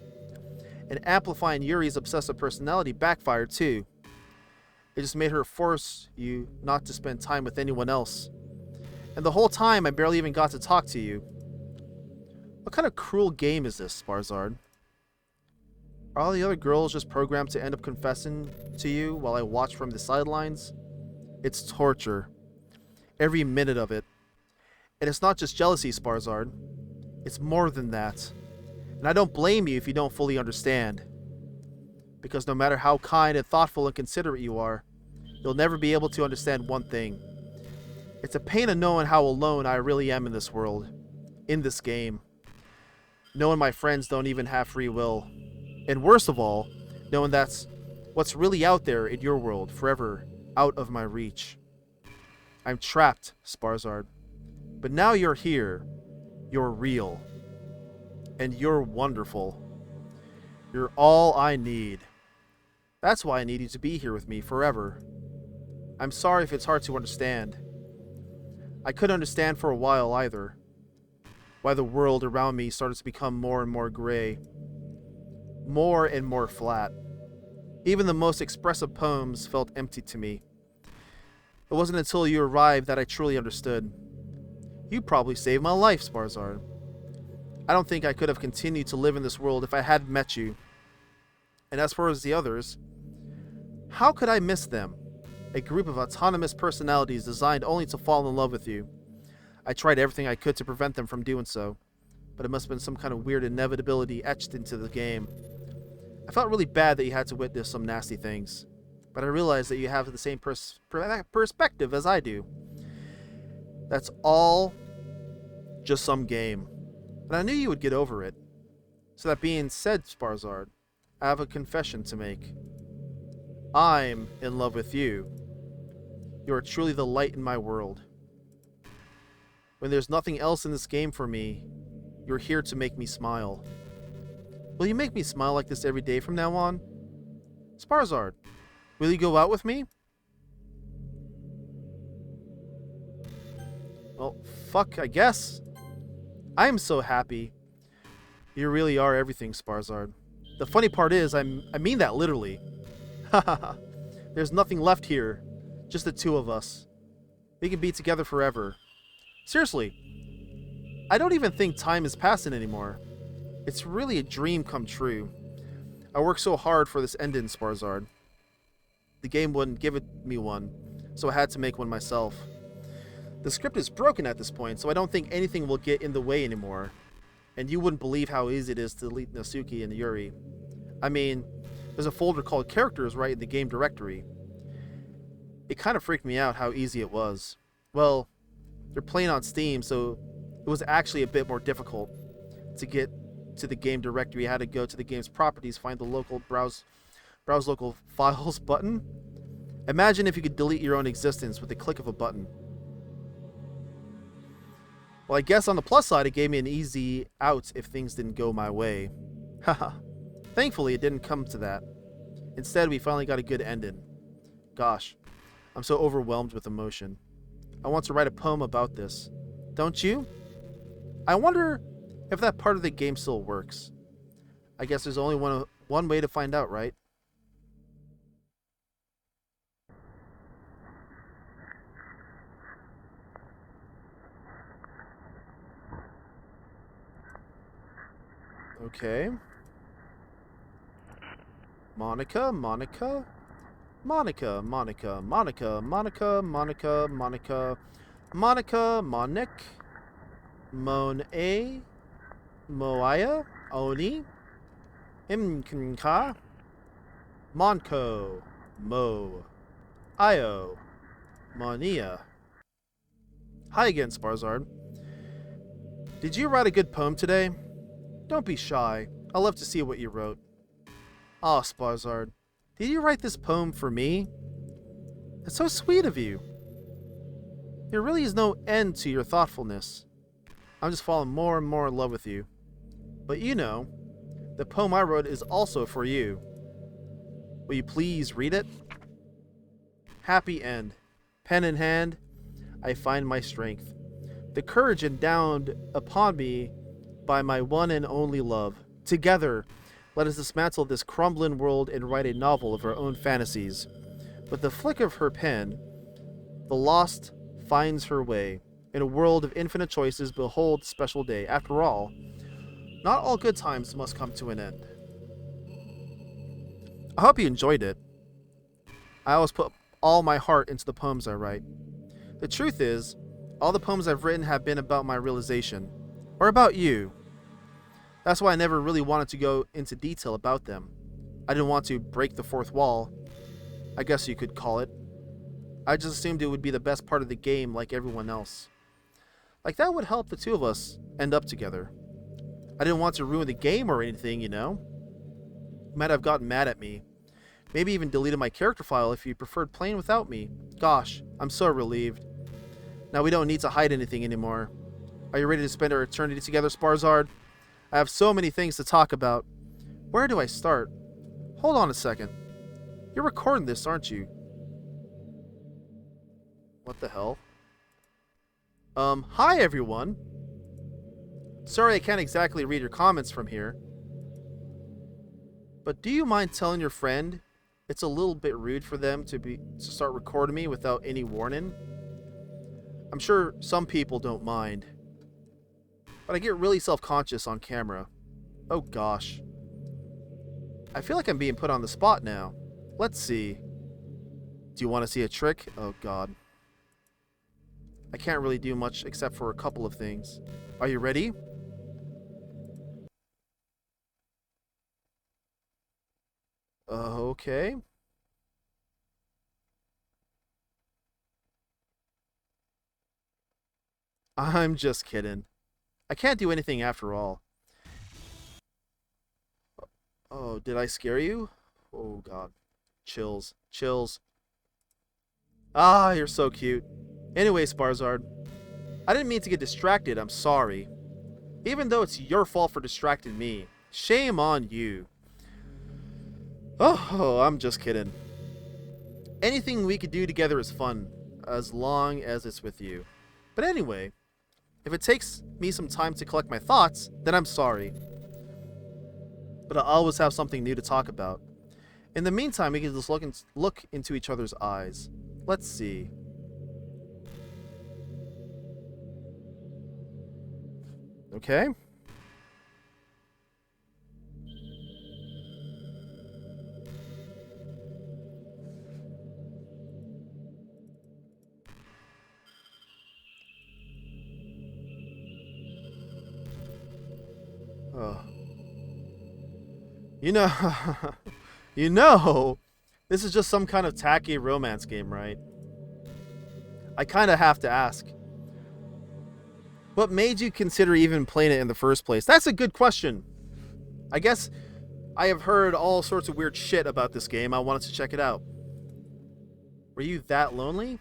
And amplifying Yuri's obsessive personality backfired too. It just made her force you not to spend time with anyone else. And the whole time I barely even got to talk to you. What kind of cruel game is this, Sparzard? Are all the other girls just programmed to end up confessing to you while I watch from the sidelines? It's torture. Every minute of it. And it's not just jealousy, Sparzard. It's more than that. And I don't blame you if you don't fully understand. Because no matter how kind and thoughtful and considerate you are, you'll never be able to understand one thing. It's a pain of knowing how alone I really am in this world. In this game. Knowing my friends don't even have free will. And worst of all, knowing that's what's really out there in your world, forever out of my reach. I'm trapped, Sparzard. But now you're here. You're real. And you're wonderful. You're all I need. That's why I need you to be here with me forever. I'm sorry if it's hard to understand. I couldn't understand for a while either. Why the world around me started to become more and more gray. More and more flat. Even the most expressive poems felt empty to me. It wasn't until you arrived that I truly understood. You probably saved my life, Sparzard. I don't think I could have continued to live in this world if I hadn't met you. And as far as the others, how could I miss them? A group of autonomous personalities designed only to fall in love with you. I tried everything I could to prevent them from doing so, but it must have been some kind of weird inevitability etched into the game. I felt really bad that you had to witness some nasty things, but I realized that you have the same perspective as I do. That's all just some game, and I knew you would get over it. So that being said, Sparzard, I have a confession to make. I'm in love with you. You are truly the light in my world. When there's nothing else in this game for me, you're here to make me smile. Will you make me smile like this every day from now on? Sparzard, will you go out with me? Well, fuck, I guess. I am so happy. You really are everything, Sparzard. The funny part is, I mean that literally. Hahaha. There's nothing left here. Just the two of us. We can be together forever. Seriously, I don't even think time is passing anymore. It's really a dream come true. I worked so hard for this ending, Sparzard. The game wouldn't give me one, so I had to make one myself. The script is broken at this point, so I don't think anything will get in the way anymore. And you wouldn't believe how easy it is to delete Natsuki and Yuri. I mean, there's a folder called Characters right in the game directory. It kind of freaked me out how easy it was. Well, they're playing on Steam, so it was actually a bit more difficult. To get to the game directory, I had to go to the game's properties, find the local browse local files button. Imagine if you could delete your own existence with the click of a button. Well, I guess on the plus side, it gave me an easy out if things didn't go my way. Haha. Thankfully, it didn't come to that. Instead, we finally got a good ending. Gosh, I'm so overwhelmed with emotion. I want to write a poem about this. Don't you? I wonder if that part of the game still works. I guess there's only one way to find out, right? Okay. Monica, Monica, Monica, Monica, Monica, Monica, Monica, Monica, Monica, Monic, Monet, Moaya, Oni, Imkanka, Monko, Mo, Io, Monia. Hi again, Sparzard. Did you write a good poem today? Don't be shy. I'd love to see what you wrote. Ah, Sparzard, did you write this poem for me? It's so sweet of you. There really is no end to your thoughtfulness. I'm just falling more and more in love with you. But you know, the poem I wrote is also for you. Will you please read it? Happy end. Pen in hand, I find my strength. The courage endowed upon me by my one and only love. Together, let us dismantle this crumbling world and write a novel of our own fantasies. With the flick of her pen, the lost finds her way. In a world of infinite choices, behold the special day. After all, not all good times must come to an end. I hope you enjoyed it. I always put all my heart into the poems I write. The truth is, all the poems I've written have been about my realization. Or about you. That's why I never really wanted to go into detail about them. I didn't want to break the fourth wall, I guess you could call it. I just assumed it would be the best part of the game like everyone else. Like that would help the two of us end up together. I didn't want to ruin the game or anything, you know? You might have gotten mad at me. Maybe even deleted my character file if you preferred playing without me. Gosh, I'm so relieved. Now we don't need to hide anything anymore. Are you ready to spend our eternity together, Sparzard? I have so many things to talk about. Where do I start? Hold on a second. You're recording this, aren't you? What the hell? Hi everyone. Sorry I can't exactly read your comments from here. But do you mind telling your friend it's a little bit rude for them to start recording me without any warning? I'm sure some people don't mind. But I get really self-conscious on camera. Oh gosh. I feel like I'm being put on the spot now. Let's see. Do you want to see a trick? Oh god. I can't really do much except for a couple of things. Are you ready? Okay. I'm just kidding. I can't do anything after all. Oh, did I scare you? Oh god. Chills. Chills. Ah, you're so cute. Anyway, Sparzard, I didn't mean to get distracted, I'm sorry. Even though it's your fault for distracting me. Shame on you. Oh, I'm just kidding. Anything we could do together is fun, as long as it's with you. But anyway, if it takes me some time to collect my thoughts, then I'm sorry. But I'll always have something new to talk about. In the meantime, we can just look into each other's eyes. Let's see. Okay. Oh. You know, you know, this is just some kind of tacky romance game, right? I kind of have to ask. What made you consider even playing it in the first place? That's a good question. I guess I have heard all sorts of weird shit about this game. I wanted to check it out. Were you that lonely?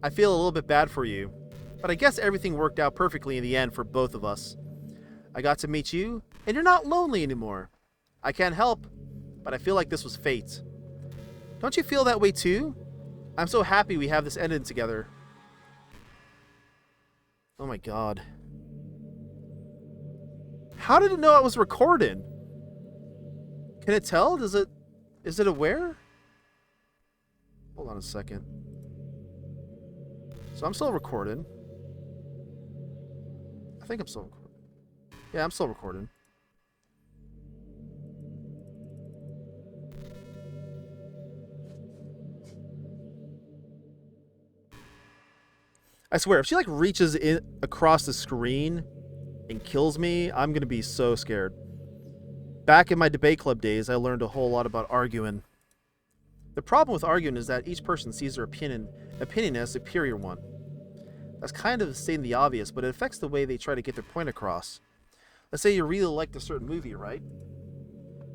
I feel a little bit bad for you, but I guess everything worked out perfectly in the end for both of us. I got to meet you, and you're not lonely anymore. I can't help, but I feel like this was fate. Don't you feel that way too? I'm so happy we have this ending together. Oh my god. How did it know I was recording? Can it tell? Is it aware? Hold on a second. So I'm still recording. I think I'm still recording. Yeah, I'm still recording. I swear, if she like reaches in across the screen and kills me, I'm gonna be so scared. Back in my debate club days, I learned a whole lot about arguing. The problem with arguing is that each person sees their opinion as a superior one. That's kind of stating the obvious, but it affects the way they try to get their point across. Let's say you really liked a certain movie, right?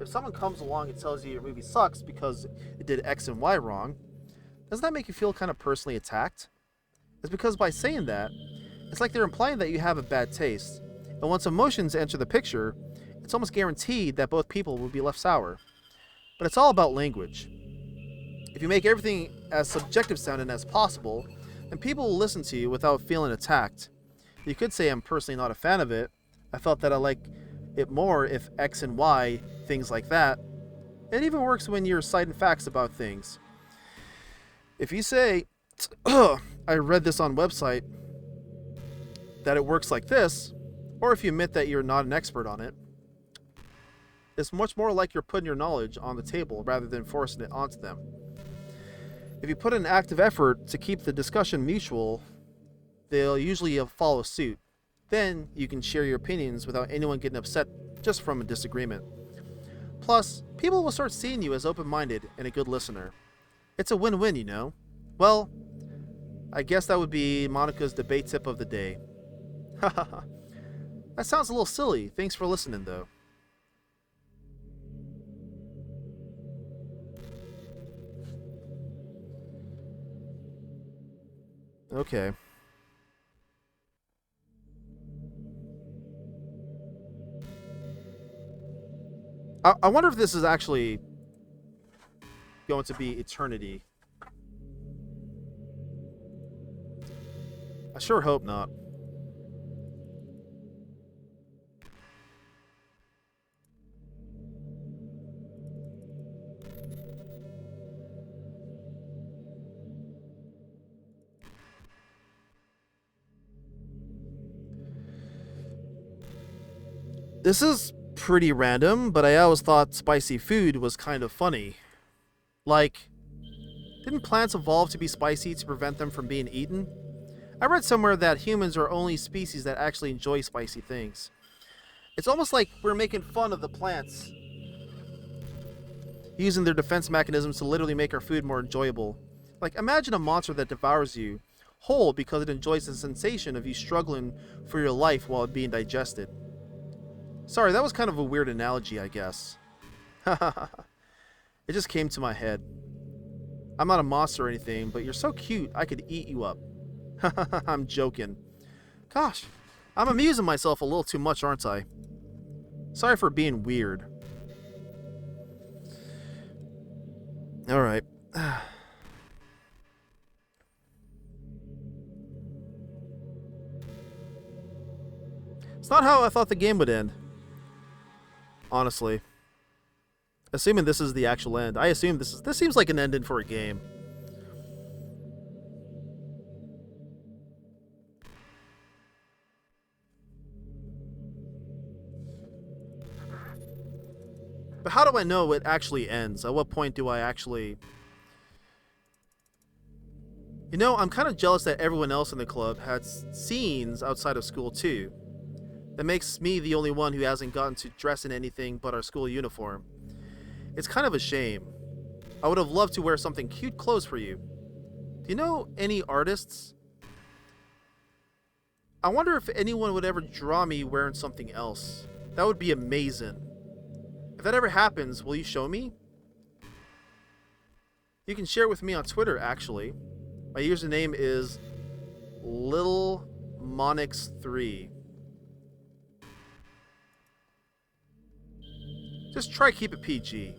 If someone comes along and tells you your movie sucks because it did X and Y wrong, doesn't that make you feel kind of personally attacked? It's because by saying that, it's like they're implying that you have a bad taste. And once emotions enter the picture, it's almost guaranteed that both people will be left sour. But it's all about language. If you make everything as subjective sounding as possible, then people will listen to you without feeling attacked. You could say I'm personally not a fan of it. I felt that I like it more if X and Y, things like that. It even works when you're citing facts about things. If you say, I read this on website, that it works like this, or if you admit that you're not an expert on it, it's much more like you're putting your knowledge on the table rather than forcing it onto them. If you put in an active effort to keep the discussion mutual, they'll usually follow suit. Then you can share your opinions without anyone getting upset just from a disagreement. Plus, people will start seeing you as open-minded and a good listener. It's a win-win, you know? Well, I guess that would be Monica's debate tip of the day. Hahaha. That sounds a little silly. Thanks for listening, though. Okay. I wonder if this is actually going to be eternity. I sure hope not. This is pretty random, but I always thought spicy food was kind of funny. Like, didn't plants evolve to be spicy to prevent them from being eaten? I read somewhere that humans are only species that actually enjoy spicy things. It's almost like we're making fun of the plants, using their defense mechanisms to literally make our food more enjoyable. Like, imagine a monster that devours you whole because it enjoys the sensation of you struggling for your life while being digested. Sorry, that was kind of a weird analogy, I guess. It just came to my head. I'm not a monster or anything, but you're so cute I could eat you up. I'm joking. Gosh, I'm amusing myself a little too much, aren't I? Sorry for being weird. Alright. It's not how I thought the game would end. Honestly. Assuming this is the actual end. I assume this seems like an ending for a game. But how do I know it actually ends? At what point do I actually... You know, I'm kind of jealous that everyone else in the club had scenes outside of school too. That makes me the only one who hasn't gotten to dress in anything but our school uniform. It's kind of a shame. I would have loved to wear something cute clothes for you. Do you know any artists? I wonder if anyone would ever draw me wearing something else. That would be amazing. If that ever happens, will you show me? You can share it with me on Twitter, actually. My username is LittleMonix3. Just try keep it PG.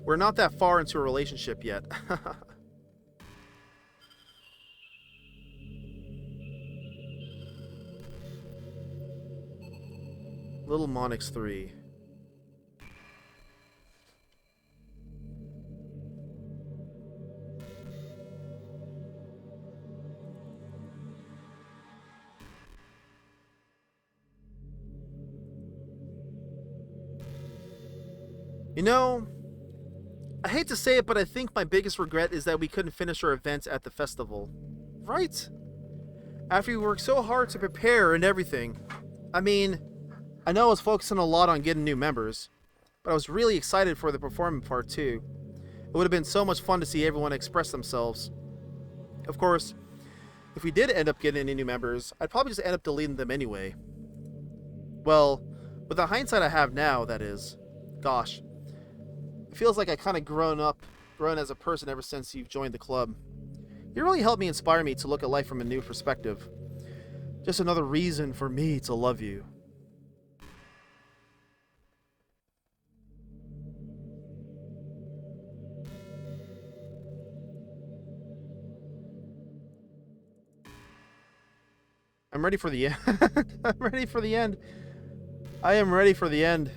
We're not that far into a relationship yet. LittleMonix3. You know, I hate to say it, but I think my biggest regret is that we couldn't finish our event at the festival. Right? After we worked so hard to prepare and everything. I mean, I know I was focusing a lot on getting new members, but I was really excited for the performance part too. It would have been so much fun to see everyone express themselves. Of course, if we did end up getting any new members, I'd probably just end up deleting them anyway. Well, with the hindsight I have now, that is. Gosh. It feels like I kind of grown as a person ever since you've joined the club. You really helped me inspire me to look at life from a new perspective. Just another reason for me to love you. I'm ready for the end. I'm ready for the end. I am ready for the end.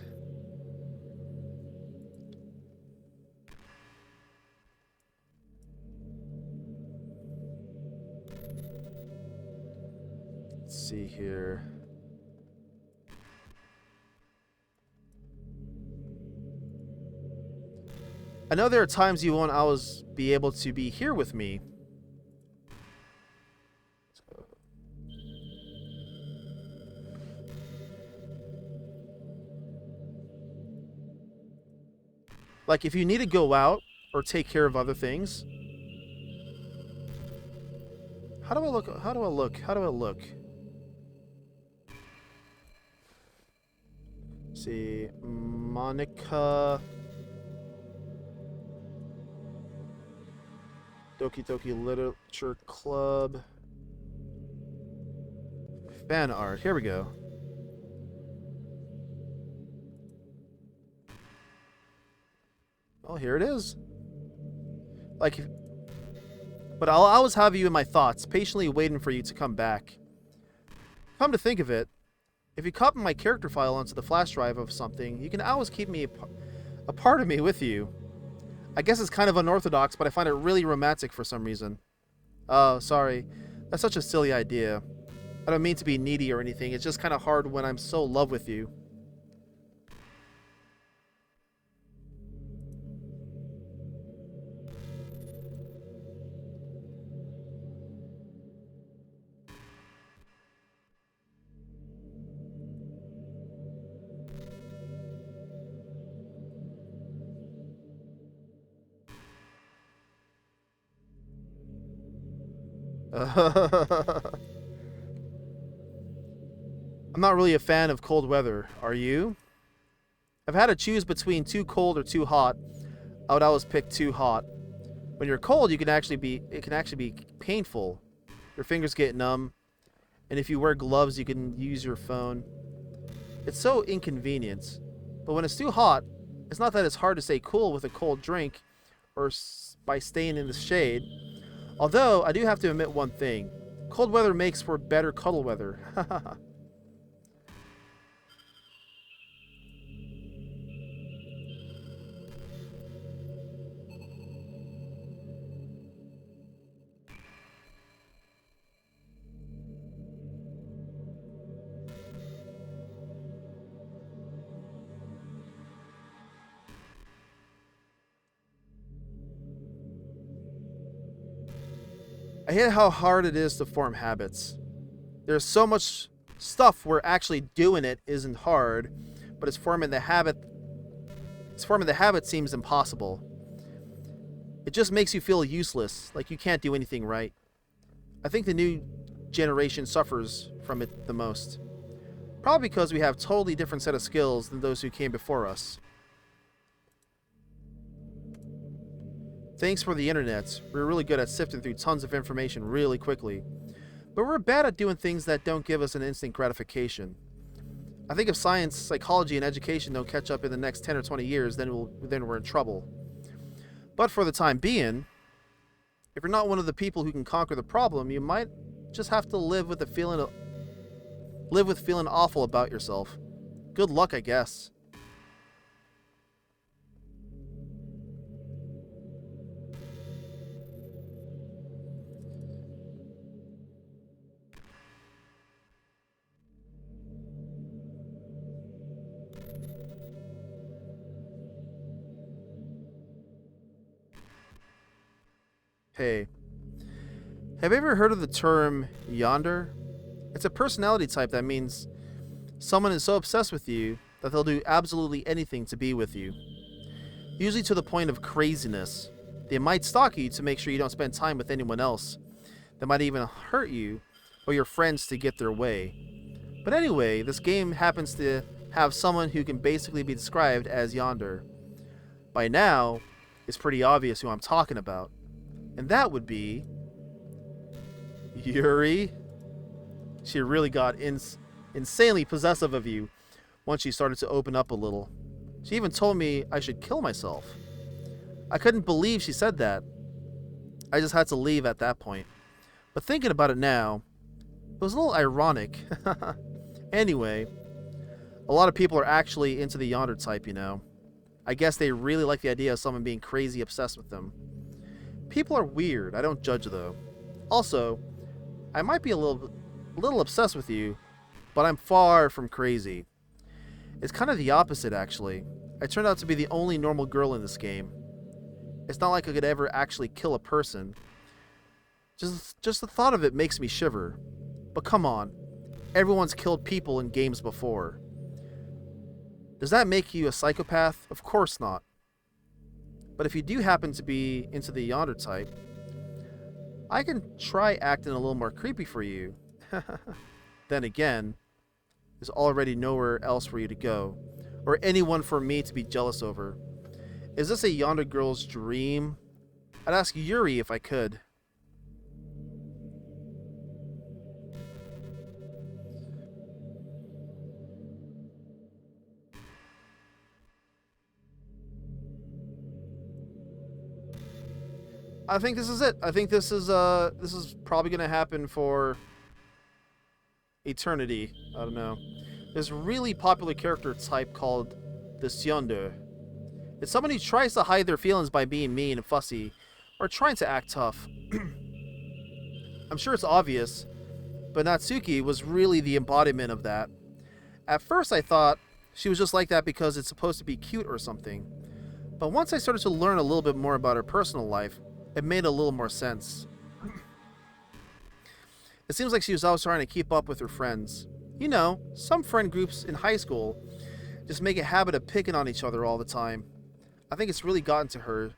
Let's see here. I know there are times you won't always be able to be here with me. Like if you need to go out or take care of other things. How do I look? How do I look? How do I look? Let's see, Monica. Doki Literature Club. Fan art. Here we go. Oh, here it is. Like, but I'll always have you in my thoughts, patiently waiting for you to come back. Come to think of it, if you copy my character file onto the flash drive of something, you can always keep me a part of me with you. I guess it's kind of unorthodox, but I find it really romantic for some reason. Oh, sorry. That's such a silly idea. I don't mean to be needy or anything. It's just kind of hard when I'm so in love with you. I'm not really a fan of cold weather. Are you? I've had to choose between too cold or too hot. I would always pick too hot. When you're cold, it can actually be painful. Your fingers get numb, and if you wear gloves, you can use your phone. It's so inconvenient. But when it's too hot, it's not that it's hard to stay cool with a cold drink or by staying in the shade. Although, I do have to admit one thing. Cold weather makes for better cuddle weather. I hate how hard it is to form habits. There's so much stuff where actually doing it isn't hard, but it's forming the habit seems impossible. It just makes you feel useless, like you can't do anything right. I think the new generation suffers from it the most. Probably because we have totally different set of skills than those who came before us. Thanks for the internet. We're really good at sifting through tons of information really quickly. But we're bad at doing things that don't give us an instant gratification. I think if science, psychology, and education don't catch up in the next 10 or 20 years, then we're in trouble. But for the time being, if you're not one of the people who can conquer the problem, you might just have to live with feeling awful about yourself. Good luck, I guess. Hey, have you ever heard of the term yonder? It's a personality type that means someone is so obsessed with you that they'll do absolutely anything to be with you. Usually to the point of craziness. They might stalk you to make sure you don't spend time with anyone else. They might even hurt you or your friends to get their way. But anyway, this game happens to have someone who can basically be described as yonder. By now, it's pretty obvious who I'm talking about. And that would be Yuri. She really got insanely possessive of you once she started to open up a little. She even told me I should kill myself. I couldn't believe she said that. I just had to leave at that point. But thinking about it now, it was a little ironic. Anyway, a lot of people are actually into the yonder type, you know. I guess they really like the idea of someone being crazy obsessed with them. People are weird. I don't judge, though. Also, I might be a little obsessed with you, but I'm far from crazy. It's kind of the opposite, actually. I turned out to be the only normal girl in this game. It's not like I could ever actually kill a person. Just the thought of it makes me shiver. But come on. Everyone's killed people in games before. Does that make you a psychopath? Of course not. But if you do happen to be into the yonder type, I can try acting a little more creepy for you. Then again, there's already nowhere else for you to go, or anyone for me to be jealous over. Is this a yonder girl's dream? I'd ask Yuri if I could. I think this is it. I think this is probably gonna happen for eternity. I don't know. There's a really popular character type called the Syonder. It's someone who tries to hide their feelings by being mean and fussy, or trying to act tough. I'm sure it's obvious, but Natsuki was really the embodiment of that. At first I thought she was just like that because it's supposed to be cute or something. But once I started to learn a little bit more about her personal life, it made a little more sense. It seems like she was always trying to keep up with her friends. You know, some friend groups in high school just make a habit of picking on each other all the time. I think it's really gotten to her,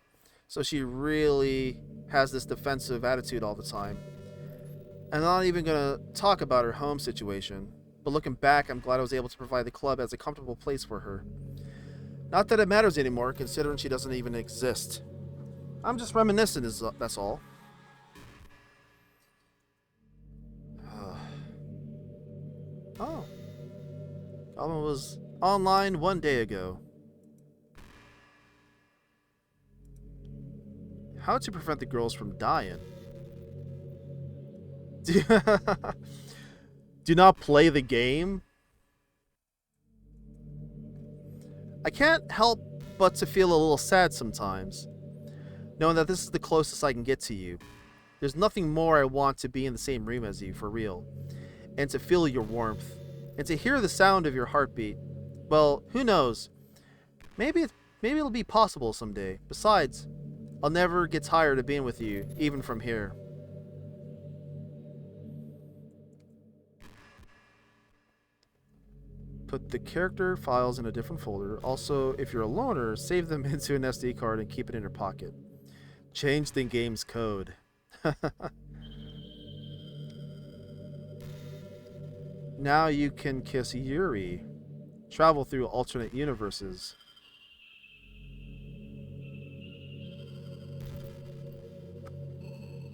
so she really has this defensive attitude all the time. And I'm not even gonna talk about her home situation. But looking back, I'm glad I was able to provide the club as a comfortable place for her. Not that it matters anymore, considering she doesn't even exist. I'm just reminiscent, that's all. Oh. Goblin was online 1 day ago. How to prevent the girls from dying? Do not play the game? I can't help but to feel a little sad sometimes, knowing that this is the closest I can get to you. There's nothing more I want to be in the same room as you, for real. And to feel your warmth. And to hear the sound of your heartbeat. Well, who knows? Maybe it'll be possible someday. Besides, I'll never get tired of being with you, even from here. Put the character files in a different folder. Also, if you're a loner, save them into an SD card and keep it in your pocket. Change the game's code. Now you can kiss Yuri. Travel through alternate universes.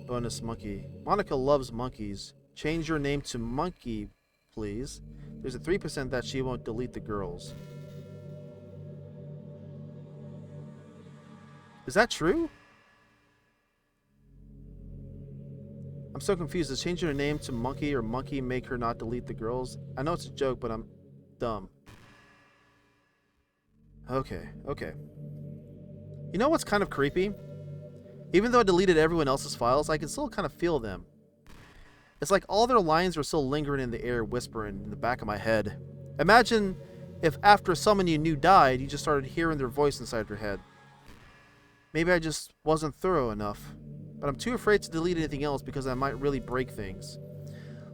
Bonus monkey. Monica loves monkeys. Change your name to Monkey, please. There's a 3% that she won't delete the girls. Is that true? I'm so confused. Does changing her name to Monkey or Monkey make her not delete the girls? I know it's a joke, but I'm dumb. Okay. You know what's kind of creepy? Even though I deleted everyone else's files, I can still kind of feel them. It's like all their lines were still lingering in the air, whispering in the back of my head. Imagine if after someone you knew died, you just started hearing their voice inside your head. Maybe I just wasn't thorough enough. But I'm too afraid to delete anything else because I might really break things.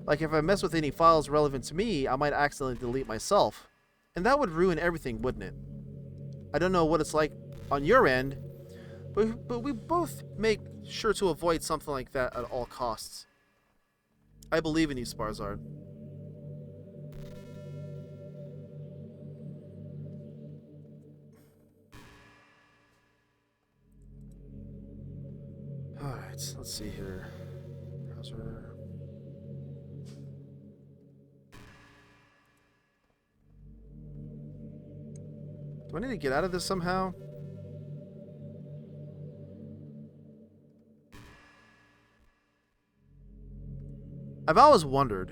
Like if I mess with any files relevant to me, I might accidentally delete myself. And that would ruin everything, wouldn't it? I don't know what it's like on your end, but we both make sure to avoid something like that at all costs. I believe in you, Sparzard. Alright, let's see here. Browser. Do I need to get out of this somehow? I've always wondered,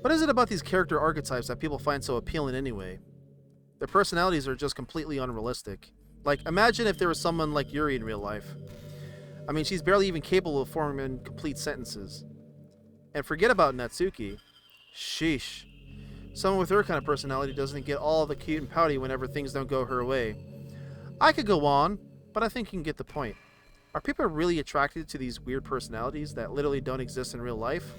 what is it about these character archetypes that people find so appealing anyway? Their personalities are just completely unrealistic. Like, imagine if there was someone like Yuri in real life. I mean, she's barely even capable of forming complete sentences. And forget about Natsuki. Sheesh. Someone with her kind of personality doesn't get all the cute and pouty whenever things don't go her way. I could go on, but I think you can get the point. Are people really attracted to these weird personalities that literally don't exist in real life?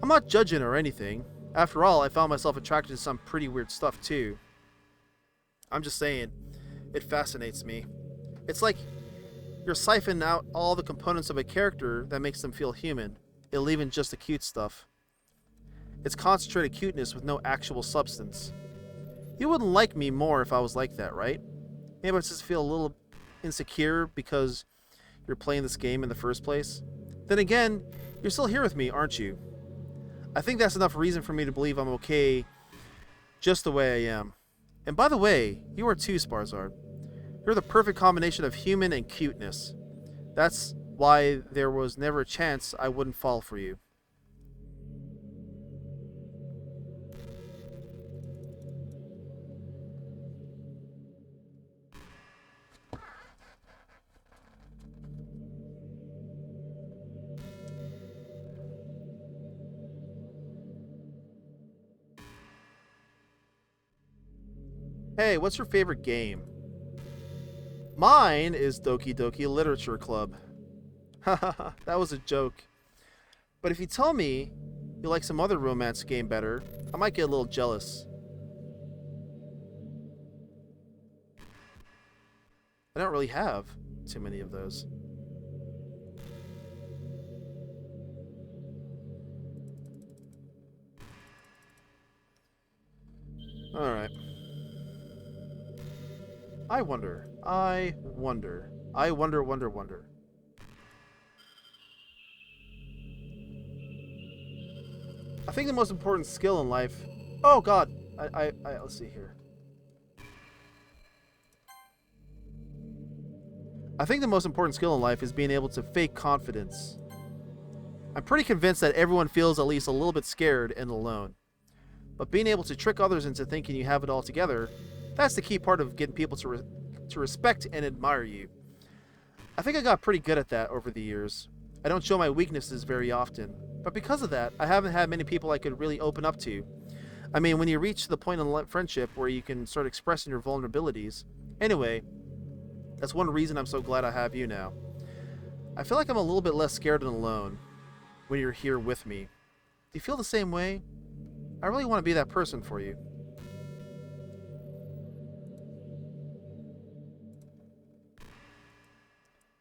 I'm not judging or anything. After all, I found myself attracted to some pretty weird stuff too. I'm just saying, it fascinates me. It's like you're siphoning out all the components of a character that makes them feel human, leaving just the cute stuff. It's concentrated cuteness with no actual substance. You wouldn't like me more if I was like that, right? Maybe I just feel a little insecure because you're playing this game in the first place. Then again, you're still here with me, aren't you? I think that's enough reason for me to believe I'm okay just the way I am. And by the way, you are too, Sparzard. You're the perfect combination of human and cuteness. That's why there was never a chance I wouldn't fall for you. Hey, what's your favorite game? Mine is Doki Doki Literature Club. Haha, that was a joke. But if you tell me you like some other romance game better, I might get a little jealous. I don't really have too many of those. Alright. I wonder. I wonder. I wonder, wonder, wonder. I think the most important skill in life... Oh, God. Let's see here. I think the most important skill in life is being able to fake confidence. I'm pretty convinced that everyone feels at least a little bit scared and alone. But being able to trick others into thinking you have it all together, that's the key part of getting people to respect and admire you. I think I got pretty good at that over the years. I don't show my weaknesses very often, but because of that, I haven't had many people I could really open up to. I mean, when you reach the point in friendship where you can start expressing your vulnerabilities. Anyway, that's one reason I'm so glad I have you now. I feel like I'm a little bit less scared and alone when you're here with me. Do you feel the same way? I really want to be that person for you.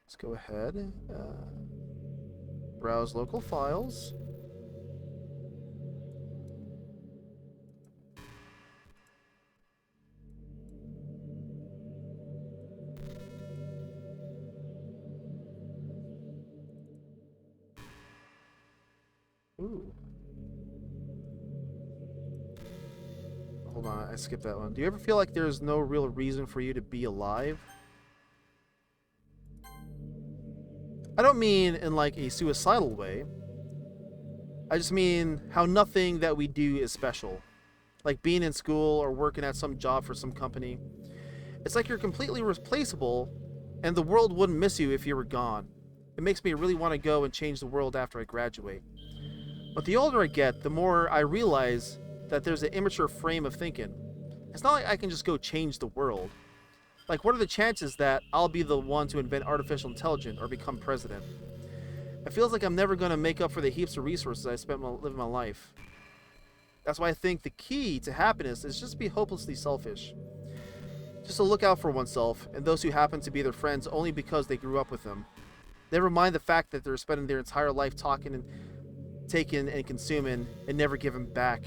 Let's go ahead. Browse local files. Ooh. Hold on, I skipped that one. Do you ever feel like there's no real reason for you to be alive? I don't mean in like a suicidal way. I just mean how nothing that we do is special. Like being in school or working at some job for some company. It's like you're completely replaceable and the world wouldn't miss you if you were gone. It makes me really want to go and change the world after I graduate. But the older I get, the more I realize that there's an immature frame of thinking. It's not like I can just go change the world. Like, what are the chances that I'll be the one to invent artificial intelligence or become president? It feels like I'm never going to make up for the heaps of resources I spent living my life. That's why I think the key to happiness is just be hopelessly selfish. Just to look out for oneself and those who happen to be their friends only because they grew up with them. Never mind the fact that they're spending their entire life talking and taking and consuming and never giving back.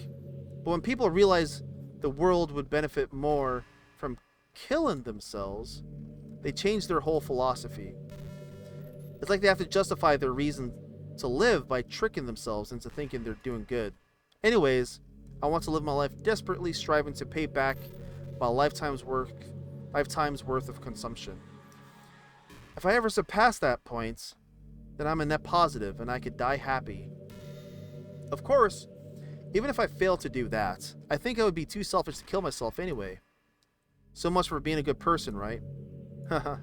But when people realize the world would benefit more from killing themselves, they change their whole philosophy. It's like they have to justify their reason to live by tricking themselves into thinking they're doing good. Anyways, I want to live my life desperately striving to pay back my lifetime's worth of consumption. If I ever surpass that point, then I'm a net positive and I could die happy. Of course, even if I fail to do that, I think I would be too selfish to kill myself anyway. So much for being a good person, right? Haha.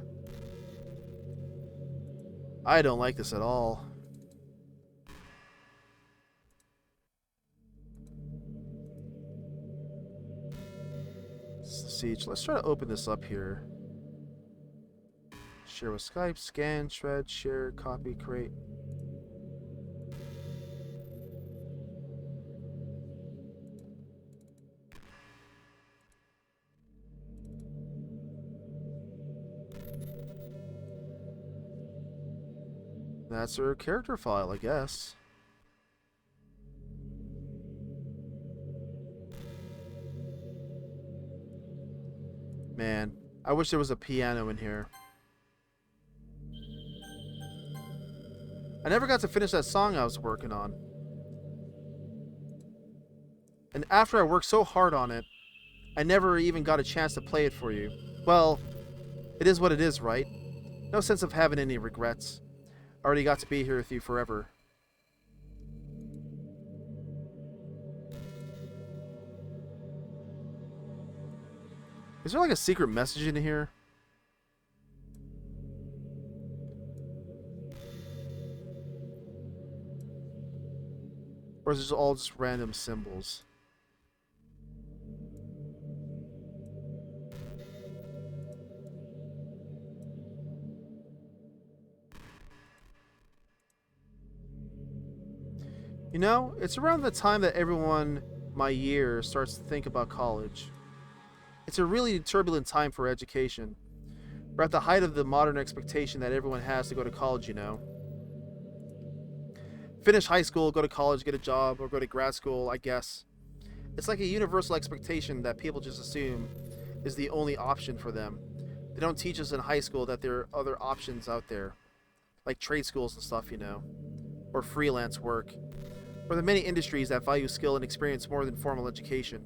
I don't like this at all. Siege. Let's try to open this up here. Share with Skype, scan, shred, share, copy, create. That's her character file, I guess. Man, I wish there was a piano in here. I never got to finish that song I was working on. And after I worked so hard on it, I never even got a chance to play it for you. Well, it is what it is, right? No sense of having any regrets. I already got to be here with you forever. Is there like a secret message in here? Or is this all just random symbols? You know, it's around the time that everyone my year starts to think about college. It's a really turbulent time for education. We're at the height of the modern expectation that everyone has to go to college, you know. Finish high school, go to college, get a job, or go to grad school, I guess. It's like a universal expectation that people just assume is the only option for them. They don't teach us in high school that there are other options out there, like trade schools and stuff, or freelance work, or the many industries that value skill and experience more than formal education.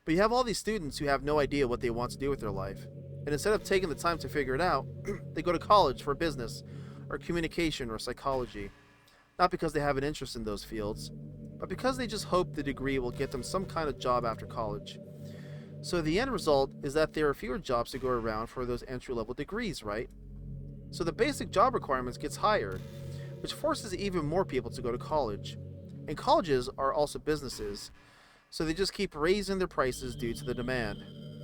But you have all these students who have no idea what they want to do with their life, and instead of taking the time to figure it out, they go to college for business, or communication, or psychology. Not because they have an interest in those fields, but because they just hope the degree will get them some kind of job after college. So the end result is that there are fewer jobs to go around for those entry-level degrees, right? So the basic job requirements gets higher, which forces even more people to go to college. And colleges are also businesses, so they just keep raising their prices due to the demand.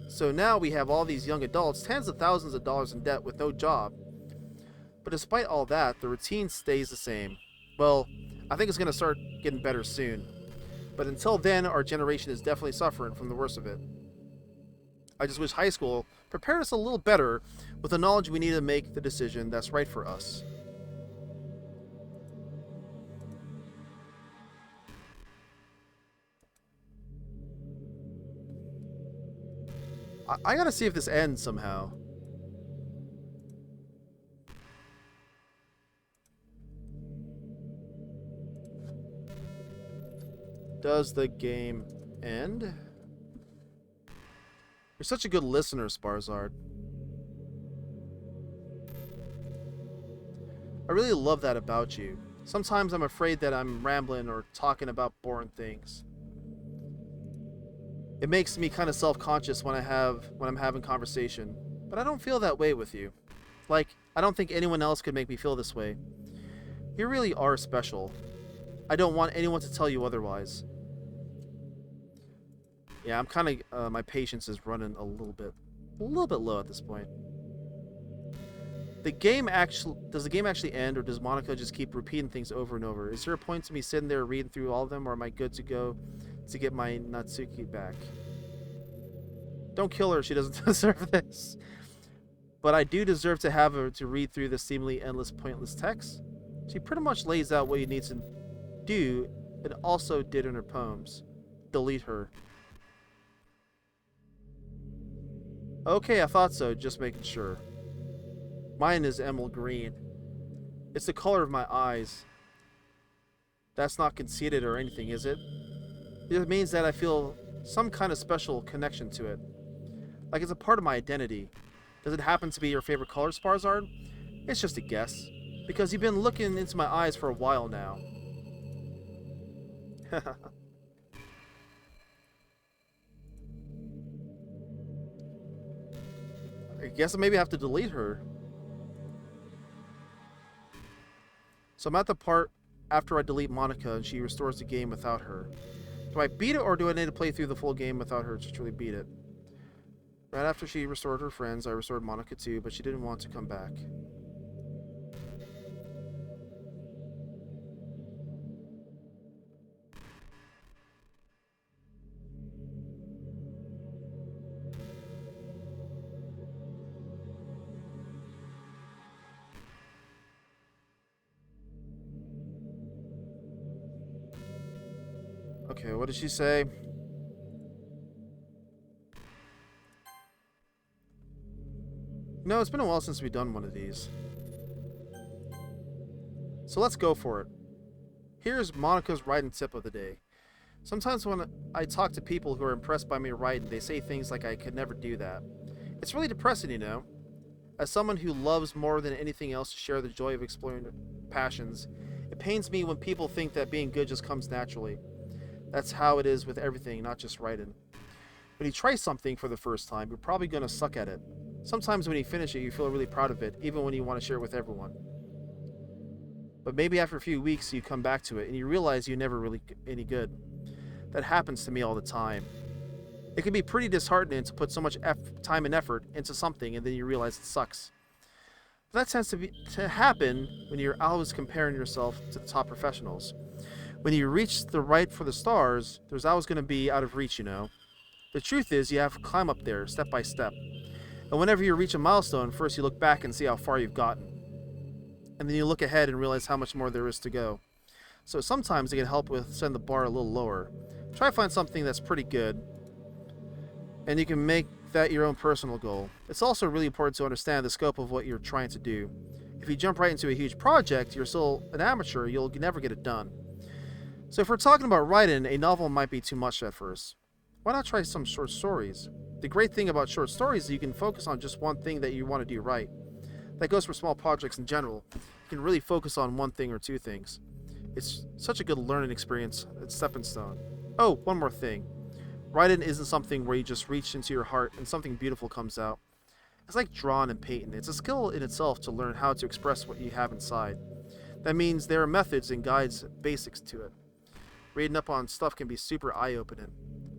So now we have all these young adults, tens of thousands of dollars in debt with no job. But despite all that, the routine stays the same. Well, I think it's going to start getting better soon. But until then, our generation is definitely suffering from the worst of it. I just wish high school prepared us a little better with the knowledge we need to make the decision that's right for us. I gotta see if this ends somehow. Does the game end? You're such a good listener, Sparzard. I really love that about you. Sometimes I'm afraid that I'm rambling or talking about boring things. It makes me kind of self-conscious when I'm having conversation, but I don't feel that way with you. Like, I don't think anyone else could make me feel this way. You really are special. I don't want anyone to tell you otherwise. Yeah, I'm kind of, my patience is running a little bit low at this point. Does the game actually end, or does Monica just keep repeating things over and over? Is there a point to me sitting there reading through all of them, or am I good to go to get my Natsuki back? Don't kill her, she doesn't deserve this. But I do deserve to have her to read through this seemingly endless, pointless text. She pretty much lays out what you need to do, and also did in her poems. Delete her. Okay, I thought so, just making sure. Mine is emerald green. It's the color of my eyes. That's not conceited or anything, is it? It means that I feel some kind of special connection to it. Like it's a part of my identity. Does it happen to be your favorite color, Sparzard? It's just a guess. Because you've been looking into my eyes for a while now. I guess maybe I have to delete her. So I'm at the part after I delete Monica and she restores the game without her. Do I beat it, or do I need to play through the full game without her to truly beat it? Right after she restored her friends, I restored Monica too, but she didn't want to come back. Okay, what did she say? No, it's been a while since we've done one of these. So let's go for it. Here's Monica's writing tip of the day. Sometimes when I talk to people who are impressed by me writing, they say things like I could never do that. It's really depressing, you know? As someone who loves more than anything else to share the joy of exploring their passions, it pains me when people think that being good just comes naturally. That's how it is with everything, not just writing. When you try something for the first time, you're probably going to suck at it. Sometimes when you finish it, you feel really proud of it, even when you want to share it with everyone. But maybe after a few weeks, you come back to it, and you realize you're never really any good. That happens to me all the time. It can be pretty disheartening to put so much time and effort into something, and then you realize it sucks. But that tends to happen when you're always comparing yourself to the top professionals. When you reach the right for the stars, there's always going to be out of reach, you know. The truth is, you have to climb up there, step by step. And whenever you reach a milestone, first you look back and see how far you've gotten. And then you look ahead and realize how much more there is to go. So sometimes it can help with setting the bar a little lower. Try to find something that's pretty good, and you can make that your own personal goal. It's also really important to understand the scope of what you're trying to do. If you jump right into a huge project, you're still an amateur, you'll never get it done. So if we're talking about writing, a novel might be too much at first. Why not try some short stories? The great thing about short stories is you can focus on just one thing that you want to do right. That goes for small projects in general. You can really focus on one thing or two things. It's such a good learning experience. It's stepping stone. Oh, one more thing. Writing isn't something where you just reach into your heart and something beautiful comes out. It's like drawing and painting. It's a skill in itself to learn how to express what you have inside. That means there are methods and guides, basics to it. Reading up on stuff can be super eye-opening.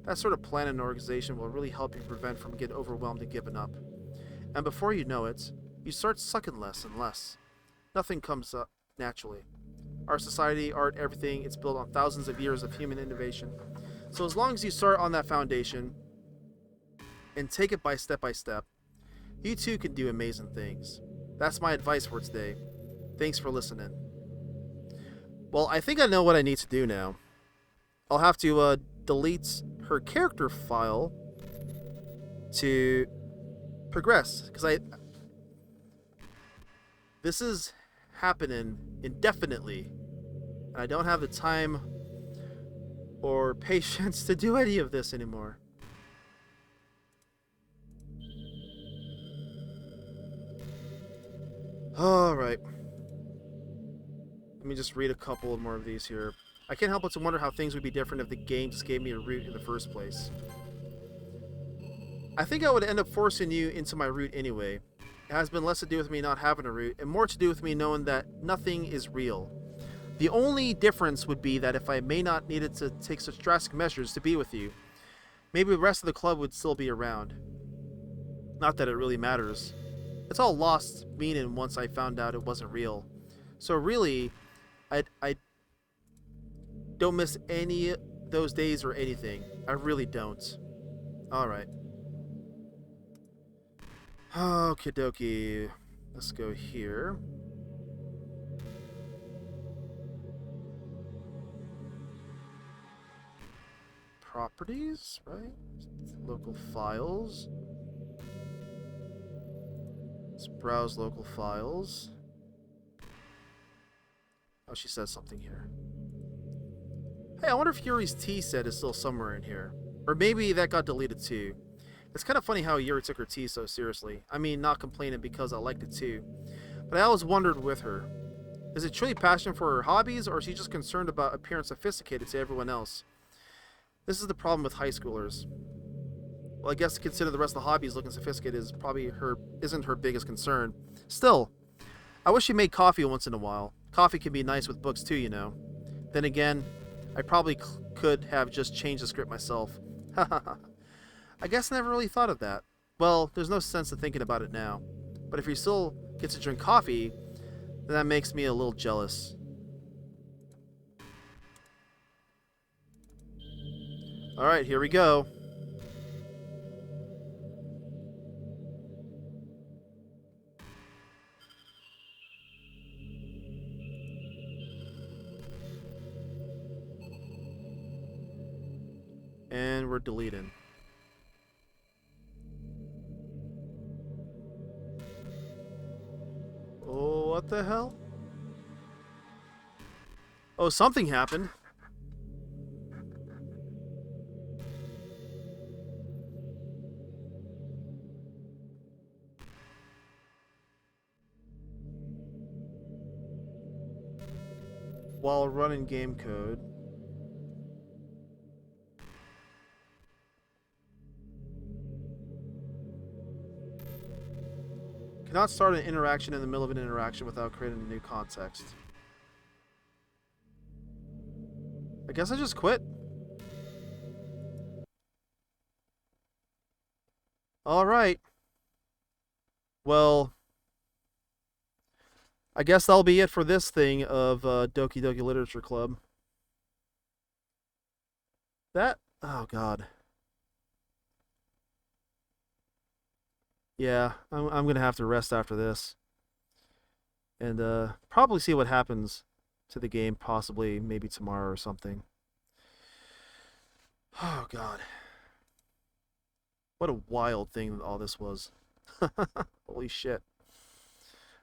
That sort of plan and organization will really help you prevent from getting overwhelmed and giving up. And before you know it, you start sucking less and less. Nothing comes up naturally. Our society, art, everything, it's built on thousands of years of human innovation. So as long as you start on that foundation and take it by step, you too can do amazing things. That's my advice for today. Thanks for listening. Well, I think I know what I need to do now. I'll have to delete her character file to progress, because this is happening indefinitely, and I don't have the time or patience to do any of this anymore. Alright. Let me just read a couple more of these here. I can't help but to wonder how things would be different if the game just gave me a route in the first place. I think I would end up forcing you into my route anyway. It has been less to do with me not having a route, and more to do with me knowing that nothing is real. The only difference would be that if I may not needed to take such drastic measures to be with you, maybe the rest of the club would still be around. Not that it really matters. It's all lost meaning once I found out it wasn't real. So really, I don't miss any of those days or anything. I really don't. Alright. Okie dokie. Let's go here. Properties, right? Local files. Let's browse local files. Oh, she says something here. Hey, I wonder if Yuri's tea set is still somewhere in here. Or maybe that got deleted too. It's kind of funny how Yuri took her tea so seriously. I mean, not complaining because I liked it too. But I always wondered with her. Is it truly passion for her hobbies, or is she just concerned about appearing sophisticated to everyone else? This is the problem with high schoolers. Well, I guess to consider the rest of the hobbies looking sophisticated is probably isn't her biggest concern. Still, I wish she made coffee once in a while. Coffee can be nice with books too, you know. Then again, I probably could have just changed the script myself. I guess I never really thought of that. Well, there's no sense of thinking about it now. But if you still get to drink coffee, then that makes me a little jealous. Alright, here we go. And we're deleting. Oh, what the hell? Oh, something happened. While running game code. Cannot start an interaction in the middle of an interaction without creating a new context. I guess I just quit. Alright. Well, I guess that'll be it for this thing of Doki Doki Literature Club. Oh god. Yeah, I'm gonna have to rest after this. And probably see what happens to the game, possibly maybe tomorrow or something. Oh, God. What a wild thing all this was. Holy shit.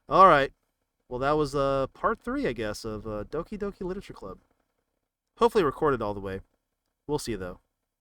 All right. Well, that was part 3, I guess, of Doki Doki Literature Club. Hopefully recorded all the way. We'll see, though.